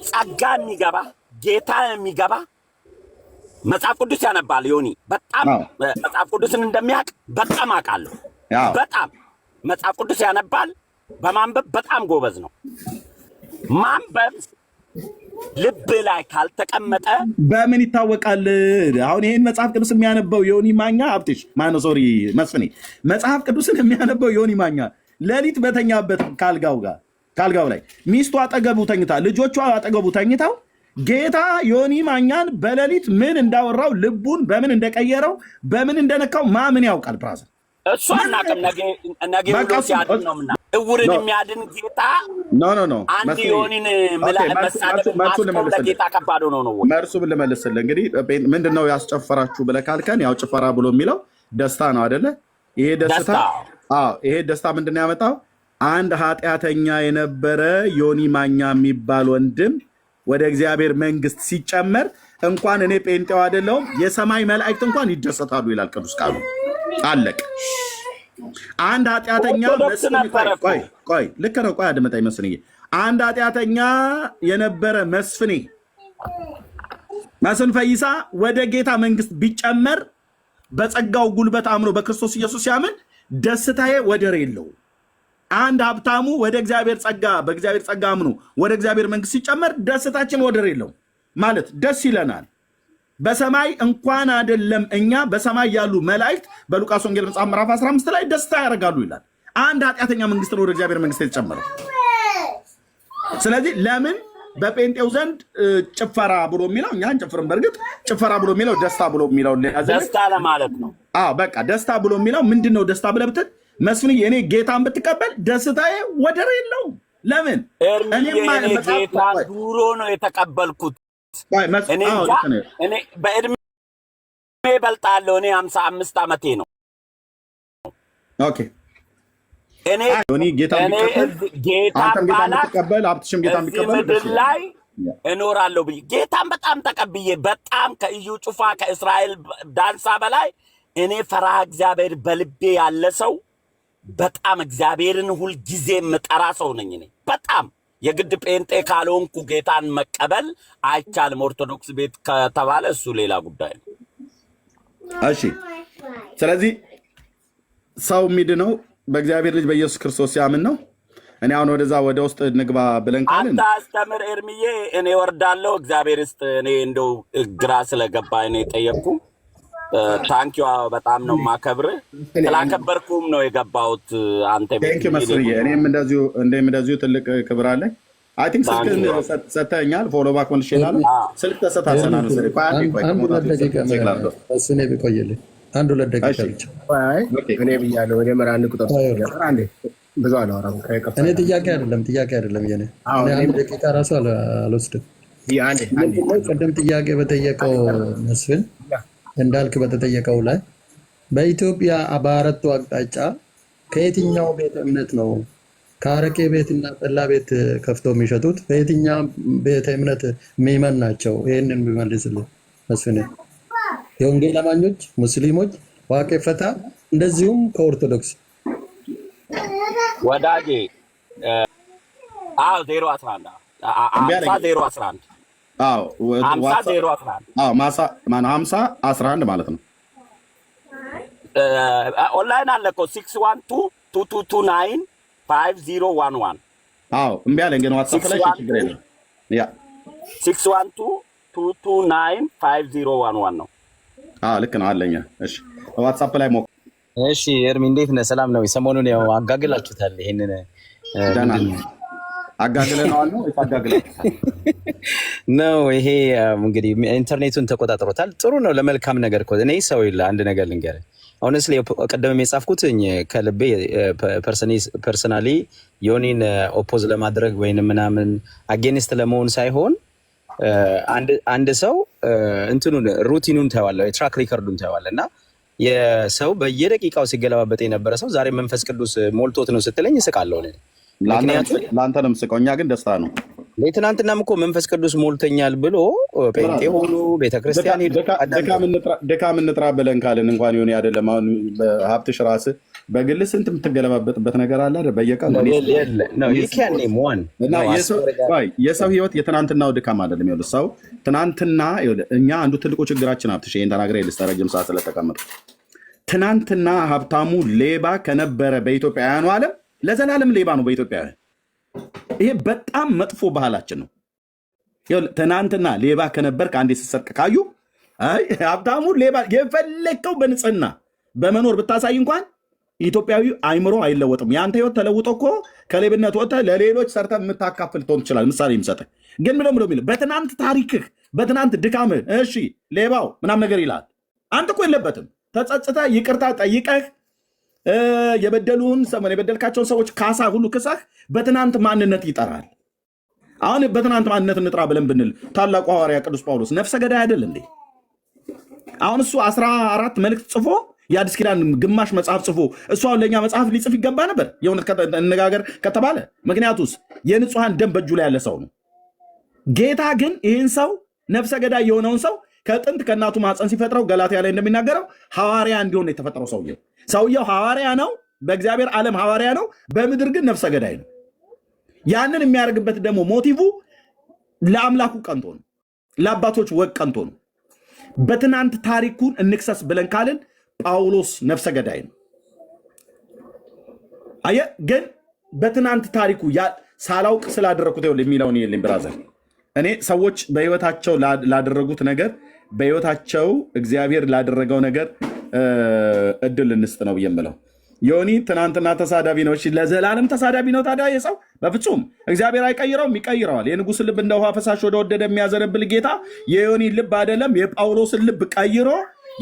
ጸጋ የሚገባ ጌታ የሚገባ መጽሐፍ ቅዱስ ያነባል። ዮኒ በጣም መጽሐፍ ቅዱስን እንደሚያውቅ በጣም አውቃለሁ። በጣም መጽሐፍ ቅዱስ ያነባል። በማንበብ በጣም ጎበዝ ነው። ማንበብ ልብ ላይ ካልተቀመጠ በምን ይታወቃል? አሁን ይሄን መጽሐፍ ቅዱስ የሚያነበው ዮኒ ማኛ አብትሽ መስፍኔ መጽሐፍ ቅዱስን የሚያነበው ዮኒ ማኛ ሌሊት በተኛበት ካልጋው ላይ ሚስቱ አጠገቡ ተኝታ ልጆቿ አጠገቡ ተኝታው ጌታ ዮኒ ማኛን በሌሊት ምን እንዳወራው ልቡን በምን እንደቀየረው በምን እንደነካው ማምን ያውቃል? ብራዘር እሱ አናውቅም። ነገ ብሎ ሲያድን ነው ምና እውርን የሚያድን ጌታ ኖ አንድ ዮኒን መሳደብ ማስቆም ለጌታ ከባድ ሆኖ ነው። መርሱ ልመልስልህ እንግዲህ ምንድነው ያስጨፈራችሁ ብለህ ካልከን ያው ጭፈራ ብሎ የሚለው ደስታ ነው አይደለ? ይሄ ደስታ ምንድን ነው ያመጣው? አንድ ኃጢአተኛ የነበረ ዮኒ ማኛ የሚባል ወንድም ወደ እግዚአብሔር መንግስት ሲጨመር እንኳን እኔ ጴንጤው አይደለሁም የሰማይ መላእክት እንኳን ይደሰታሉ ይላል ቅዱስ ቃሉ። አለቅ አንድ ኃጢአተኛ ልክ ነው። ቆይ አድመጣኝ መስንዬ አንድ ኃጢአተኛ የነበረ መስፍን ፈይሳ ወደ ጌታ መንግስት ቢጨመር በጸጋው ጉልበት አምኖ በክርስቶስ ኢየሱስ ሲያምን ደስታዬ ወደር የለው። አንድ ሀብታሙ ወደ እግዚአብሔር ጸጋ በእግዚአብሔር ጸጋ አምኖ ወደ እግዚአብሔር መንግስት ሲጨመር ደስታችን ወደር የለው ማለት ደስ ይለናል። በሰማይ እንኳን አይደለም እኛ በሰማይ ያሉ መላእክት በሉቃስ ወንጌል መጽሐፍ ምዕራፍ 15 ላይ ደስታ ያደርጋሉ ይላል። አንድ ኃጢአተኛ መንግስት ነው ወደ እግዚአብሔር መንግስት የተጨመረው። ስለዚህ ለምን በጴንጤው ዘንድ ጭፈራ ብሎ የሚለው እኛ አንጨፍርም። በእርግጥ ጭፈራ ብሎ የሚለው ደስታ ብሎ የሚለው ደስታ ለማለት ነው። በቃ ደስታ ብሎ የሚለው ምንድነው? ደስታ ብለህ ብትል መስፍንዬ እኔ ጌታን ብትቀበል ደስታዬ ወደር የለውም። ለምን? ጌታ ድሮ ነው የተቀበልኩት። እኔ በእድሜ እበልጣለሁ። እኔ 55 ዓመቴ ነው። ኦኬ እኔ ጌታን ብትቀበል ሀብትሽም ጌታን ቢቀበል ምድር ላይ እኖራለሁ ብዬ ጌታን በጣም ተቀብዬ በጣም ከኢዩ ጩፋ ከእስራኤል ዳንሳ በላይ እኔ ፈራህ እግዚአብሔር በልቤ ያለ ሰው በጣም እግዚአብሔርን ሁልጊዜ የምጠራ ሰው ነኝ። እኔ በጣም የግድ ጴንጤ ካልሆንኩ ጌታን መቀበል አይቻልም። ኦርቶዶክስ ቤት ከተባለ እሱ ሌላ ጉዳይ ነው። እሺ ስለዚህ ሰው የሚድነው በእግዚአብሔር ልጅ በኢየሱስ ክርስቶስ ሲያምን ነው። እኔ አሁን ወደዛ ወደ ውስጥ ንግባ ብለን ካልን አንተ አስተምር ኤርሚዬ፣ እኔ ወርዳለሁ። እግዚአብሔር ይስጥ። እኔ እንደው ግራ ስለገባ እኔ ጠየቅኩ። ታንኪዩ በጣም ነው ማከብር። ስላከበርኩም ነው የገባሁት። አንተ ቴንክ ዩ መስፍንዬ፣ እኔም እንደዚሁ ትልቅ ክብር አለኝ። አይ ቲንክ ስልክ ሰተኛል። ፎሎ ባክ ወንድ ይችላል። ስልክ ተሰታሰና ነው ስለዚህ እሱ ነው ቢቆይልኝ አንድ ሁለት ደቂቃ ብቻ። እኔ ብያለሁ ወደ መራን ቁጥር አንዴ ብዙ አላወራም። እኔ ጥያቄ አይደለም የኔ አንድ ደቂቃ ራሱ አልወስድም። ቅድም ጥያቄ በጠየቀው መስፍን እንዳልክ በተጠየቀው ላይ በኢትዮጵያ በአራቱ አቅጣጫ ከየትኛው ቤተ እምነት ነው ከአረቄ ቤትና ጠላ ቤት ከፍተው የሚሸጡት? በየትኛው ቤተ እምነት ምዕመን ናቸው? ይህንን ቢመልስልን መስፍን። የወንጌል አማኞች፣ ሙስሊሞች፣ ዋቄ ፈታ እንደዚሁም ከኦርቶዶክስ ወዳጄ 011 5011 ማለት ነው። ኦንላይን አለ እኮ 61222295011 እምቢ አለኝ ግን ዋትስአፕ ላይ ችግር የለም። 61222295011 ነው። ልክ ነው አለኛ። እሺ ዋትስአፕ ላይ ሞክ። እሺ ኤርሚ እንዴት ነህ? ሰላም ነው? ሰሞኑን ያው አጋግላችሁታል። ይሄንን አጋግለነዋል ነው ነው። ይሄ እንግዲህ ኢንተርኔቱን ተቆጣጥሮታል። ጥሩ ነው ለመልካም ነገር እኮ። እኔ ሰው ይላ አንድ ነገር ልንገርህ። ሆነስሊ ቀደም የጻፍኩት ከልቤ ፐርሰናሊ ዮኒን ኦፖዝ ለማድረግ ወይንም ምናምን አጌንስት ለመሆን ሳይሆን አንድ ሰው እንትኑን ሩቲኑን ታየዋለህ፣ የትራክ ሪከርዱን ታየዋለህ። እና የሰው በየደቂቃው ሲገለባበጥ የነበረ ሰው ዛሬ መንፈስ ቅዱስ ሞልቶት ነው ስትለኝ እስቃለሁ። ለአንተ ነው የምስቀው፣ እኛ ግን ደስታ ነው። ትናንትናም እኮ መንፈስ ቅዱስ ሞልቶኛል ብሎ ጴንጤ ሆኑ ቤተክርስቲያን ድካም እንጥራ ብለን ካልን እንኳን ሆነ አይደለም። አሁን ሀብትሽ ራስህ በግል ስንት የምትገለባበጥበት ነገር አለ በየቀኑ። የሰው ህይወት የትናንትናው ድካም አይደለም። ይኸውልህ ሰው ትናንትና እኛ አንዱ ትልቁ ችግራችን ሀብትሽ ይሄን ተናግሬ ልስተረጅም ሰዓት ስለተቀመጠ ትናንትና ሀብታሙ ሌባ ከነበረ በኢትዮጵያውያኑ ዓለም ለዘላለም ሌባ ነው በኢትዮጵያውያን። ይሄ በጣም መጥፎ ባህላችን ነው። ትናንትና ሌባ ከነበር ከአንዴ ስትሰርቅ ካዩ ሀብታሙ ሌባ የፈለግከው በንጽህና በመኖር ብታሳይ እንኳን ኢትዮጵያዊ አይምሮ አይለወጥም። የአንተ ህይወት ተለውጦ እኮ ከሌብነት ወጥተህ ለሌሎች ሰርተህ የምታካፍል ትሆን ትችላለህ። ምሳሌ የሚሰጥህ ግን ምለው የሚለው በትናንት ታሪክህ በትናንት ድካምህ እሺ ሌባው ምናም ነገር ይላል። አንተ እኮ የለበትም። ተጸጽተህ ይቅርታ ጠይቀህ የበደልካቸውን ሰዎች ካሳ ሁሉ ክሳህ በትናንት ማንነት ይጠራል። አሁን በትናንት ማንነት እንጥራ ብለን ብንል ታላቁ ሐዋርያ ቅዱስ ጳውሎስ ነፍሰ ገዳይ አይደል እንዴ? አሁን እሱ 14 መልእክት ጽፎ የአዲስ ኪዳን ግማሽ መጽሐፍ ጽፎ እሱ አሁን ለእኛ መጽሐፍ ሊጽፍ ይገባ ነበር የእውነት እንነጋገር ከተባለ። ምክንያቱስ የንጹሐን ደም በእጁ ላይ ያለ ሰው ነው። ጌታ ግን ይህን ሰው ነፍሰ ገዳይ የሆነውን ሰው ከጥንት ከእናቱ ማፀን ሲፈጥረው ገላትያ ላይ እንደሚናገረው ሐዋርያ እንዲሆን የተፈጠረው ሰውየው ሐዋርያ ነው። በእግዚአብሔር ዓለም ሐዋርያ ነው። በምድር ግን ነፍሰ ገዳይ ነው። ያንን የሚያደርግበት ደግሞ ሞቲቭ ለአምላኩ ቀንቶ ነው፣ ለአባቶች ወግ ቀንቶ ነው። በትናንት ታሪኩን እንክሰስ ብለን ካልን ጳውሎስ ነፍሰ ገዳይ ነው። አየህ ግን በትናንት ታሪኩ ሳላውቅ ስላደረኩት ይኸውልህ የሚለውን የለኝ ብራዘር። እኔ ሰዎች በህይወታቸው ላደረጉት ነገር በህይወታቸው እግዚአብሔር ላደረገው ነገር እድል እንስጥ ነው የምለው። ዮኒ ትናንትና ተሳዳቢ ነው። እሺ ለዘላለም ተሳዳቢ ነው ታዲያ የሰው በፍጹም እግዚአብሔር አይቀይረውም፣ ይቀይረዋል። የንጉሥ ልብ እንደ ውሃ ፈሳሽ ወደ ወደደ የሚያዘነብል ጌታ የዮኒ ልብ አይደለም የጳውሎስን ልብ ቀይሮ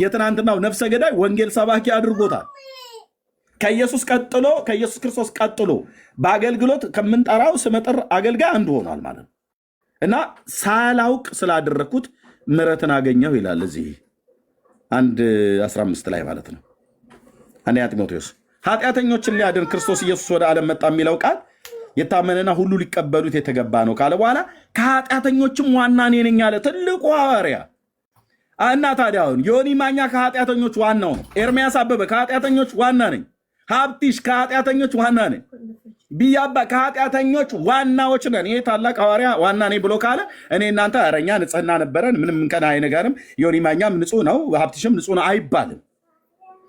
የትናንትናው ነፍሰ ገዳይ ወንጌል ሰባኪ አድርጎታል። ከኢየሱስ ክርስቶስ ቀጥሎ በአገልግሎት ከምንጠራው ስመጥር አገልጋይ አንዱ ሆኗል ማለት ነው። እና ሳላውቅ ስላደረግኩት ምሕረትን አገኘሁ ይላል እዚህ 1:15 ላይ ማለት ነው። አንደኛ ጢሞቴዎስ ኃጢአተኞችን ሊያድን ክርስቶስ ኢየሱስ ወደ ዓለም መጣ የሚለው ቃል የታመነና ሁሉ ሊቀበሉት የተገባ ነው ካለ በኋላ ከኃጢአተኞችም ዋና እኔ ነኝ ያለ ትልቁ ሐዋርያ እና ታዲያ አሁን ዮኒ ማኛ ከኃጢአተኞች ዋናው ነው። ኤርሚያስ አበበ ከኃጢአተኞች ዋና ነኝ። ሀብቲሽ ከኃጢአተኞች ዋና ነኝ። ቢያባ ከኃጢአተኞች ዋናዎች ነን። ይሄ ታላቅ ሐዋርያ ዋና ነኝ ብሎ ካለ እኔ እናንተ አረኛ ንጽህና ነበረን ምንም እንከን አይነገርም። ዮኒ ማኛም ንጹህ ነው፣ ሀብቲሽም ንጹህ ነው አይባልም።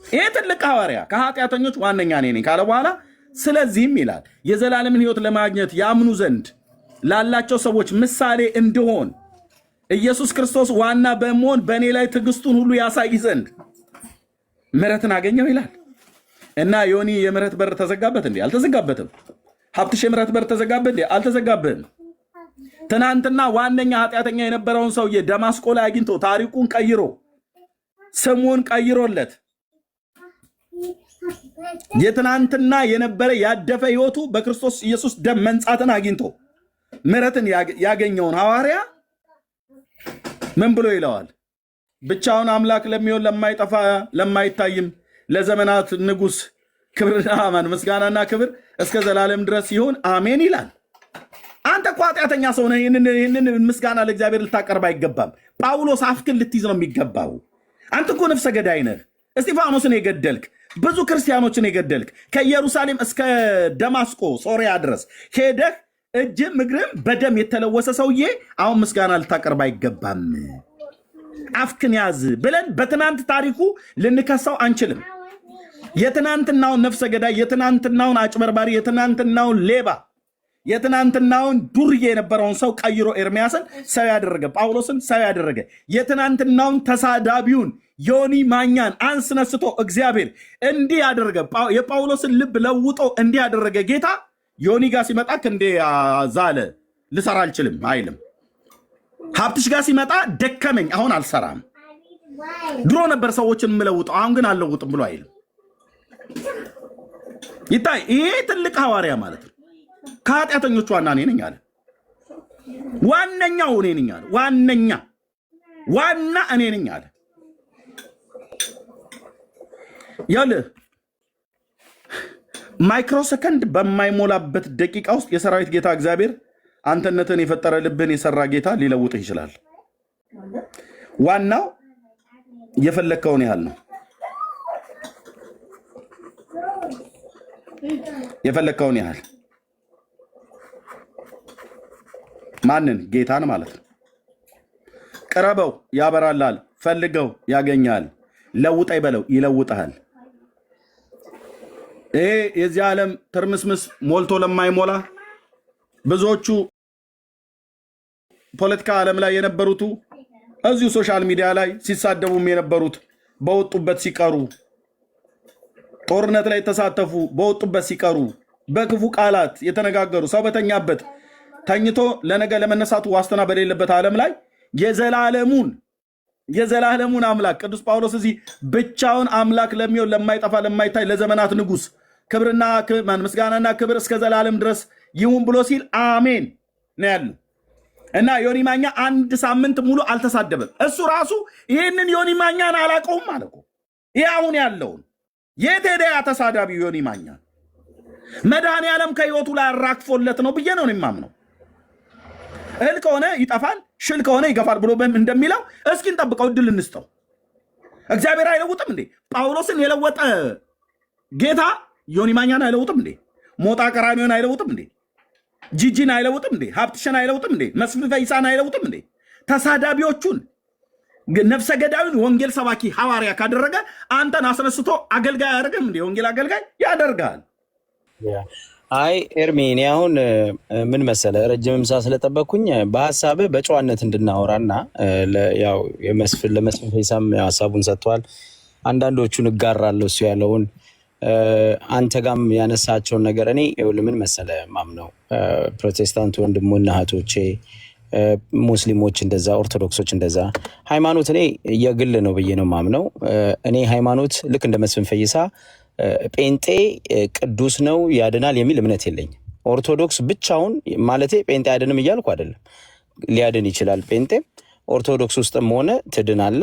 ይሄ ትልቅ ሐዋርያ ከኃጢአተኞች ዋነኛ ነኝ ካለ በኋላ ስለዚህም ይላል የዘላለምን ሕይወት ለማግኘት ያምኑ ዘንድ ላላቸው ሰዎች ምሳሌ እንድሆን ኢየሱስ ክርስቶስ ዋና በመሆን በእኔ ላይ ትዕግስቱን ሁሉ ያሳይ ዘንድ ምሕረትን አገኘው ይላል። እና ዮኒ የምሕረት በር ተዘጋበት እንዴ? አልተዘጋበትም። ሀብትሽ የምሕረት በር ተዘጋበት እንዴ? አልተዘጋበትም። ትናንትና ዋነኛ ኃጢአተኛ የነበረውን ሰውዬ ደማስቆ ላይ አግኝቶ ታሪኩን ቀይሮ ስሙን ቀይሮለት የትናንትና የነበረ ያደፈ ህይወቱ በክርስቶስ ኢየሱስ ደም መንጻትን አግኝቶ ምሕረትን ያገኘውን ሐዋርያ ምን ብሎ ይለዋል? ብቻውን አምላክ ለሚሆን ለማይጠፋ ለማይታይም ለዘመናት ንጉሥ ክብርና ምስጋናና ክብር እስከ ዘላለም ድረስ ይሁን አሜን ይላል። አንተ እኮ ኃጢአተኛ ሰው ነህ። ይህንን ምስጋና ለእግዚአብሔር ልታቀርብ አይገባም። ጳውሎስ አፍክን ልትይዝ ነው የሚገባው። አንተ እኮ ነፍሰ ገዳይ ነህ። እስጢፋኖስን የገደልክ፣ ብዙ ክርስቲያኖችን የገደልክ፣ ከኢየሩሳሌም እስከ ደማስቆ ሶሪያ ድረስ ሄደህ እጅም እግርም በደም የተለወሰ ሰውዬ አሁን ምስጋና ልታቀርብ አይገባም። አፍክን ያዝ ብለን በትናንት ታሪኩ ልንከሳው አንችልም። የትናንትናውን ነፍሰ ገዳይ፣ የትናንትናውን አጭበርባሪ፣ የትናንትናውን ሌባ፣ የትናንትናውን ዱርዬ የነበረውን ሰው ቀይሮ ኤርሚያስን ሰው ያደረገ፣ ጳውሎስን ሰው ያደረገ፣ የትናንትናውን ተሳዳቢውን ዮኒ ማኛን አንስነስቶ እግዚአብሔር እንዲህ ያደረገ፣ የጳውሎስን ልብ ለውጦ እንዲህ ያደረገ ጌታ ዮኒ ጋር ሲመጣ እንዴ ዛለ ልሰራ አልችልም አይልም። ሀብትሽ ጋር ሲመጣ ደከመኝ አሁን አልሰራም፣ ድሮ ነበር ሰዎችን የምለውጠው አሁን ግን አልለውጥም ብሎ አይልም። ይታይ ይሄ ትልቅ ሐዋርያ ማለት ነው። ከኃጢአተኞች ዋና እኔ ነኝ አለ። ዋነኛው እኔ ነኝ አለ። ዋና እኔ ነኝ አለ። ያለ ማይክሮሰከንድ በማይሞላበት ደቂቃ ውስጥ የሰራዊት ጌታ እግዚአብሔር አንተነትን የፈጠረ ልብን የሰራ ጌታ ሊለውጥህ ይችላል። ዋናው የፈለግከውን ያህል ነው። የፈለግከውን ያህል ማንን? ጌታን ማለት ነው። ቅረበው ያበራላል፣ ፈልገው ያገኛል፣ ለውጠኝ በለው ይለውጠሃል። ይሄ የዚህ ዓለም ትርምስምስ ሞልቶ ለማይሞላ ብዙዎቹ ፖለቲካ ዓለም ላይ የነበሩቱ እዚሁ ሶሻል ሚዲያ ላይ ሲሳደቡም የነበሩት በወጡበት ሲቀሩ፣ ጦርነት ላይ የተሳተፉ በወጡበት ሲቀሩ፣ በክፉ ቃላት የተነጋገሩ ሰው በተኛበት ተኝቶ ለነገ ለመነሳቱ ዋስትና በሌለበት ዓለም ላይ የዘላለሙን አምላክ ቅዱስ ጳውሎስ እዚህ ብቻውን አምላክ ለሚሆን ለማይጠፋ ለማይታይ ለዘመናት ንጉሥ ክብርና ምስጋናና ክብር እስከ ዘላለም ድረስ ይሁን ብሎ ሲል አሜን ነው ያለው። እና ዮኒ ማኛ 1 ሳምንት ሙሉ አልተሳደበም። እሱ ራሱ ይህንን ዮኒ ማኛን አላውቀውም አለ እኮ። ይህ አሁን ያለውን የት ሄደ ያ ተሳዳቢ ዮኒ ማኛ? መድኃኔ ዓለም ከህይወቱ ላይ አራክፎለት ነው ብዬ ነው የማምነው። እህል ከሆነ ይጠፋል፣ ሽል ከሆነ ይገፋል ብሎ እንደሚለው እስኪ እንጠብቀው፣ እድል እንስጠው። እግዚአብሔር አይለውጥም እንዴ? ጳውሎስን የለወጠ ጌታ ዮኒ ማኛን አይለውጥም እንዴ? ሞጣ ቀራኒዮን አይለውጥም እንዴ? ጂጂን አይለውጥም እንዴ? ሀብትሽን አይለውጥም እንዴ? መስፍን ፈይሳን አይለውጥም እንዴ? ተሳዳቢዎቹን ነፍሰ ገዳዩን ወንጌል ሰባኪ ሐዋርያ ካደረገ አንተን አስነስቶ አገልጋይ አያደርግም እንዴ? ወንጌል አገልጋይ ያደርጋል። አይ ኤርሚ፣ እኔ አሁን ምን መሰለ ረጅም ምሳ ስለጠበቅኩኝ በሀሳብህ በጨዋነት እንድናወራና ያው ለመስፍን ፈይሳም ሀሳቡን ሰጥቷል። አንዳንዶቹን እጋራለሁ እሱ ያለውን አንተ ጋም ያነሳቸውን ነገር እኔ ምን መሰለ ማምነው ፕሮቴስታንት ወንድሞና እህቶቼ ሙስሊሞች እንደዛ ኦርቶዶክሶች እንደዛ ሃይማኖት እኔ የግል ነው ብዬ ነው ማምነው። እኔ ሃይማኖት ልክ እንደ መስፍን ፈይሳ ጴንጤ ቅዱስ ነው ያድናል የሚል እምነት የለኝም። ኦርቶዶክስ ብቻውን ማለቴ ጴንጤ አይድንም እያልኩ አይደለም፣ ሊያድን ይችላል። ጴንጤም ኦርቶዶክስ ውስጥም ሆነ ትድናለ፣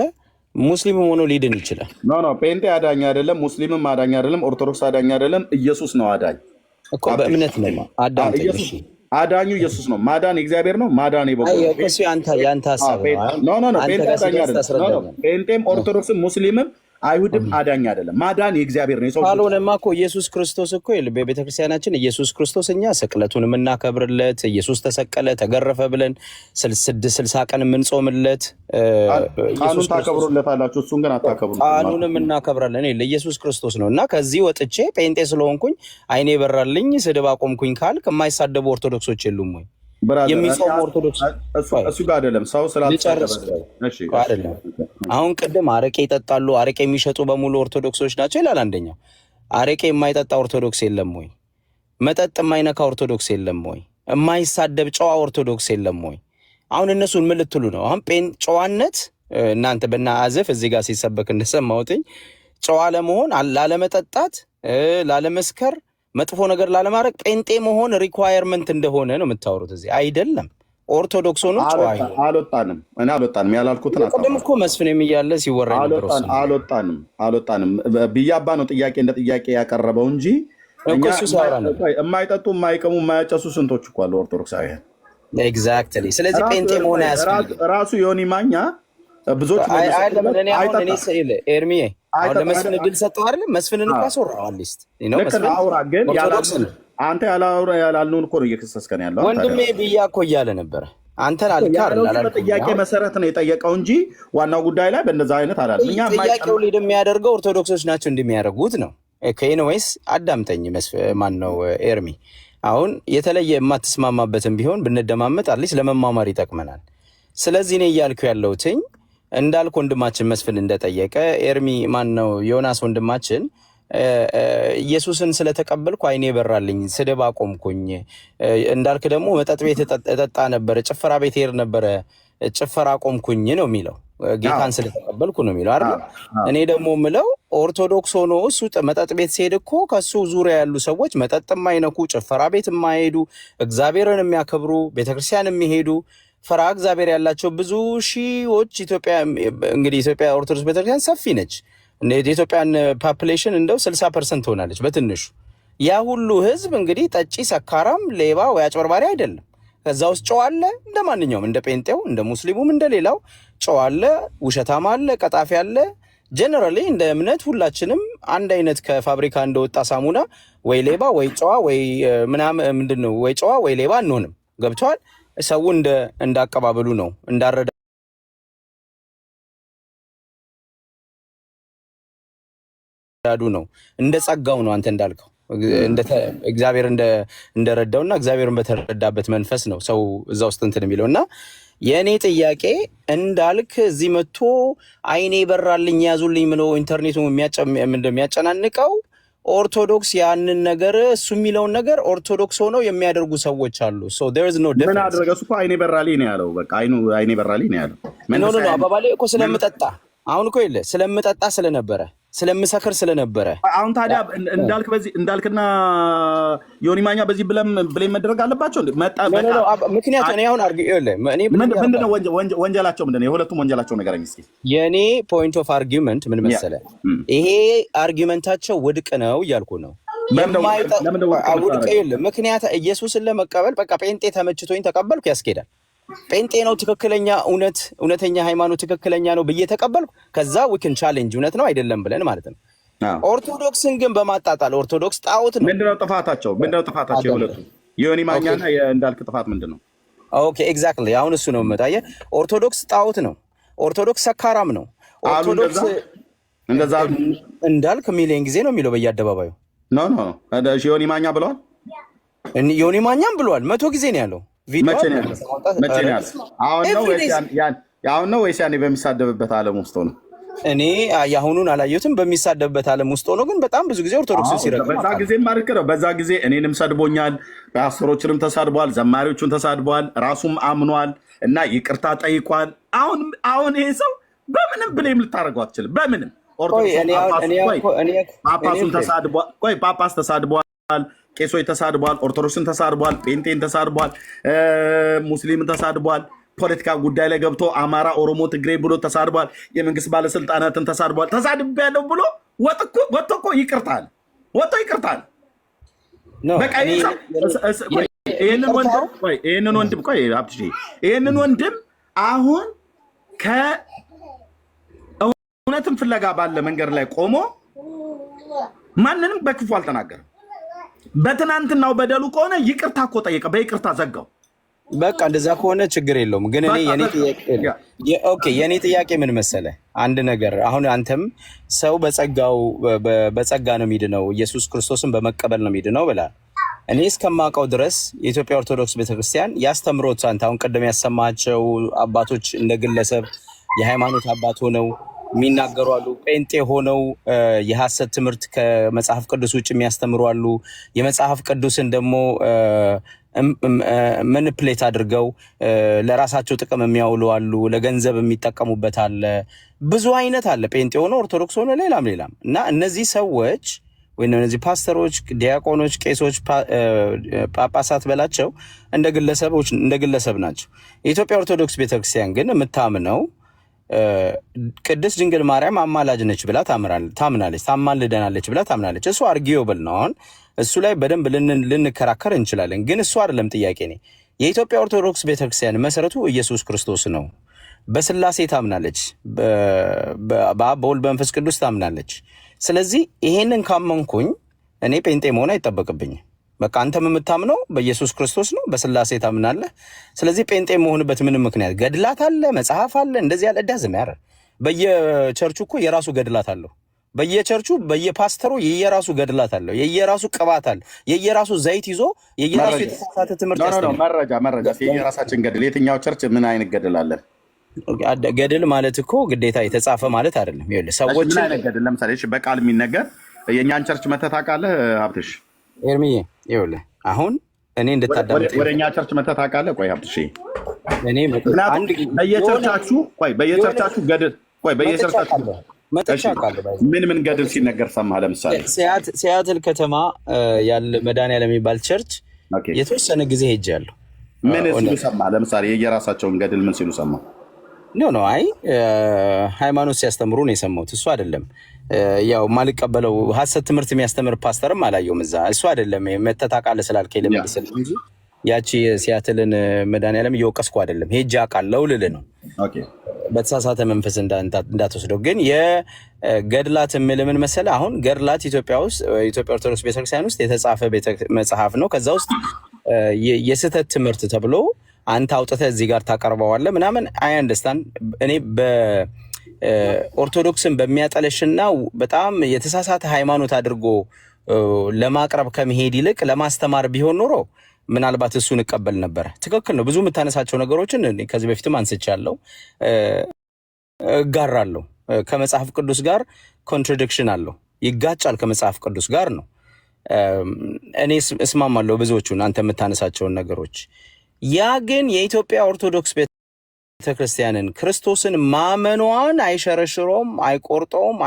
ሙስሊምም ሆኖ ሊድን ይችላል። ኖ ጴንጤ አዳኝ አይደለም፣ ሙስሊምም አዳኝ አይደለም፣ ኦርቶዶክስ አዳኝ አይደለም። ኢየሱስ ነው አዳኝ እኮ በእምነት ነው። አዳምጠኝ። አዳኙ ኢየሱስ ነው። ማዳን እግዚአብሔር ነው። ማዳን ይበቃል። እሱ ያንተ ሀሳብ ነው። ጴንጤ አዳኝ አይደለም። ጴንጤም ኦርቶዶክስም ሙስሊምም አይሁድም አዳኝ አይደለም። ማዳን የእግዚአብሔር ነው። የሰው ካልሆነማ እኮ ኢየሱስ ክርስቶስ እኮ በቤተክርስቲያናችን ኢየሱስ ክርስቶስ እኛ ስቅለቱን የምናከብርለት ኢየሱስ ተሰቀለ ተገረፈ ብለን 60 ቀን የምንጾምለት ቃሉን ታከብሩለታላችሁ፣ እሱን ግን አታከብሩት። ቃሉንም እናከብራለን ለኢየሱስ ክርስቶስ ነው። እና ከዚህ ወጥቼ ጴንጤ ስለሆንኩኝ አይኔ በራልኝ ስድብ አቆምኩኝ ካልክ የማይሳደቡ ኦርቶዶክሶች የሉም ወይ? የሚጾሙ ኦርቶዶክስ እሱ ጋር አይደለም። ሰው ስላልጨረሰ አይደለም። አሁን ቅድም አረቄ ይጠጣሉ፣ አረቄ የሚሸጡ በሙሉ ኦርቶዶክሶች ናቸው ይላል አንደኛው። አረቄ የማይጠጣ ኦርቶዶክስ የለም ወይ? መጠጥ የማይነካ ኦርቶዶክስ የለም ወይ? የማይሳደብ ጨዋ ኦርቶዶክስ የለም ወይ? አሁን እነሱን ምን ልትሉ ነው? አሁን ጨዋነት እናንተ በናአዘፍ እዚህ ጋር ሲሰበክ እንደሰማሁትኝ ጨዋ ለመሆን ላለመጠጣት፣ ላለመስከር፣ መጥፎ ነገር ላለማድረግ ጴንጤ መሆን ሪኳየርመንት እንደሆነ ነው የምታወሩት። እዚህ አይደለም። ኦርቶዶክስ ሆኖ ጨዋ አልወጣንም ያላልኩትን ቅድም እኮ መስፍን እያለ ሲወራ አልወጣንም ብያባ ነው ጥያቄ እንደ ጥያቄ ያቀረበው እንጂ የማይጠጡ የማይቀሙ የማያጨሱ ስንቶች እኮ አሉ ኦርቶዶክሳውያን። ኤግዛክትሊ። ስለዚህ ጴንጤ መሆን አያስፈልግም። ራሱ ዮኒ ማኛ ብዙዎች ኤርሚዬ አሁን ለመስፍን እድል ሰጠው አይደለም? መስፍንን እኮ አስወራዋል። ሊስት አውራ ግን አንተ ያላልነውን እኮ ነው እየከሰስከን ያለው ወንድሜ ብያ እኮ እያለ ነበረ። አንተን አልካር ጥያቄ መሰረት ነው የጠየቀው እንጂ ዋናው ጉዳይ ላይ በእንደዛ አይነት አላለም። እኛ ጥያቄው ሊድ የሚያደርገው ኦርቶዶክሶች ናቸው እንደሚያደርጉት ነው። ኤኒዌይስ አዳምጠኝ ማን ነው ኤርሚ። አሁን የተለየ የማትስማማበትም ቢሆን ብንደማመጥ አትሊስት ለመማማር ይጠቅመናል። ስለዚህ እኔ እያልኩ ያለሁትኝ እንዳልክ ወንድማችን መስፍን እንደጠየቀ ኤርሚ ማን ነው ዮናስ ወንድማችን ኢየሱስን ስለተቀበልኩ አይኔ በራልኝ ስድብ አቆምኩኝ። እንዳልክ ደግሞ መጠጥ ቤት እጠጣ ነበረ፣ ጭፈራ ቤት ሄድ ነበረ፣ ጭፈራ አቆምኩኝ ነው የሚለው። ጌታን ስለተቀበልኩ ነው የሚለው አይደል? እኔ ደግሞ ምለው ኦርቶዶክስ ሆኖ እሱ መጠጥ ቤት ሲሄድ እኮ ከሱ ዙሪያ ያሉ ሰዎች መጠጥ የማይነኩ ጭፈራ ቤት የማይሄዱ እግዚአብሔርን የሚያከብሩ ቤተክርስቲያን የሚሄዱ ፈራ እግዚአብሔር ያላቸው ብዙ ሺዎች ኢትዮጵያ ኦርቶዶክስ ቤተክርስቲያን ሰፊ ነች። የኢትዮጵያን ፖፑሌሽን እንደው 60% ትሆናለች በትንሹ። ያ ሁሉ ህዝብ እንግዲህ ጠጪ፣ ሰካራም፣ ሌባ ወይ አጭበርባሪ አይደለም። ከዛ ውስጥ ጨዋ አለ፣ እንደ ማንኛውም እንደ ጴንጤው እንደ ሙስሊሙም እንደ ሌላው ጨዋ አለ፣ ውሸታም አለ፣ ቀጣፊ አለ። ጀነራሊ እንደ እምነት ሁላችንም አንድ አይነት ከፋብሪካ እንደወጣ ሳሙና ወይ ሌባ ወይ ጨዋ ወይ ምናምን ምንድነው ወይ ጨዋ ወይ ሌባ አንሆንም። ገብቷል? ሰው እንደ አቀባበሉ ነው እንዳረዳዱ ነው እንደ ጸጋው ነው። አንተ እንዳልከው እግዚአብሔር እንደረዳውና እግዚአብሔርን በተረዳበት መንፈስ ነው ሰው እዛ ውስጥ እንትን የሚለውና የእኔ ጥያቄ እንዳልክ እዚህ መጥቶ አይኔ በራልኝ ያዙልኝ ምለው ኢንተርኔቱ የሚያጨናንቀው ኦርቶዶክስ ያንን ነገር እሱ የሚለውን ነገር ኦርቶዶክስ ሆነው የሚያደርጉ ሰዎች አሉ። ሶ there is no difference። ምን አደረገ እሱ? አይኔ በራልኝ ነው ያለው። በቃ አይኔ በራልኝ ነው ያለው። ኖ አባባሌ እኮ ስለምጠጣ አሁን እኮ የለ ስለምጠጣ ስለነበረ ስለምሰክር ስለነበረ አሁን ታዲያ እንዳልክና ዮኒ ማኛ በዚህ ብለም መደረግ አለባቸው እንዴ? ምክንያቱም እኔ አሁን ምንድነው ወንጀላቸው? ምንድነው የሁለቱም ወንጀላቸው? ንገረኝ እስኪ። የኔ ፖይንት ኦፍ አርጊመንት ምን መሰለ? ይሄ አርጊመንታቸው ውድቅ ነው እያልኩ ነው። ውድቅ የለም። ምክንያት ኢየሱስን ለመቀበል በቃ ጴንጤ ተመችቶኝ ተቀበልኩ ያስኬዳል። ጴንጤ ነው ትክክለኛ እውነተኛ ሃይማኖት ትክክለኛ ነው ብዬ ተቀበልኩ። ከዛ ዊክን ቻሌንጅ እውነት ነው አይደለም ብለን ማለት ነው። ኦርቶዶክስን ግን በማጣጣል ኦርቶዶክስ ጣዖት ነው። ምንድነው ጥፋታቸው? የሁለቱ የዮኒ ማኛና የእንዳልክ ጥፋት ምንድን ነው? ኦኬ ኤግዛክትሊ። አሁን እሱ ነው የምመጣየ። ኦርቶዶክስ ጣዖት ነው። ኦርቶዶክስ ሰካራም ነው። ኦርቶዶክስ እንደዛ እንዳልክ ሚሊዮን ጊዜ ነው የሚለው በየአደባባዩ። ኖ ዮኒ ማኛ ብለዋል። ዮኒ ማኛም ብለዋል። 100 ጊዜ ነው ያለው። መቼ ነው ያለው? አሁን ነው ወይስ ያኔ በሚሳደብበት ዓለም ውስጥ ነው? እኔ የአሁኑን አላየሁትም። በሚሳደብበት ዓለም ውስጥ ሆኖ ግን በጣም ብዙ ጊዜ ኦርቶዶክስን ሲረግ በዛ ጊዜ ማርክ ነው። በዛ ጊዜ እኔንም ሰድቦኛል፣ ፓስተሮችንም ተሳድቧል፣ ዘማሪዎቹን ተሳድቧል፣ ራሱም አምኗል እና ይቅርታ ጠይቋል። አሁን ይሄ ሰው በምንም ብሌም ልታደርገው አትችልም። በምንም ጳጳሱን ተሳድቧል። ቆይ ጳጳስ ተሳድቧል፣ ቄሶች ተሳድቧል፣ ኦርቶዶክስን ተሳድቧል፣ ጴንጤን ተሳድቧል፣ ሙስሊምን ተሳድቧል። ፖለቲካ ጉዳይ ላይ ገብቶ አማራ፣ ኦሮሞ፣ ትግሬ ብሎ ተሳድቧል። የመንግስት ባለስልጣናትን ተሳድቧል። ተሳድቤያለሁ ብሎ ወጥቶ እኮ ይቅርታል። በቃ ይህንን ወንድም አሁን ከእውነትም ፍለጋ ባለ መንገድ ላይ ቆሞ ማንንም በክፉ አልተናገርም። በትናንትናው በደሉ ከሆነ ይቅርታ እኮ ጠየቀ፣ በይቅርታ ዘጋው። በቃ እንደዛ ከሆነ ችግር የለውም። ግን እኔ የኔ ጥያቄ ምን መሰለ፣ አንድ ነገር አሁን አንተም ሰው በጸጋ ነው የሚድነው፣ ኢየሱስ ክርስቶስን በመቀበል ነው የሚድነው ብለሃል። እኔ እስከማውቀው ድረስ የኢትዮጵያ ኦርቶዶክስ ቤተክርስቲያን ያስተምሮት አንተ አሁን ቀደም ያሰማቸው አባቶች እንደ ግለሰብ የሃይማኖት አባት ሆነው የሚናገሩ አሉ። ጴንጤ ሆነው የሐሰት ትምህርት ከመጽሐፍ ቅዱስ ውጭ የሚያስተምሩ አሉ። የመጽሐፍ ቅዱስን ደግሞ መንፕሌት አድርገው ለራሳቸው ጥቅም የሚያውሉ አሉ። ለገንዘብ የሚጠቀሙበት አለ። ብዙ አይነት አለ። ጴንጤ ሆነ፣ ኦርቶዶክስ ሆነ፣ ሌላም እና እነዚህ ሰዎች ወይም እነዚህ ፓስተሮች፣ ዲያቆኖች፣ ቄሶች፣ ጳጳሳት በላቸው እንደ ግለሰብ ናቸው። የኢትዮጵያ ኦርቶዶክስ ቤተክርስቲያን ግን የምታምነው ቅድስት ድንግል ማርያም አማላጅ ነች ብላ ታምናለች፣ ታማልደናለች ብላ ታምናለች። እሱ አርጊዮብል ነው። አሁን እሱ ላይ በደንብ ልንከራከር እንችላለን። ግን እሱ አይደለም ጥያቄ ነው። የኢትዮጵያ ኦርቶዶክስ ቤተክርስቲያን መሰረቱ ኢየሱስ ክርስቶስ ነው። በስላሴ ታምናለች፣ በአብ በወልድ በመንፈስ ቅዱስ ታምናለች። ስለዚህ ይሄንን ካመንኩኝ እኔ ጴንጤ መሆን አይጠበቅብኝም። በቃ አንተም የምታምነው በኢየሱስ ክርስቶስ ነው፣ በስላሴ ታምናለህ። ስለዚህ ጴንጤ መሆንበት ምንም ምክንያት ገድላት አለ፣ መጽሐፍ አለ፣ እንደዚህ ያለ ዳዝም ያረ በየቸርቹ እኮ የራሱ ገድላት አለው። በየቸርቹ በየፓስተሩ የየራሱ ገድላት አለው፣ የየራሱ ቅባት አለ፣ የየራሱ ዘይት ይዞ የየራሱ የተሳሳተ ትምህርት ያስተምራል። መረጃ የየራሳችን ገድል። የትኛው ቸርች ምን አይነት ገድል አለን? ገድል ማለት እኮ ግዴታ የተጻፈ ማለት አይደለም። ይኸውልህ ሰዎች ገድል ለምሳሌ በቃል የሚነገር የእኛን ቸርች መተህ ታውቃለህ ሀብትሽ? ኤርሚዬ ይኸውልህ አሁን እኔ እንድታዳምጥ ወደ እኛ ቸርች መተህ ታውቃለህ? ቆይ ሀብትሽ እኔ በየቸርቻችሁ ገድል ምን ገድል ሲነገር ሰማህ? ለምሳሌ ሲያትል ከተማ ያለ መድኃኒዓለም የሚባል ቸርች የተወሰነ ጊዜ ሄጃለሁ። ምን ሲሉ ሰማህ? ለምሳሌ የየራሳቸውን ገድል ምን ሲሉ ሰማህ? አይ ሃይማኖት ሲያስተምሩ ነው የሰማሁት። እሱ አይደለም ያው ማልቀበለው ሐሰት ትምህርት የሚያስተምር ፓስተርም አላየሁም እዛ። እሱ አይደለም መተታቃለ ስላልከኝ ለምንድስል እንጂ ያቺ ሲያትልን መድኃኒዓለም እየወቀስኩ አይደለም። ሄጄ አውቃለሁ ልልህ ነው። በተሳሳተ መንፈስ እንዳትወስደው። ግን የገድላት የምልህ ምን መሰለህ፣ አሁን ገድላት ኢትዮጵያ ኦርቶዶክስ ቤተክርስቲያን ውስጥ የተጻፈ መጽሐፍ ነው። ከዛ ውስጥ የስህተት ትምህርት ተብሎ አንተ አውጥተህ እዚህ ጋር ታቀርበዋለህ ምናምን። አይ አንደርስታንድ። እኔ በኦርቶዶክስን በሚያጠለሽና በጣም የተሳሳተ ሃይማኖት አድርጎ ለማቅረብ ከመሄድ ይልቅ ለማስተማር ቢሆን ኖሮ ምናልባት እሱን እቀበል ነበረ። ትክክል ነው። ብዙ የምታነሳቸው ነገሮችን ከዚህ በፊትም አንስቻለሁ፣ እጋራለሁ። ከመጽሐፍ ቅዱስ ጋር ኮንትራዲክሽን አለው፣ ይጋጫል ከመጽሐፍ ቅዱስ ጋር ነው። እኔ እስማማለሁ ብዙዎቹን አንተ የምታነሳቸውን ነገሮች። ያ ግን የኢትዮጵያ ኦርቶዶክስ ቤተክርስቲያንን ክርስቶስን ማመኗን አይሸረሽሮም፣ አይቆርጠውም፣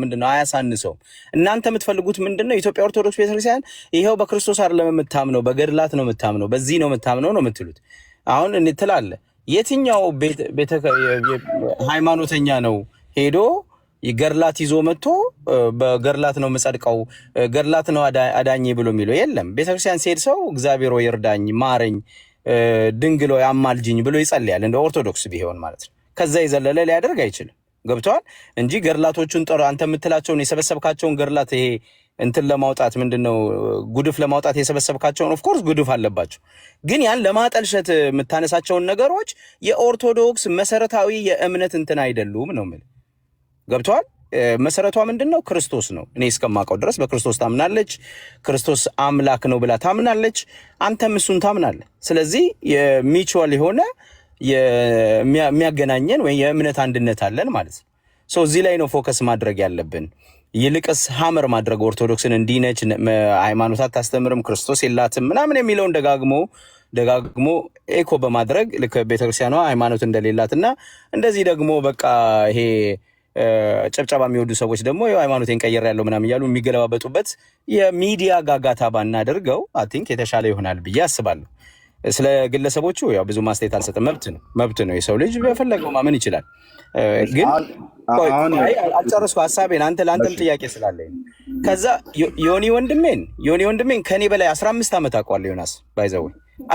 ምንድነው አያሳንሰውም። እናንተ የምትፈልጉት ምንድነው? የኢትዮጵያ ኦርቶዶክስ ቤተክርስቲያን ይኸው በክርስቶስ አይደለም የምታምነው፣ በገድላት ነው የምታምነው፣ በዚህ ነው የምታምነው ነው የምትሉት። አሁን ትላለህ የትኛው ሃይማኖተኛ ነው ሄዶ ገድላት ይዞ መጥቶ በገድላት ነው የምጸድቀው፣ ገድላት ነው አዳኝ ብሎ የሚለው? የለም። ቤተክርስቲያን ሲሄድ ሰው እግዚአብሔር ሆይ እርዳኝ፣ ማረኝ፣ ድንግሎ ያማልጅኝ ብሎ ይጸልያል፣ እንደ ኦርቶዶክስ ቢሆን ማለት ነው። ከዛ የዘለለ ሊያደርግ አይችልም። ገብተዋል እንጂ ገድላቶቹን አንተ የምትላቸውን የሰበሰብካቸውን ገድላት ይሄ እንትን ለማውጣት ምንድነው ጉድፍ ለማውጣት የሰበሰብካቸውን ኦፍ ኮርስ ጉድፍ አለባቸው። ግን ያን ለማጠልሸት የምታነሳቸውን ነገሮች የኦርቶዶክስ መሰረታዊ የእምነት እንትን አይደሉም ነው የምልህ። ገብቶሃል? መሰረቷ ምንድነው? ክርስቶስ ነው። እኔ እስከማውቀው ድረስ በክርስቶስ ታምናለች። ክርስቶስ አምላክ ነው ብላ ታምናለች። አንተም እሱን ታምናለህ። ስለዚህ የሚቹዋል የሆነ የሚያገናኘን ወይ የእምነት አንድነት አለን ማለት ነው። ሶ እዚህ ላይ ነው ፎከስ ማድረግ ያለብን። ይልቅስ ሀመር ማድረግ ኦርቶዶክስን እንዲነች ሃይማኖት አታስተምርም፣ ክርስቶስ የላትም ምናምን የሚለውን ደጋግሞ ኤኮ በማድረግ ልክ ቤተክርስቲያኗ ሃይማኖት እንደሌላትና እንደዚህ ደግሞ በቃ ይሄ ጨብጨባ የሚወዱ ሰዎች ደግሞ ሃይማኖቴን ቀይሬያለሁ ምናምን እያሉ የሚገለባበጡበት የሚዲያ ጋጋታ ባናደርገው አይ ቲንክ የተሻለ ይሆናል ብዬ አስባለሁ። ስለ ግለሰቦቹ ያው ብዙ ማስተያየት አልሰጥም። መብት ነው። የሰው ልጅ በፈለገው ማመን ይችላል። ግን አልጨረስኩ ሀሳቤን። ለአንተም ጥያቄ ስላለኝ ከዛ ዮኒ ወንድሜን ከኔ በላይ 15 ዓመት አውቀዋለሁ። ዮናስ ባይዘው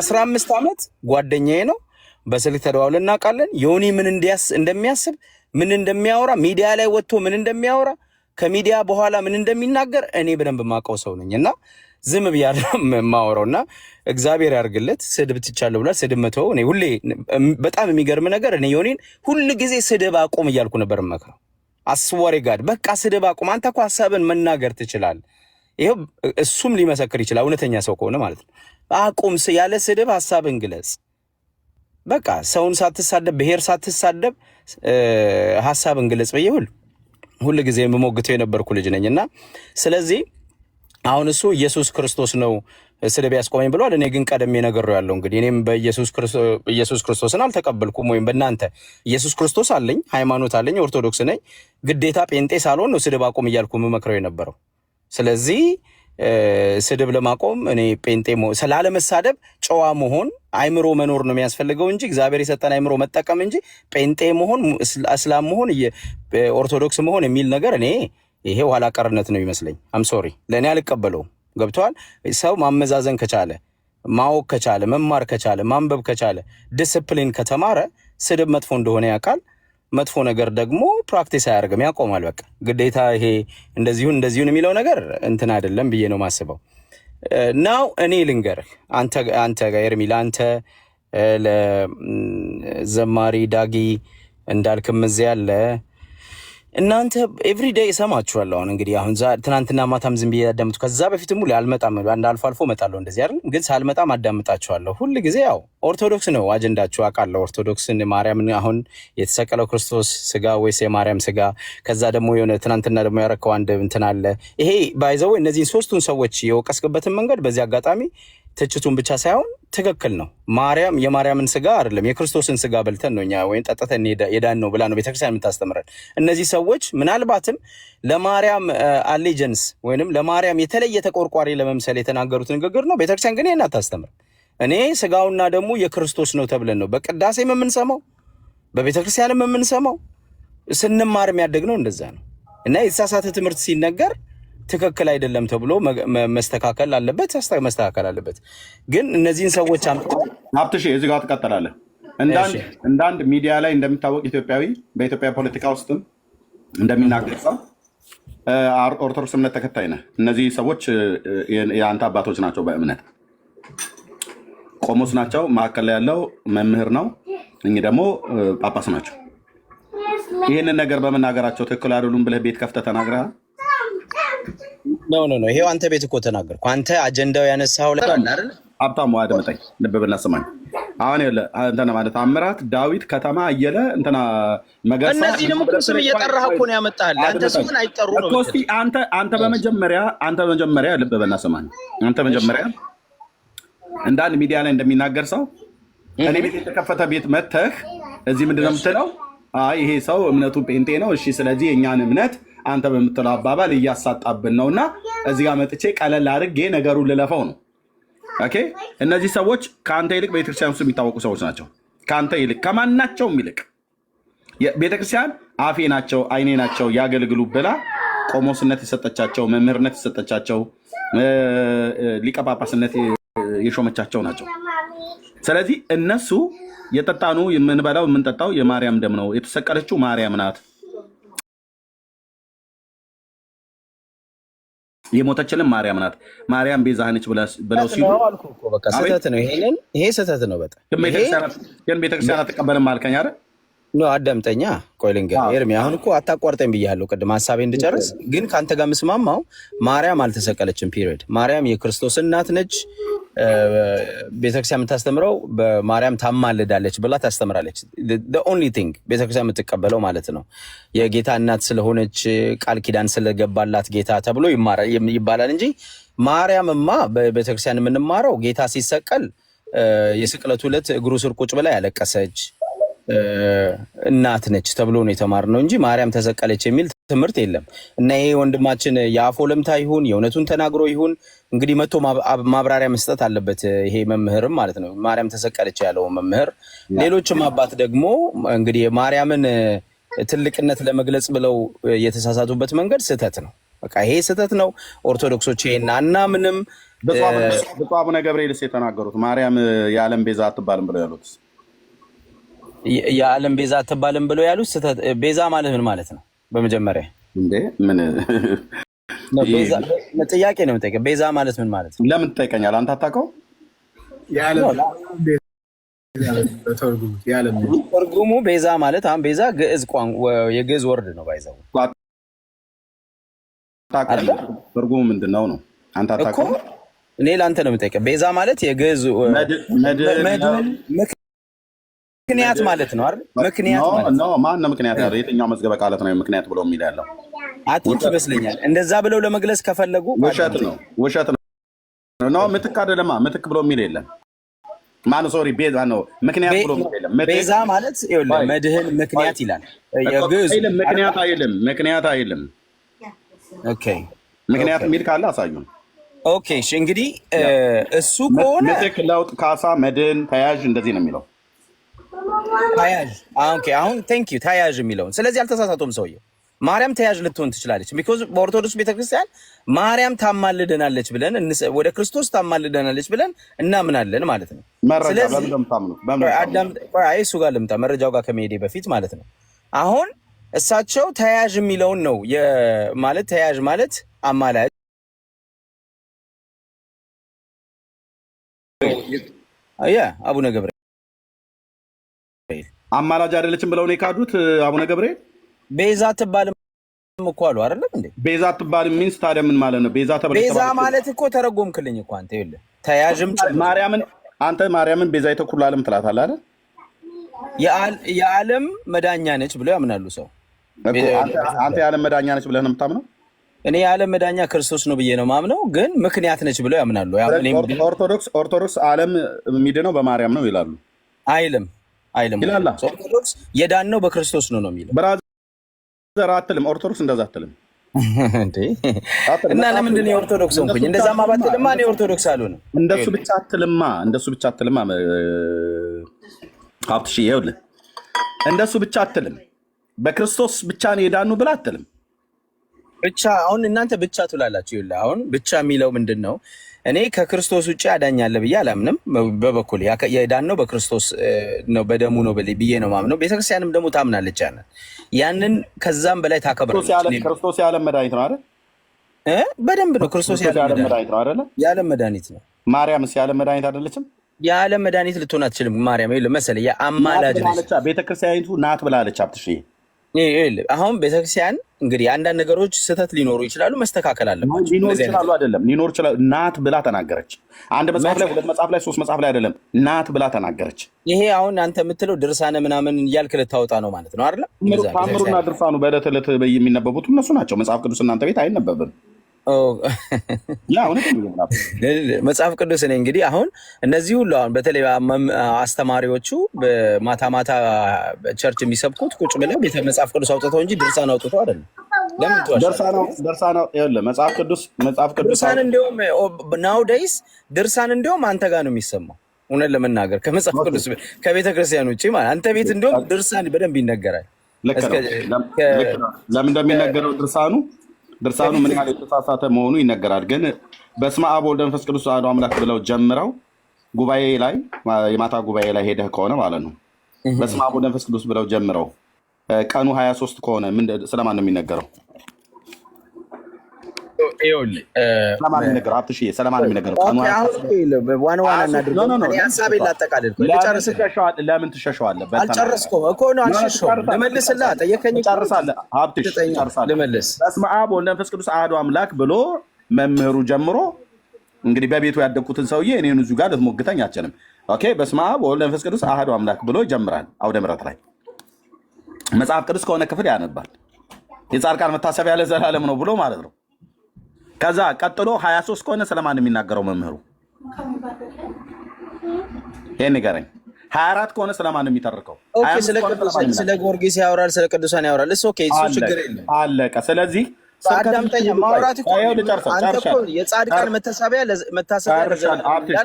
15 ዓመት ጓደኛዬ ነው። በስልክ ተደዋውለን እናውቃለን። ዮኒ ምን እንደሚያስብ ምን እንደሚያወራ ሚዲያ ላይ ወጥቶ ምን እንደሚያወራ ከሚዲያ በኋላ ምን እንደሚናገር እኔ በደንብ የማውቀው ሰው ነኝ እና ዝም ብያለሁ የማወራውና እግዚአብሔር ያርግለት። ስድብ ትቻለሁ ብሏል። ስድብ መተው እኔ ሁሌ በጣም የሚገርም ነገር እኔ ዮኒን ሁሉ ጊዜ ስድብ አቁም እያልኩ ነበር መክረው። አስወሬ ጋር በቃ ስድብ አቁም፣ አንተ እኮ ሐሳብን መናገር ትችላለህ። ይሄው እሱም ሊመሰክር ይችላል፣ እውነተኛ ሰው ከሆነ ማለት ነው። አቁም ያለ ስድብ ሐሳብን ግለጽ። በቃ ሰውን ሳትሳደብ ብሔር ሳትሳደብ ሐሳብን ግለጽ ብዬ ሁሉ ጊዜ የምሞግተው የነበርኩ ልጅ ነኝና ስለዚህ አሁን እሱ ኢየሱስ ክርስቶስ ነው ስድብ ያስቆመኝ ብሏል። እኔ ግን ቀደም የነገረው ያለው እንግዲህ እኔም በኢየሱስ ክርስቶስን አልተቀበልኩም ወይም በእናንተ ኢየሱስ ክርስቶስ አለኝ፣ ሃይማኖት አለኝ፣ ኦርቶዶክስ ነኝ። ግዴታ ጴንጤ ሳልሆን ነው ስድብ አቁም እያልኩ የምመክረው የነበረው። ስለዚህ ስድብ ለማቆም እኔ ጴንጤ ስላለመሳደብ ጨዋ መሆን አይምሮ መኖር ነው የሚያስፈልገው እንጂ እግዚአብሔር የሰጠን አይምሮ መጠቀም እንጂ ጴንጤ መሆን እስላም መሆን ኦርቶዶክስ መሆን የሚል ነገር እኔ ይሄ ኋላ ቀርነት ነው ይመስለኝ። አም ሶሪ ለእኔ አልቀበለውም። ገብተዋል። ሰው ማመዛዘን ከቻለ ማወቅ ከቻለ መማር ከቻለ ማንበብ ከቻለ ዲስፕሊን ከተማረ ስድብ መጥፎ እንደሆነ ያውቃል። መጥፎ ነገር ደግሞ ፕራክቲስ አያደርግም፣ ያቆማል። በቃ ግዴታ ይሄ እንደዚሁን የሚለው ነገር እንትን አይደለም ብዬ ነው ማስበው። ናው እኔ ልንገርህ አንተ ኤርሚ፣ ለአንተ ለዘማሪ ዳጊ እንዳልክም እዚያ ያለ እናንተ ኤቭሪዴይ እሰማችኋለሁ። አሁን ትናንትና ማታም ዝም ብዬ ያዳምጡ። ከዛ በፊትም ሙሉ አልመጣም፣ አንድ አልፎ እመጣለሁ እንደዚህ አይደል? ግን ሳልመጣም አዳምጣችኋለሁ ሁሉ ጊዜ። ያው ኦርቶዶክስ ነው አጀንዳችሁ አውቃለሁ። ኦርቶዶክስን ማርያምን አሁን የተሰቀለው ክርስቶስ ስጋ ወይስ የማርያም ስጋ? ከዛ ደግሞ የሆነ ትናንትና ደግሞ ያረከው አንድ እንትን አለ። ይሄ ባይዘው እነዚህን ሶስቱን ሰዎች የወቀስክበትን መንገድ በዚህ አጋጣሚ ትችቱን ብቻ ሳይሆን ትክክል ነው። ማርያም የማርያምን ስጋ አይደለም የክርስቶስን ስጋ በልተን ነው እኛ ወይም ጠጥተን የዳን ነው ብላ ነው ቤተክርስቲያን የምታስተምረን። እነዚህ ሰዎች ምናልባትም ለማርያም አሌጀንስ ወይንም ለማርያም የተለየ ተቆርቋሪ ለመምሰል የተናገሩት ንግግር ነው። ቤተክርስቲያን ግን ይህን አታስተምር። እኔ ስጋውና ደግሞ የክርስቶስ ነው ተብለን ነው በቅዳሴም የምንሰማው በቤተክርስቲያንም የምንሰማው። ስንማር የሚያደግነው እንደዛ ነው እና የተሳሳተ ትምህርት ሲነገር ትክክል አይደለም ተብሎ መስተካከል አለበት። ግን እነዚህን ሰዎች ሀብትሽ እዚህ ጋር ትቀጥላለህ። እንዳንድ ሚዲያ ላይ እንደሚታወቅ ኢትዮጵያዊ በኢትዮጵያ ፖለቲካ ውስጥም እንደሚናገር ሰው ኦርቶዶክስ እምነት ተከታይ ነህ። እነዚህ ሰዎች የአንተ አባቶች ናቸው፣ በእምነት ቆሞስ ናቸው። መካከል ላይ ያለው መምህር ነው፣ እኚህ ደግሞ ጳጳስ ናቸው። ይህንን ነገር በመናገራቸው ትክክል አይደሉም ብለህ ቤት ከፍተህ ተናግረሃል? ኖ ይሄው አንተ ቤት እኮ ተናገርኩ። አንተ አጀንዳው ያነሳው ላይ አይደል? ሀብታሙ አድምጠኝ፣ ልብ ብለህ ስማኝ። አሁን እንትና ማለት አምራት ዳዊት ከተማ አየለ እንትና መገርሳ እነዚህ ደግሞ ስም እየጠራህ እኮ ነው ያመጣህልህ። አንተ ስምን አይጠሩ ነው እኮ። እስኪ አንተ በመጀመሪያ ልብ ብለህ ስማኝ። አንተ መጀመሪያ እንዳንድ ሚዲያ ላይ እንደሚናገር ሰው እኔ ቤት የተከፈተ ቤት መተህ እዚህ ምንድን ነው የምትለው? አይ ይሄ ሰው እምነቱ ጴንጤ ነው፣ እሺ ስለዚህ የእኛን እምነት አንተ በምትለው አባባል እያሳጣብን ነውና እዚህ ጋር መጥቼ ቀለል አድርጌ ነገሩን ልለፈው ነው። ኦኬ። እነዚህ ሰዎች ከአንተ ይልቅ ቤተክርስቲያን ውስጥ የሚታወቁ ሰዎች ናቸው። ከአንተ ይልቅ ከማናቸውም ይልቅ ቤተክርስቲያን አፌ ናቸው አይኔ ናቸው ያገልግሉ ብላ ቆሞስነት የሰጠቻቸው መምህርነት የሰጠቻቸው ሊቀ ጳጳስነት የሾመቻቸው ናቸው። ስለዚህ እነሱ የጠጣኑ የምንበላው የምንጠጣው የማርያም ደም ነው፣ የተሰቀለችው ማርያም ናት የሞተችልን ማርያም ናት። ማርያም ቤዛ ነች ብለው ሲሉ በቃ ስህተት ነው። ይሄ ስህተት ነው በጣም። ግን ቤተክርስቲያን አትቀበልም አልከኝ አይደል? ኖ አዳምጠኛ፣ ቆይ ልንገርህ ኤርሚ። አሁን እኮ አታቋርጠኝ ብያለሁ ቅድም ሀሳቤ እንድጨርስ። ግን ከአንተ ጋር የምስማማው ማርያም አልተሰቀለችም። ፒሪየድ። ማርያም የክርስቶስ እናት ነች። ቤተክርስቲያን የምታስተምረው በማርያም ታማልዳለች ብላ ታስተምራለች። ኦንሊ ቲንግ ቤተክርስቲያን የምትቀበለው ማለት ነው የጌታ እናት ስለሆነች ቃል ኪዳን ስለገባላት ጌታ ተብሎ ይባላል እንጂ ማርያምማ በቤተክርስቲያን የምንማረው ጌታ ሲሰቀል የስቅለቱ ዕለት እግሩ ስር ቁጭ ብላ ያለቀሰች እናት ነች ተብሎ ነው የተማርነው እንጂ ማርያም ተሰቀለች የሚል ትምህርት የለም። እና ይሄ ወንድማችን የአፎ ለምታ ይሁን የእውነቱን ተናግሮ ይሁን እንግዲህ መጥቶ ማብራሪያ መስጠት አለበት። ይሄ መምህርም ማለት ነው ማርያም ተሰቀለች ያለው መምህር። ሌሎችም አባት ደግሞ እንግዲህ ማርያምን ትልቅነት ለመግለጽ ብለው የተሳሳቱበት መንገድ ስህተት ነው። በቃ ይሄ ስህተት ነው። ኦርቶዶክሶች ይሄን አናምንም። ብፁዕ አቡነ ገብርኤልስ የተናገሩት ማርያም የዓለም ቤዛ አትባልም ብለው ያሉት የዓለም ቤዛ አትባልም ብለው ያሉት ስህተት። ቤዛ ማለት ምን ማለት ነው? በመጀመሪያ እንዴ ምን ጥያቄ ነው የምጠይቀው። ቤዛ ማለት ምን ማለት ነው? ለምን ትጠይቀኛለህ? አንተ አታውቀው? ትርጉሙ ቤዛ ማለት አሁን ቤዛ ግዕዝ የግዕዝ ወርድ ነው። ባይዘው ትርጉሙ ምንድን ነው? አንተ አታውቀው? እኔ ለአንተ ነው የምጠይቀው። ቤዛ ማለት የግዕዝ ምክንያት ማለት ነው አይደል? ምክንያት ማለት ነው። ማን ነው ምክንያት ያለው? የትኛው መዝገበ ቃላት ነው ምክንያት ብሎ የሚል ያለው? አጥንት ይመስለኛል። እንደዛ ብለው ለመግለጽ ከፈለጉ ውሸት ነው ነው። ምትክ አይደለማ። ምትክ ብሎ የሚል የለም። ማን ሶሪ ቤዛ ነው ምክንያት ብሎ የሚል የለም። ቤዛ ማለት ይኸውልህ መድህን ምክንያት ይላል። የግዕዝ ምክንያት አይልም። ኦኬ ምክንያት የሚል ካለ አሳዩን። ኦኬ እሺ እንግዲህ እሱ ከሆነ ምትክ፣ ለውጥ፣ ካሳ፣ መድህን፣ ተያዥ እንደዚህ ነው የሚለው ተያዥ። ኦኬ አሁን ቴንክ ዩ ተያዥ የሚለውን ስለዚህ አልተሳሳቶም ሰውየው። ማርያም ተያዥ ልትሆን ትችላለች። ቢኮዝ በኦርቶዶክስ ቤተክርስቲያን ማርያም ታማልደናለች ብለን ወደ ክርስቶስ ታማልደናለች ብለን እናምናለን ማለት ነው። ስለዚህ እሱ ጋር ልምጣ መረጃው ጋር ከመሄዴ በፊት ማለት ነው። አሁን እሳቸው ተያዥ የሚለውን ነው ማለት ተያዥ ማለት አማላጅ አቡነ ገብርኤል አማላጅ አይደለችም ብለው ነው የካዱት። አቡነ ገብርኤል ቤዛ አትባልም እኮ አሉ አይደለም እንዴ? ቤዛ አትባልም ሚንስ ታዲያ ምን ማለት ነው? ቤዛ ማለት እኮ ተረጎምክልኝ እኮ አንተ። ይኸውልህ ተያዥም ማርያምን ቤዛ የተኩሉ ዓለም ትላታለህ አይደል? የዓለም መዳኛ ነች ብለው ያምናሉ ሰው። አንተ የዓለም መዳኛ ነች ብለህ ነው የምታምነው? እኔ የዓለም መዳኛ ክርስቶስ ነው ብዬ ነው ማምነው፣ ግን ምክንያት ነች ብለው ያምናሉ። ኦርቶዶክስ ዓለም የሚድነው በማርያም ነው ይላሉ። አይልም ይላል። ኦርቶዶክስ የዳነው በክርስቶስ ነው የሚለው። ብራዘር አትልም። ኦርቶዶክስ እንደዛ አትልም እንዴ? እና ለምንድን ነው ኦርቶዶክስ ሆንኩኝ? እንደዛማ ባትልማ እኔ ኦርቶዶክስ አልሆንም። እንደሱ ብቻ አትልማ ሀብትሽ ይኸውልህ፣ እንደሱ ብቻ አትልም። በክርስቶስ ብቻ ነው የዳኑ ብላ አትልም። ብቻ አሁን እናንተ ብቻ ትላላችሁ። ይኸውልህ አሁን ብቻ የሚለው ምንድን ነው? እኔ ከክርስቶስ ውጭ አዳኛለ ብዬ አላምንም። በበኩል የዳነው በክርስቶስ ነው በደሙ ነው ብዬ ነው ማምነው። ቤተክርስቲያንም ደግሞ ታምናለች ያንን ከዛም በላይ ታከብራለች። ክርስቶስ የዓለም መድኃኒት ነው አይደል? በደንብ ነው። ክርስቶስ የዓለም መድኃኒት ነው አይደል? የዓለም መድኃኒት ነው። ማርያምስ የዓለም መድኃኒት አይደለችም? የዓለም መድኃኒት ልትሆን አትችልም። ማርያም ይኸውልህ መሰለህ የአማላጅ ነች። ቤተክርስቲያኒቱ ናት ብላለች። አብትሽ አሁን ቤተክርስቲያን እንግዲህ አንዳንድ ነገሮች ስህተት ሊኖሩ ይችላሉ፣ መስተካከል አለባቸው። ሊኖር ይችላሉ አይደለም፣ ሊኖር ይችላሉ። ናት ብላ ተናገረች። አንድ መጽሐፍ ላይ፣ ሁለት መጽሐፍ ላይ፣ ሶስት መጽሐፍ ላይ አይደለም፣ ናት ብላ ተናገረች። ይሄ አሁን አንተ የምትለው ድርሳነ ምናምን እያልክ ልታወጣ ነው ማለት ነው አይደለም? ታምሩና ድርሳኑ በዕለት ዕለት የሚነበቡት እነሱ ናቸው። መጽሐፍ ቅዱስ እናንተ ቤት አይነበብም። መጽሐፍ ቅዱስ እኔ እንግዲህ አሁን እነዚህ ሁሉ አሁን በተለይ አስተማሪዎቹ በማታ ማታ ቸርች የሚሰብኩት ቁጭ ብለው ቤተ መጽሐፍ ቅዱስ አውጥተው እንጂ ድርሳን አውጥተው አይደለም። ለምን መጽሐፍ ቅዱስ እንዲሁም ናውዴይስ ድርሳን እንዲሁም አንተ ጋር ነው የሚሰማው። እውነት ለመናገር ከመጽሐፍ ቅዱስ ከቤተ ክርስቲያን ውጭ ማለት አንተ ቤት እንዲሁም ድርሳን በደንብ ይነገራል። ለምን እንደሚነገረው ድርሳኑ ምን ያህል የተሳሳተ መሆኑ ይነገራል። ግን በስመ አብ ወወልድ ወመንፈስ ቅዱስ አሐዱ አምላክ ብለው ጀምረው ጉባኤ ላይ የማታ ጉባኤ ላይ ሄደህ ከሆነ ማለት ነው በስመ አብ ወወልድ ወመንፈስ ቅዱስ ብለው ጀምረው ቀኑ 23 ከሆነ ስለማን ነው የሚነገረው? ስለማን የሚነገረው ሀብትሽ? ስለማን የሚነገረው? ዋና ሀሳቤን ላጠቃልል። ለምን ትሸሸዋለህ? አልጨረስኩም እኮ ነው። አልሸሸሁም። ልመልስልህ። ጠየከኝ። ጨርሳለህ ሀብትሽ፣ ጨርሳለህ። ልመልስ። በስመ አብ ወወልድ ወመንፈስ ቅዱስ አሐዱ አምላክ ብሎ መምህሩ ጀምሮ እንግዲህ በቤቱ ያደግኩትን ሰውዬ እኔን እዚሁ ጋር ልትሞግተኝ አትችልም። ኦኬ። በስመ አብ ወወልድ ወመንፈስ ቅዱስ አሐዱ አምላክ ብሎ ይጀምራል። አውደ ምሕረት ላይ መጽሐፍ ቅዱስ ከሆነ ክፍል ያነባል። የጻድቃን መታሰቢያ ለዘላለም ነው ብሎ ማለት ነው። ከዛ ቀጥሎ 23 ከሆነ ስለማን የሚናገረው መምህሩ? ይሄን ንገረኝ። 24 ከሆነ ስለማን የሚተርከው? ስለ ጊዮርጊስ ያወራል፣ ስለ ቅዱሳን ያወራል። እሱ ችግር የለም፣ አለቀ። ስለዚህ አዳምጠኝ። ማውራት እኮ የጻድቃን መታሰቢያ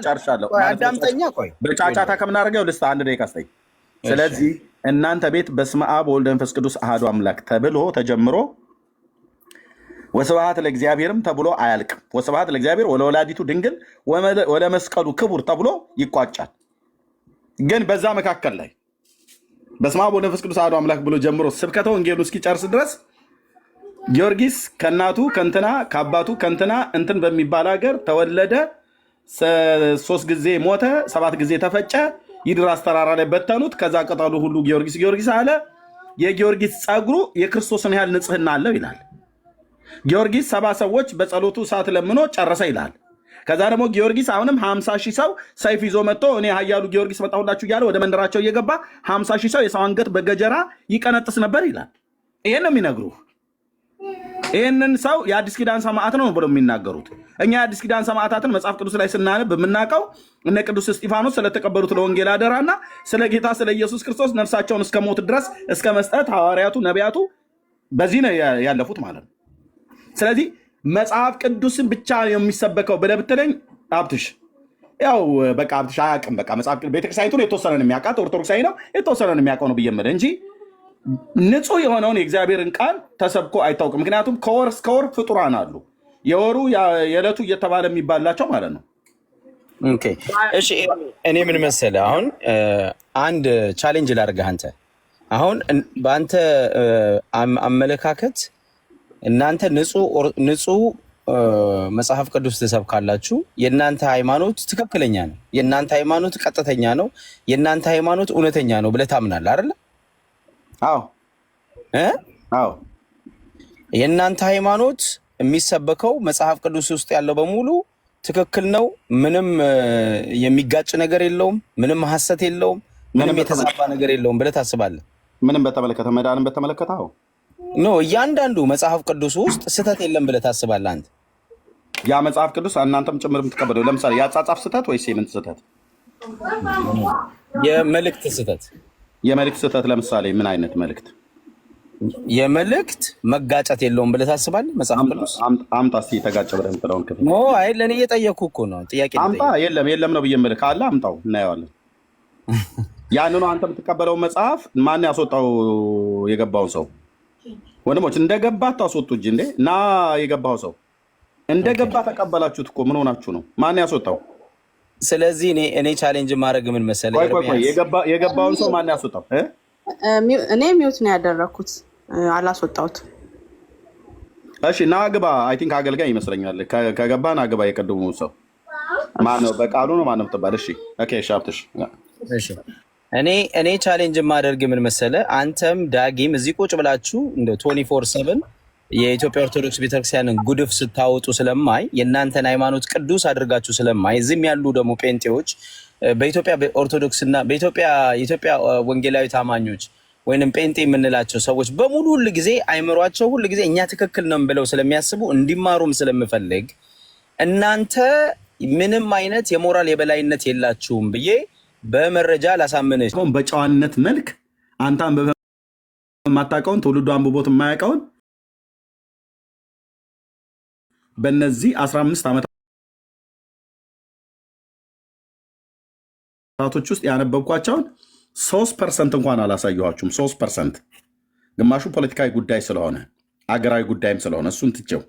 ጨርሻለሁ። አዳምጠኛ። ቆይ በጫጫታ ከምናደርገው ልስጥ፣ አንድ ደቂቃ ስጠኝ። ስለዚህ እናንተ ቤት በስመ አብ ወወልድ ወመንፈስ ቅዱስ አሐዱ አምላክ ተብሎ ተጀምሮ ወስብሐት ለእግዚአብሔርም ተብሎ አያልቅም። ወስብሐት ለእግዚአብሔር ወለወላዲቱ ድንግል ወለመስቀሉ ክቡር ተብሎ ይቋጫል። ግን በዛ መካከል ላይ በስመ አብ ወወልድ ወመንፈስ ቅዱስ አሐዱ አምላክ ብሎ ጀምሮ ስብከተ ወንጌሉ እስኪጨርስ ድረስ ጊዮርጊስ ከእናቱ ከእንትና ከአባቱ ከእንትና እንትን በሚባል ሀገር ተወለደ፣ 3 ጊዜ ሞተ፣ 7 ጊዜ ተፈጨ፣ ይድራስ ተራራ ላይ በተኑት። ከዛ ቅጠሉ ሁሉ ጊዮርጊስ ጊዮርጊስ አለ። የጊዮርጊስ ጸጉሩ የክርስቶስን ያህል ንጽህና አለው ይላል። ጊዮርጊስ 70 ሰዎች በጸሎቱ ሰዓት ለምኖ ጨረሰ ይላል። ከዛ ደግሞ ጊዮርጊስ አሁንም 50 ሺህ ሰው ሰይፍ ይዞ መጥቶ እኔ ኃያሉ ጊዮርጊስ መጣሁላችሁ እያለ ወደ መንደራቸው እየገባ 50 ሺህ ሰው የሰው አንገት በገጀራ ይቀነጥስ ነበር ይላል። ይሄን ነው የሚነግሩ። ይህንን ሰው የአዲስ ኪዳን ሰማዕት ነው ብለው የሚናገሩት። እኛ የአዲስ ኪዳን ሰማዕታትን መጽሐፍ ቅዱስ ላይ ስናነብ የምናውቀው እነ ቅዱስ እስጢፋኖስ ስለተቀበሉት ለወንጌል አደራና ስለ ጌታ ስለ ኢየሱስ ክርስቶስ ነፍሳቸውን እስከ ሞት ድረስ እስከ መስጠት ሐዋርያቱ ነቢያቱ በዚህ ነው ያለፉት ማለት ነው። ስለዚህ መጽሐፍ ቅዱስን ብቻ የሚሰበከው ብለህ ብትለኝ ሀብትሽ ያው በቃ ሀብትሽ አያውቅም። በቃ መጽሐፍ ቤተክርስቲያኒቱን የተወሰነን የሚያውቃት ኦርቶዶክሳዊ ነው የተወሰነን የሚያውቀው ነው ብዬ የምልህ እንጂ ንጹህ የሆነውን የእግዚአብሔርን ቃል ተሰብኮ አይታወቅም። ምክንያቱም ከወር እስከ ወር ፍጡራን አሉ። የወሩ የዕለቱ እየተባለ የሚባላቸው ማለት ነው። እሺ እኔ ምን መሰለህ፣ አሁን አንድ ቻሌንጅ ላድርግህ። አንተ አሁን በአንተ አመለካከት እናንተ ንጹህ መጽሐፍ ቅዱስ ትሰብካላችሁ። የእናንተ ሃይማኖት ትክክለኛ ነው፣ የእናንተ ሃይማኖት ቀጥተኛ ነው፣ የእናንተ ሃይማኖት እውነተኛ ነው ብለህ ታምናለህ አይደለ? አዎ። የእናንተ ሃይማኖት የሚሰበከው መጽሐፍ ቅዱስ ውስጥ ያለው በሙሉ ትክክል ነው፣ ምንም የሚጋጭ ነገር የለውም፣ ምንም ሐሰት የለውም፣ ምንም የተዛባ ነገር የለውም ብለህ ታስባለህ? ምንም በተመለከተ መዳንን በተመለከተ ኖ፣ እያንዳንዱ መጽሐፍ ቅዱስ ውስጥ ስህተት የለም ብለህ ታስባለህ አንተ? ያ መጽሐፍ ቅዱስ እናንተም ጭምር የምትቀበለው ለምሳሌ የአጻጻፍ ስህተት ወይስ የምን ስህተት? የመልእክት ስህተት። የመልእክት ስህተት ለምሳሌ ምን አይነት መልእክት? የመልእክት መጋጨት የለውም ብለህ ታስባለህ? መጽሐፍ ቅዱስ አምጣ እስኪ የተጋጨ ብለህ የምትለውን ክፍል። ኖ አይ ለእኔ እየጠየኩህ እኮ ነው ጥያቄ። አምጣ። የለም ነው ብዬ የምልህ ካለ አምጣው እናየዋለን። ያንኑ አንተ የምትቀበለውን መጽሐፍ ማን ያስወጣው? የገባውን ሰው ወንድሞች፣ እንደገባ ታስወጡ እንጂ እንዴ! እና የገባው ሰው እንደገባ ተቀበላችሁት እኮ። ምን ሆናችሁ ነው? ማን ያስወጣው? ስለዚህ እኔ ቻሌንጅ ማድረግ ምን መሰለህ፣ የገባውን ሰው ማን ያስወጣው? እኔ ሚውት ነው ያደረኩት፣ አላስወጣሁትም። እሺ ና ግባ። አይ ቲንክ አገልጋይ ይመስለኛል። ከገባ ና ግባ። የቀድሞ ሰው ማነው? በቃሉ ነው ማነው ትባል? እሺ ኦኬ ሻፕትሽ። እሺ እኔ ቻሌንጅ ማደርግ ምን መሰለህ፣ አንተም ዳጊም እዚህ ቁጭ ብላችሁ እንደ 24/7 የኢትዮጵያ ኦርቶዶክስ ቤተክርስቲያንን ጉድፍ ስታወጡ ስለማይ፣ የእናንተን ሃይማኖት ቅዱስ አድርጋችሁ ስለማይ፣ እዚህም ያሉ ደግሞ ጴንጤዎች በኢትዮጵያ ኦርቶዶክስና የኢትዮጵያ ወንጌላዊ ታማኞች ወይንም ጴንጤ የምንላቸው ሰዎች በሙሉ ሁል ጊዜ አይምሯቸው ሁል ጊዜ እኛ ትክክል ነን ብለው ስለሚያስቡ እንዲማሩም ስለምፈልግ እናንተ ምንም አይነት የሞራል የበላይነት የላችሁም ብዬ በመረጃ ላሳምንህ። በጨዋነት መልክ አንተ አንብበህ የማታውቀውን ትውልዱ አንብቦት የማያውቀውን በእነዚህ 15 ዓመታቶች ውስጥ ያነበብኳቸውን 3% እንኳን አላሳየኋችሁም። 3%፣ ግማሹ ፖለቲካዊ ጉዳይ ስለሆነ አገራዊ ጉዳይም ስለሆነ እሱን ትቼው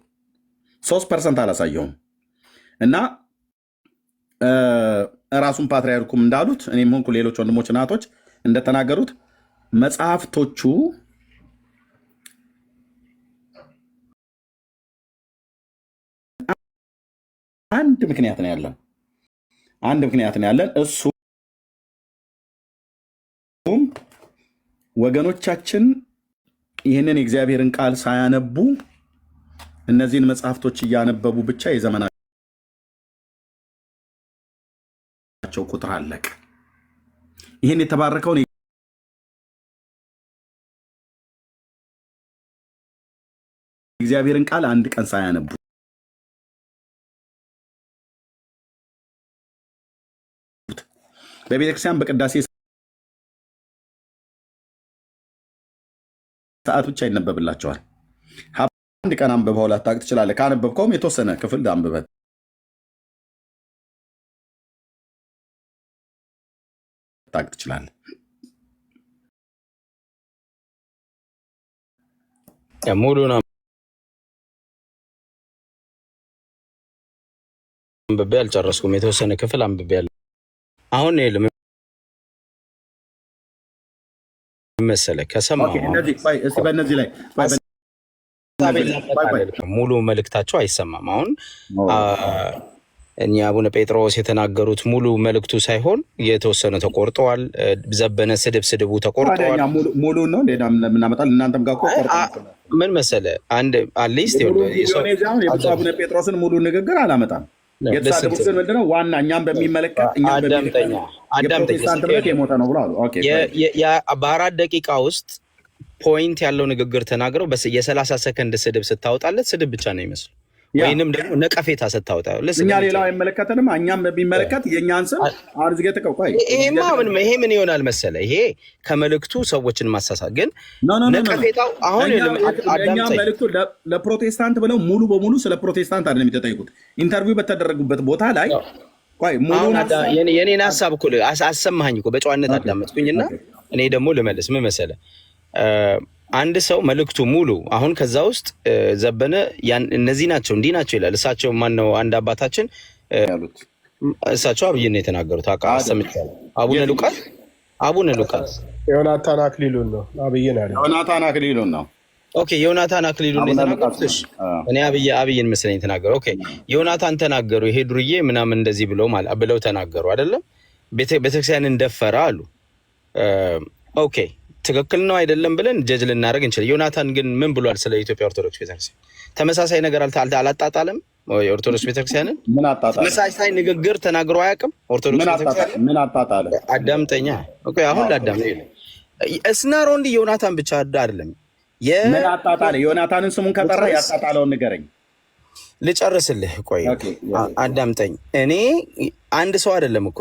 3% አላሳየሁም። እና ራሱን ፓትርያርኩም እንዳሉት እኔም ሆንኩ ሌሎች ወንድሞች እናቶች እንደተናገሩት መጽሐፍቶቹ አንድ ምክንያት ነው ያለን፣ አንድ ምክንያት ነው ያለን። እሱም ወገኖቻችን ይህንን የእግዚአብሔርን ቃል ሳያነቡ እነዚህን መጽሐፍቶች እያነበቡ ብቻ የዘመናቸው ቁጥር አለቀ። ይህን የተባረከውን የእግዚአብሔርን ቃል አንድ ቀን ሳያነቡ በቤተክርስቲያን በቅዳሴ ሰዓት ብቻ ይነበብላቸዋል። አንድ ቀን አንብበው ላታውቅ ትችላለህ። ካነበብከውም የተወሰነ ክፍል አንብበህ ታውቅ ትችላለህ። ሙሉን አንብቤ አልጨረስኩም። የተወሰነ ክፍል አንብቤያለሁ። አሁን መሰለህ ከሰማሁ በእነዚህ ላይ ሙሉ መልእክታቸው አይሰማም። አሁን እኛ አቡነ ጴጥሮስ የተናገሩት ሙሉ መልእክቱ ሳይሆን የተወሰነ ተቆርጠዋል። ዘበነ ስድቡ ተቆርጠዋል። ሙሉ ነው ምናመጣል። እናንተም ጋር ምን መሰለህ አንድ አትሊስት አቡነ ጴጥሮስን ሙሉ ንግግር አላመጣም። የተሳደቡት ግን ምንድነው ዋና እኛም በሚመለከት ፕሮቴስታንት እምነት የሞተ ነው ብሎ አሉ። በ4 ደቂቃ ውስጥ ፖይንት ያለው ንግግር ተናግረው የ30 ሰከንድ ስድብ ስታወጣለት ስድብ ብቻ ነው ይመስሉ ወይንም ደግሞ ነቀፌታ ስታወጣ እኛ ሌላው አይመለከተንም። እኛም በሚመለከት የእኛን ስም አርዝጌ ተቀውቋይ ይሄ ምን ይሆናል መሰለ ይሄ ከመልእክቱ ሰዎችን ማሳሳት ግን ነቀፌታው አሁን እኛም መልእክቱ ለፕሮቴስታንት ብለው ሙሉ በሙሉ ስለ ፕሮቴስታንት አይደለም የተጠየቁት። ኢንተርቪው በተደረጉበት ቦታ ላይ የኔን ሀሳብ እኮ አሰማኸኝ እኮ በጨዋነት አዳመጥኩኝና እኔ ደግሞ ልመልስ ምን መሰለ አንድ ሰው መልእክቱ ሙሉ አሁን ከዛ ውስጥ ዘበነ እነዚህ ናቸው እንዲህ ናቸው ይላል። እሳቸው ማነው አንድ አባታችን ያሉት እሳቸው አብይን ነው የተናገሩት። አሰምቻለሁ። አቡነ ሉቃስ ዮናታን አክሊሉን ነው አብይን አለ። ዮናታን አክሊሉን ነው። ኦኬ ዮናታን አክሊሉን ነው የተናገሩት። እኔ አብይን መስለኝ የተናገሩ። ኦኬ ዮናታን ተናገሩ። ይሄ ዱርዬ ምናምን እንደዚህ ብለው ተናገሩ አይደለም። ቤተክርስቲያንን ደፈራ አሉ። ኦኬ ትክክል ነው አይደለም ብለን ጀጅ ልናደርግ እንችላለን። ዮናታን ግን ምን ብሏል ስለ ኢትዮጵያ ኦርቶዶክስ ቤተክርስቲያን? ተመሳሳይ ነገር አላጣጣለም። የኦርቶዶክስ ቤተክርስቲያንን ተመሳሳይ ንግግር ተናግሮ አያውቅም። ኦርቶዶክስ ቤተክርስቲያን ምን አጣጣለ? አዳምጠኛ። ኦኬ አሁን ላዳም ነው እስናሮ እንዲ ዮናታን ብቻ አይደለም ምን አጣጣለ? ዮናታንን ስሙን ከጠራ ያጣጣለውን ንገረኝ። ልጨርስልህ። ቆይ አዳምጠኝ። እኔ አንድ ሰው አይደለም እኮ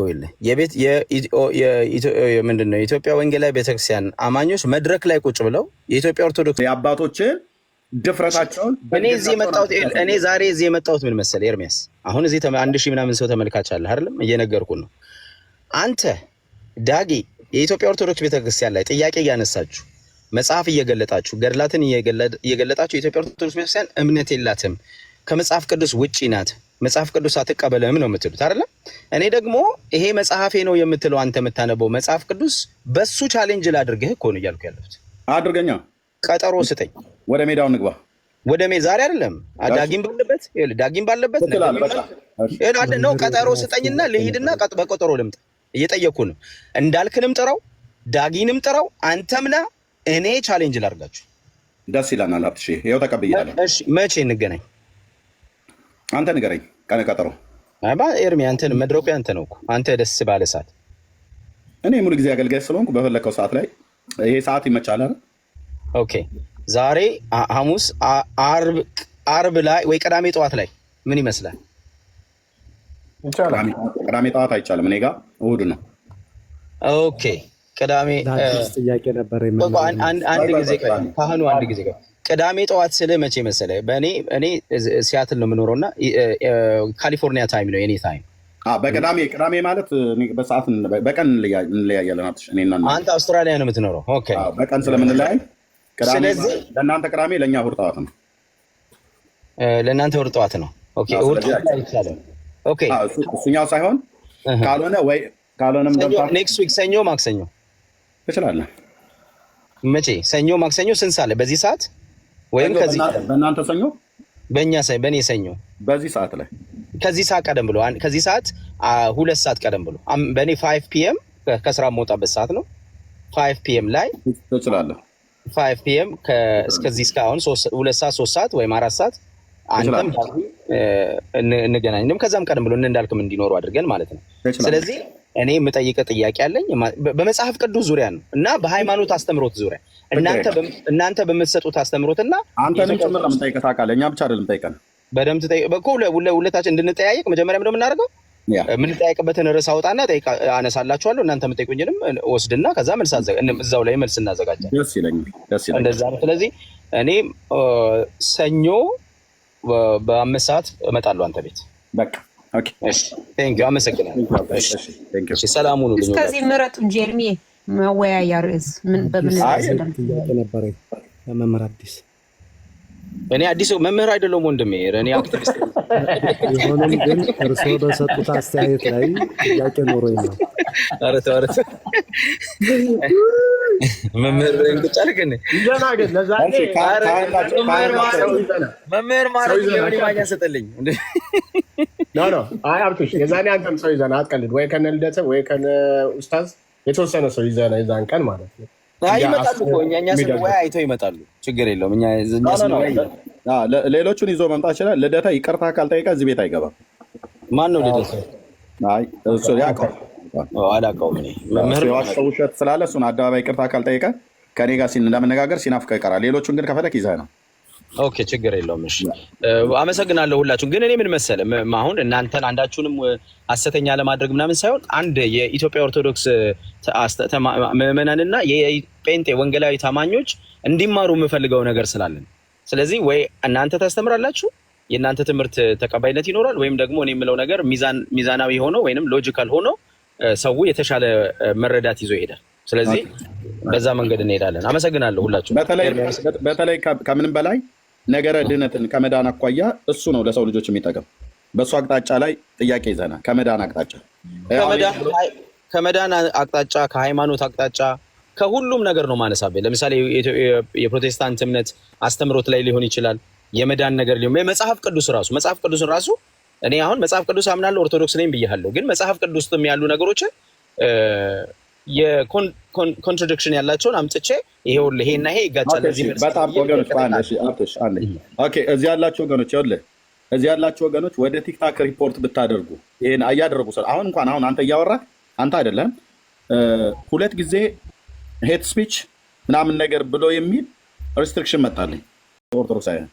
ምንድነው የኢትዮጵያ ወንጌላዊ ቤተክርስቲያን አማኞች መድረክ ላይ ቁጭ ብለው የኢትዮጵያ ኦርቶዶክስ የአባቶችን ድፍረታቸውን እኔ ዛሬ እዚህ የመጣሁት ምን መሰለህ ኤርሚያስ፣ አሁን እዚህ 1000 ምናምን ሰው ተመልካች አለ አይደለም? እየነገርኩህ ነው። አንተ ዳጊ የኢትዮጵያ ኦርቶዶክስ ቤተክርስቲያን ላይ ጥያቄ እያነሳችሁ መጽሐፍ እየገለጣችሁ ገድላትን እየገለጣችሁ የኢትዮጵያ ኦርቶዶክስ ቤተክርስቲያን እምነት የላትም ከመጽሐፍ ቅዱስ ውጪ ናት፣ መጽሐፍ ቅዱስ አትቀበልም ነው የምትሉት አይደለም? እኔ ደግሞ ይሄ መጽሐፌ ነው የምትለው አንተ የምታነበው መጽሐፍ ቅዱስ በሱ ቻሌንጅ ላድርግህ እኮ ነው እያልኩ ያለሁት። አድርገኛ ቀጠሮ ስጠኝ። ወደ ሜዳው እንግባ። ዛሬ አይደለም ዳጊም ባለበት ነው። ቀጠሮ ስጠኝና ልሂድና በቀጠሮ ልምጣ። እየጠየኩ ነው። እንዳልክንም ጥራው፣ ዳጊንም ጥራው፣ አንተምና እኔ ቻሌንጅ ላድርጋችሁ። ደስ ይላናል። ሀብትሽ ይኸው ተቀብያለሁ። እሺ መቼ እንገናኝ? አንተ ንገረኝ ቀነ ቀጠሮ። ኤርሚ አንተን መድረኩ ያንተ ነው እኮ አንተ ደስ ባለ ሰዓት። እኔ ሙሉ ጊዜ አገልጋይ ስለሆንኩ በፈለከው ሰዓት ላይ ይሄ ሰዓት ይመቻል አይደል? ኦኬ ዛሬ ሐሙስ፣ አርብ ላይ ወይ ቅዳሜ ጠዋት ላይ ምን ይመስላል? ቅዳሜ ጠዋት አይቻልም እኔ ጋር እሑድ ነው። ኦኬ ቅዳሜ ጥያቄ ነበር። አንድ ጊዜ ካህኑ አንድ ጊዜ ቅዳሜ ጠዋት ስለ መቼ መሰለ? እኔ ሲያትል ነው የምኖረውና ካሊፎርኒያ ታይም ነው የኔ ታይም። ቅዳሜ ማለት በሰዓት በቀን እንለያያለን። አንተ አውስትራሊያ ነው የምትኖረው። ኦኬ በቀን ስለምንለያይ ስለዚህ ለእናንተ ቅዳሜ ለእኛ እሑድ ጠዋት ነው። ለእናንተ እሑድ ጠዋት ነው። ኦኬ እሑድ ጠዋት ይቻላል። ኦኬ እሱኛው ሳይሆን ካልሆነም ኔክስት ዊክ ሰኞ ማክሰኞ ትችላለህ። መቼ? ሰኞ ማክሰኞ ስንት ሰዓት? በዚህ ሰዓት ወይም ከዚህ በእናንተ ሰኞ በእኔ ሰኞ በዚህ ሰዓት ላይ ከዚህ ሰዓት ቀደም ብሎ ከዚህ ሰዓት 2 ሰዓት ቀደም ብሎ በእኔ 5 ፒኤም ከስራ የምወጣበት ሰዓት ነው። 5 ፒኤም ላይ ትችላለህ። 5 ፒኤም እስከዚህ እስካሁን 2 ሰዓት 3 ሰዓት ወይም 4 ሰዓት አንተም እንገናኝ። እንደውም ከዛም ቀደም ብሎ እንዳልክም እንዲኖሩ አድርገን ማለት ነው። ስለዚህ እኔ የምጠይቀህ ጥያቄ አለኝ በመጽሐፍ ቅዱስ ዙሪያ ነው እና በሃይማኖት አስተምሮት ዙሪያ እናንተ በምትሰጡት አስተምሮትና አንተንም ጭምር ነው የምጠይቀህ። ታውቃለህ፣ እኛ ብቻ አይደለም ጠይቀን በደምብ ሁለታችን እንድንጠያየቅ መጀመሪያ ምንድን ነው የምናደርገው? የምንጠያየቅበትን ርዕስ አውጣና አነሳላችኋለሁ። እናንተ የምጠይቁኝንም ወስድና ከዛ እዛው ላይ መልስ እናዘጋጃለን። ደስ ይለኛል። እንደዛ ነው። ስለዚህ እኔ ሰኞ በ5 ሰዓት እመጣለሁ አንተ ቤት። በቃ ኦኬ። እሺ፣ ቴንክ ዩ፣ አመሰግናለሁ። እሺ፣ ሰላም ሁኑ። እስከዚህ ምረጡ እንጂ ኤርሚ መወያያ ርዕስ በምን ነበረ? መምህር አዲስ እኔ አዲስ መምህር አይደለሁም ወንድሜ፣ እኔ አክቲቪስት ነኝ። ቢሆንም ግን እርስዎ በሰጡት አስተያየት ላይ ጥያቄ ኖሮኝ ነው። ኧረ ተው መምህር እንቁጫል ግን መምህር ማለት የሆነ ማኛ ሰጠልኝ። ኖ አይ አብቶሽ የዛኔ አንተም ሰው ይዘና አትቀልድ። ወይ ከነ ልደተ ወይ ከነ ኡስታዝ የተወሰነ ሰው ይዘና የዛን ቀን ማለት ነው። ይመጣሉ እኮ እኛ ስንወያይ አይተው ይመጣሉ። ችግር የለውም። እኛ ስንወያይ ሌሎቹን ይዞ መምጣት ይችላል። ልደታ ይቅርታ ካልጠየቀ እዚህ ቤት አይገባም። ማን ነው ልደታ? አይ እሱ ያውቀው አላውቀውም። እኔ መምህር ዋሽቶ ውሸት ስላለ እሱን አደባባይ ይቅርታ ካልጠየቀ ከኔ ጋር ለመነጋገር ሲናፍቀው ይቀራል። ሌሎቹን ግን ከፈለክ ይዘህ ነው። ኦኬ፣ ችግር የለውም። እሺ፣ አመሰግናለሁ ሁላችሁም። ግን እኔ ምን መሰለህ አሁን እናንተን አንዳችሁንም ሐሰተኛ ለማድረግ ምናምን ሳይሆን አንድ የኢትዮጵያ ኦርቶዶክስ ምዕመናንና የጴንጤ ወንጌላዊ ታማኞች እንዲማሩ የምፈልገው ነገር ስላለን፣ ስለዚህ ወይ እናንተ ታስተምራላችሁ፣ የእናንተ ትምህርት ተቀባይነት ይኖራል፣ ወይም ደግሞ እኔ የምለው ነገር ሚዛናዊ ሆኖ ወይንም ሎጂካል ሆኖ ሰው የተሻለ መረዳት ይዞ ይሄዳል። ስለዚህ በዛ መንገድ እንሄዳለን። አመሰግናለሁ ሁላችሁ። በተለይ ከምንም በላይ ነገረ ድህነትን ከመዳን አኳያ እሱ ነው ለሰው ልጆች የሚጠቅም። በእሱ አቅጣጫ ላይ ጥያቄ ይዘናል። ከመዳን አቅጣጫ ከሃይማኖት አቅጣጫ ከሁሉም ነገር ነው ማነሳቤ። ለምሳሌ የፕሮቴስታንት እምነት አስተምሮት ላይ ሊሆን ይችላል፣ የመዳን ነገር ሊሆን መጽሐፍ ቅዱስን ራሱ እኔ አሁን መጽሐፍ ቅዱስ አምናለሁ፣ ኦርቶዶክስ ነኝ ብያለሁ። ግን መጽሐፍ ቅዱስ ውስጥም ያሉ ነገሮችን የኮንትራዲክሽን ያላቸውን አምጥቼ ይሄና ይሄ ይጋጫል። በጣም ወገኖች እዚህ ያላችሁ ወገኖች ወደ ቲክታክ ሪፖርት ብታደርጉ ይሄን እያደረጉ አሁን አንተ እያወራህ አንተ አይደለም 2 ጊዜ ሄት ስፒች ምናምን ነገር ብሎ የሚል ሪስትሪክሽን መጣልኝ። ኦርቶዶክሳውያን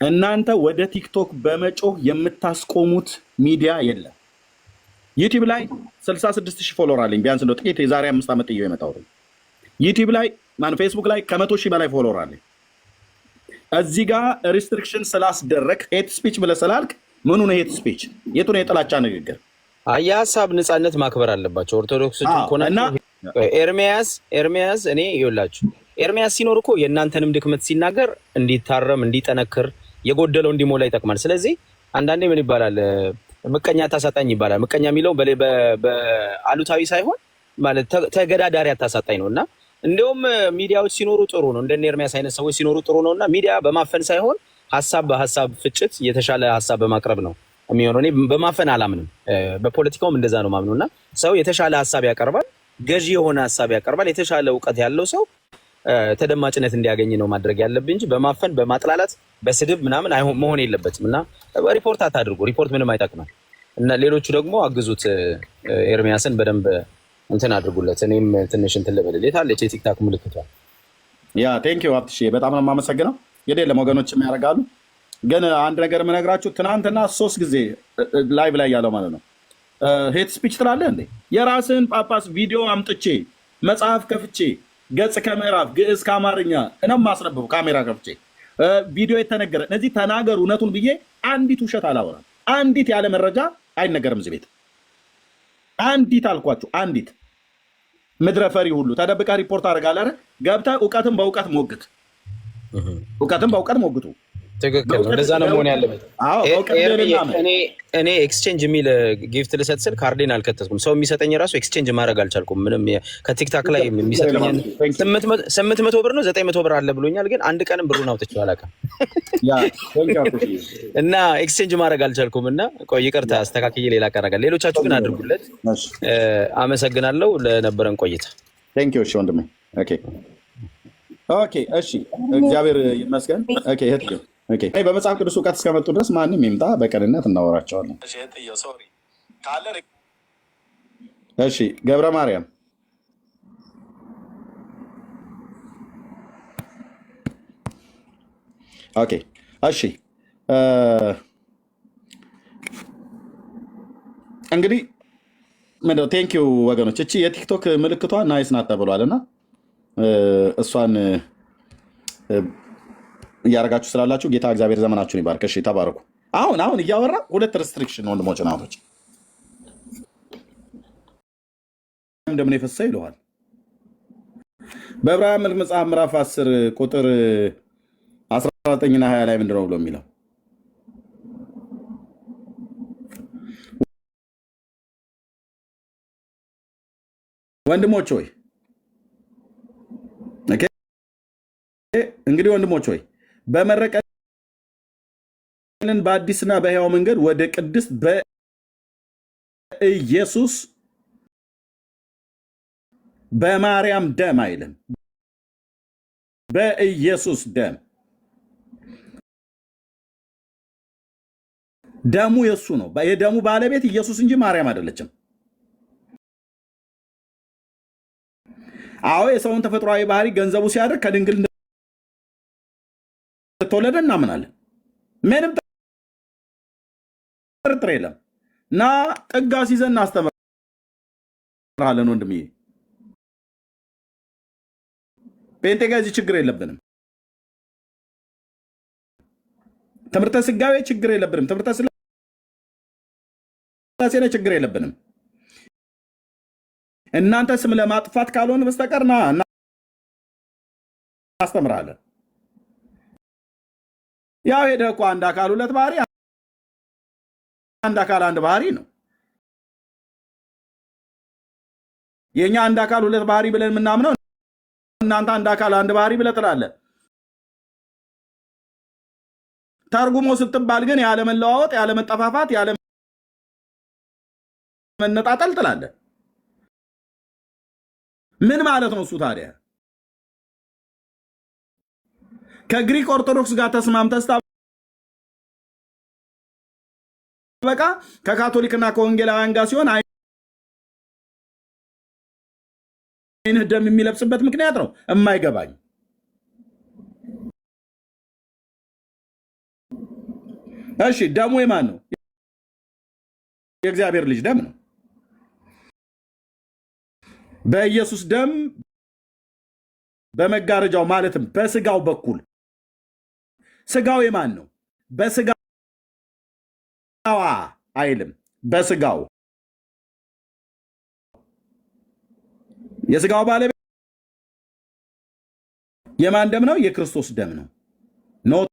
እናንተ ወደ ቲክቶክ በመጮህ የምታስቆሙት ሚዲያ የለም። ዩቲዩብ ላይ 66,000 ፎሎወር አለኝ። ቢያንስ እንደው ጥቂት የዛሬ 5 ዓመት ጥዬው የመጣው ዩቲዩብ ላይ ፌስቡክ ላይ ከ100,000 በላይ ፎሎወር አለኝ። እዚህ ጋር ሪስትሪክሽን ስላስደረግ ሄት ስፒች ብለህ ስላልክ ምኑ ነው ሄት ስፒች? የቱ ነው የጥላቻ ንግግር? የሀሳብ ነፃነት ማክበር አለባቸው ኦርቶዶክሶች እኮ ናቸው። ኤርሚያስ እኔ ይኸውላችሁ ኤርሚያስ ሲኖር እኮ የእናንተንም ድክመት ሲናገር እንዲታረም እንዲጠነክር የጎደለው እንዲሞላ ይጠቅማል። ስለዚህ አንዳንዴ ምን ይባላል ምቀኛ አታሳጣኝ ይባላል። ምቀኛ የሚለው በአሉታዊ ሳይሆን ማለት ተገዳዳሪ አታሳጣኝ ነው። እና እንደውም ሚዲያዎች ሲኖሩ ጥሩ ነው፣ እንደነ ኤርሚያስ አይነት ሰዎች ሲኖሩ ጥሩ ነው። እና ሚዲያ በማፈን ሳይሆን ሀሳብ በሀሳብ ፍጭት የተሻለ ሀሳብ በማቅረብ ነው የሚሆነው። እኔ በማፈን አላምንም፣ በፖለቲካውም እንደዛ ነው ማምነው። እና ሰው የተሻለ ሀሳብ ያቀርባል፣ ገዢ የሆነ ሀሳብ ያቀርባል። የተሻለ እውቀት ያለው ሰው ተደማጭነት እንዲያገኝ ነው ማድረግ ያለብን እንጂ በማፈን በማጥላላት በስድብ ምናምን መሆን የለበትም። እና ሪፖርት አታድርጉ፣ ሪፖርት ምንም አይጠቅምም። እና ሌሎቹ ደግሞ አግዙት፣ ኤርሚያስን በደንብ እንትን አድርጉለት። እኔም ትንሽ እንትን ልበልል። የታለች የቲክታክ ምልክቷ? ያ ቴንኪው አብትሽ፣ በጣም ነው የማመሰግነው። እንግዲህ ለወገኖችም ያደርጋሉ። ግን አንድ ነገር የምነግራችሁ ትናንትና 3 ጊዜ ላይቭ ላይ ያለው ማለት ነው ሄት ስፒች ትላለህ እንዴ? የራስህን ጳጳስ ቪዲዮ አምጥቼ መጽሐፍ ከፍቼ ገጽ ከምዕራፍ ግዕዝ ከአማርኛ እነም ማስነበቡ ካሜራ ከፍቼ ቪዲዮ የተነገረ እነዚህ ተናገሩ እውነቱን ብዬ አንዲት ውሸት አላወራም። አንዲት ያለ መረጃ አይነገርም እዚህ ቤት። አንዲት አልኳችሁ፣ አንዲት ምድረ ፈሪ ሁሉ ተደብቃ ሪፖርት አደርጋለሁ። ገብተህ እውቀትን በእውቀት ሞግት፣ እውቀትን በእውቀት ሞግቱ። ትክክል ነው። እንደዛ ነው መሆን ያለበት። እኔ ኤክስቼንጅ የሚል ጊፍት ልሰጥ ስል ካርዴን አልከተትኩም። ሰው የሚሰጠኝ ራሱ ኤክስቼንጅ ማድረግ አልቻልኩም። ምንም ከቲክታክ ላይ የሚሰጠኝ 800 ብር ነው 900 ብር አለ ብሎኛል። ግን አንድ ቀንም ብሩን አውጥቼው አላውቅም እና ኤክስቼንጅ ማድረግ አልቻልኩም። እና ቆይ ይቅርታ አስተካክዬ ሌላ ቀረጋል። ሌሎቻችሁ ግን አድርጉለት። አመሰግናለሁ ለነበረን ቆይታ። ቴንኪው። እሺ ወንድሜ። ኦኬ እሺ፣ እግዚአብሔር ይመስገን። ኦኬ እህትዬው፣ ኦኬ በመጽሐፍ ቅዱስ እውቀት እስከመጡ ድረስ ማንም ይምጣ፣ በቅንነት እናወራቸዋለን። እሺ ገብረ ማርያም፣ ኦኬ እሺ። እንግዲህ ምንድነው ቴንኪው ወገኖች። እቺ የቲክቶክ ምልክቷ ናይስ ናት ተብሏል እና እሷን እያደረጋችሁ ስላላችሁ ጌታ እግዚአብሔር ዘመናችሁን ይባርክ። እሺ ተባረኩ። አሁን እያወራ ሁለት ሬስትሪክሽን ወንድሞች ናቶች እንደምን የፈሰሰ ይለዋል። በዕብራውያን መልክ መጽሐፍ ምዕራፍ 10 ቁጥር 19 እና 20 ላይ ምንድነው ብሎ የሚለው? ወንድሞች ሆይ እንግዲህ ወንድሞች ሆይ በመረቀልን በአዲስና በሕያው መንገድ ወደ ቅድስት በኢየሱስ በማርያም ደም አይልም፣ በኢየሱስ ደም። ደሙ የሱ ነው። የደሙ ባለቤት ኢየሱስ እንጂ ማርያም አይደለችም። አዎ የሰውን ተፈጥሯዊ ባህሪ ገንዘቡ ሲያደርግ ከድንግል እንደተወለደ እናምናለን። ምንም ጥርጥር የለም። እና ጥጋ ሲዘን እናስተምራለን ወንድምዬ። ጴንጤ ጋር እዚህ ችግር የለብንም። ትምህርተ ስጋዌ ችግር የለብንም። ትምህርተ ስላሴ ላይ ችግር የለብንም። እናንተ ስም ለማጥፋት ካልሆነ በስተቀር እናስተምራለን። ያው ሄደ እኮ አንድ አካል ሁለት ባህሪ፣ አንድ አካል አንድ ባህሪ ነው። የኛ አንድ አካል ሁለት ባህሪ ብለን የምናምነው እናንተ አንድ አካል አንድ ባህሪ ብለህ ትላለህ። ተርጉሞ ስትባል ግን ያለ መለዋወጥ፣ ያለ መጠፋፋት፣ ያለ መነጣጠል ትላለህ። ምን ማለት ነው እሱ ታዲያ? ከግሪክ ኦርቶዶክስ ጋር ተስማምተህ ስታበቃ ከካቶሊክና ከወንጌላውያን ጋር ሲሆን አይንህ ደም የሚለብስበት ምክንያት ነው የማይገባኝ። እሺ ደሙ የማን ነው? የእግዚአብሔር ልጅ ደም ነው። በኢየሱስ ደም በመጋረጃው ማለትም በስጋው በኩል ስጋው የማን ነው? በስጋዋ አይልም፣ በስጋው የስጋው ባለቤት የማን ደም ነው? የክርስቶስ ደም ነው። ኖት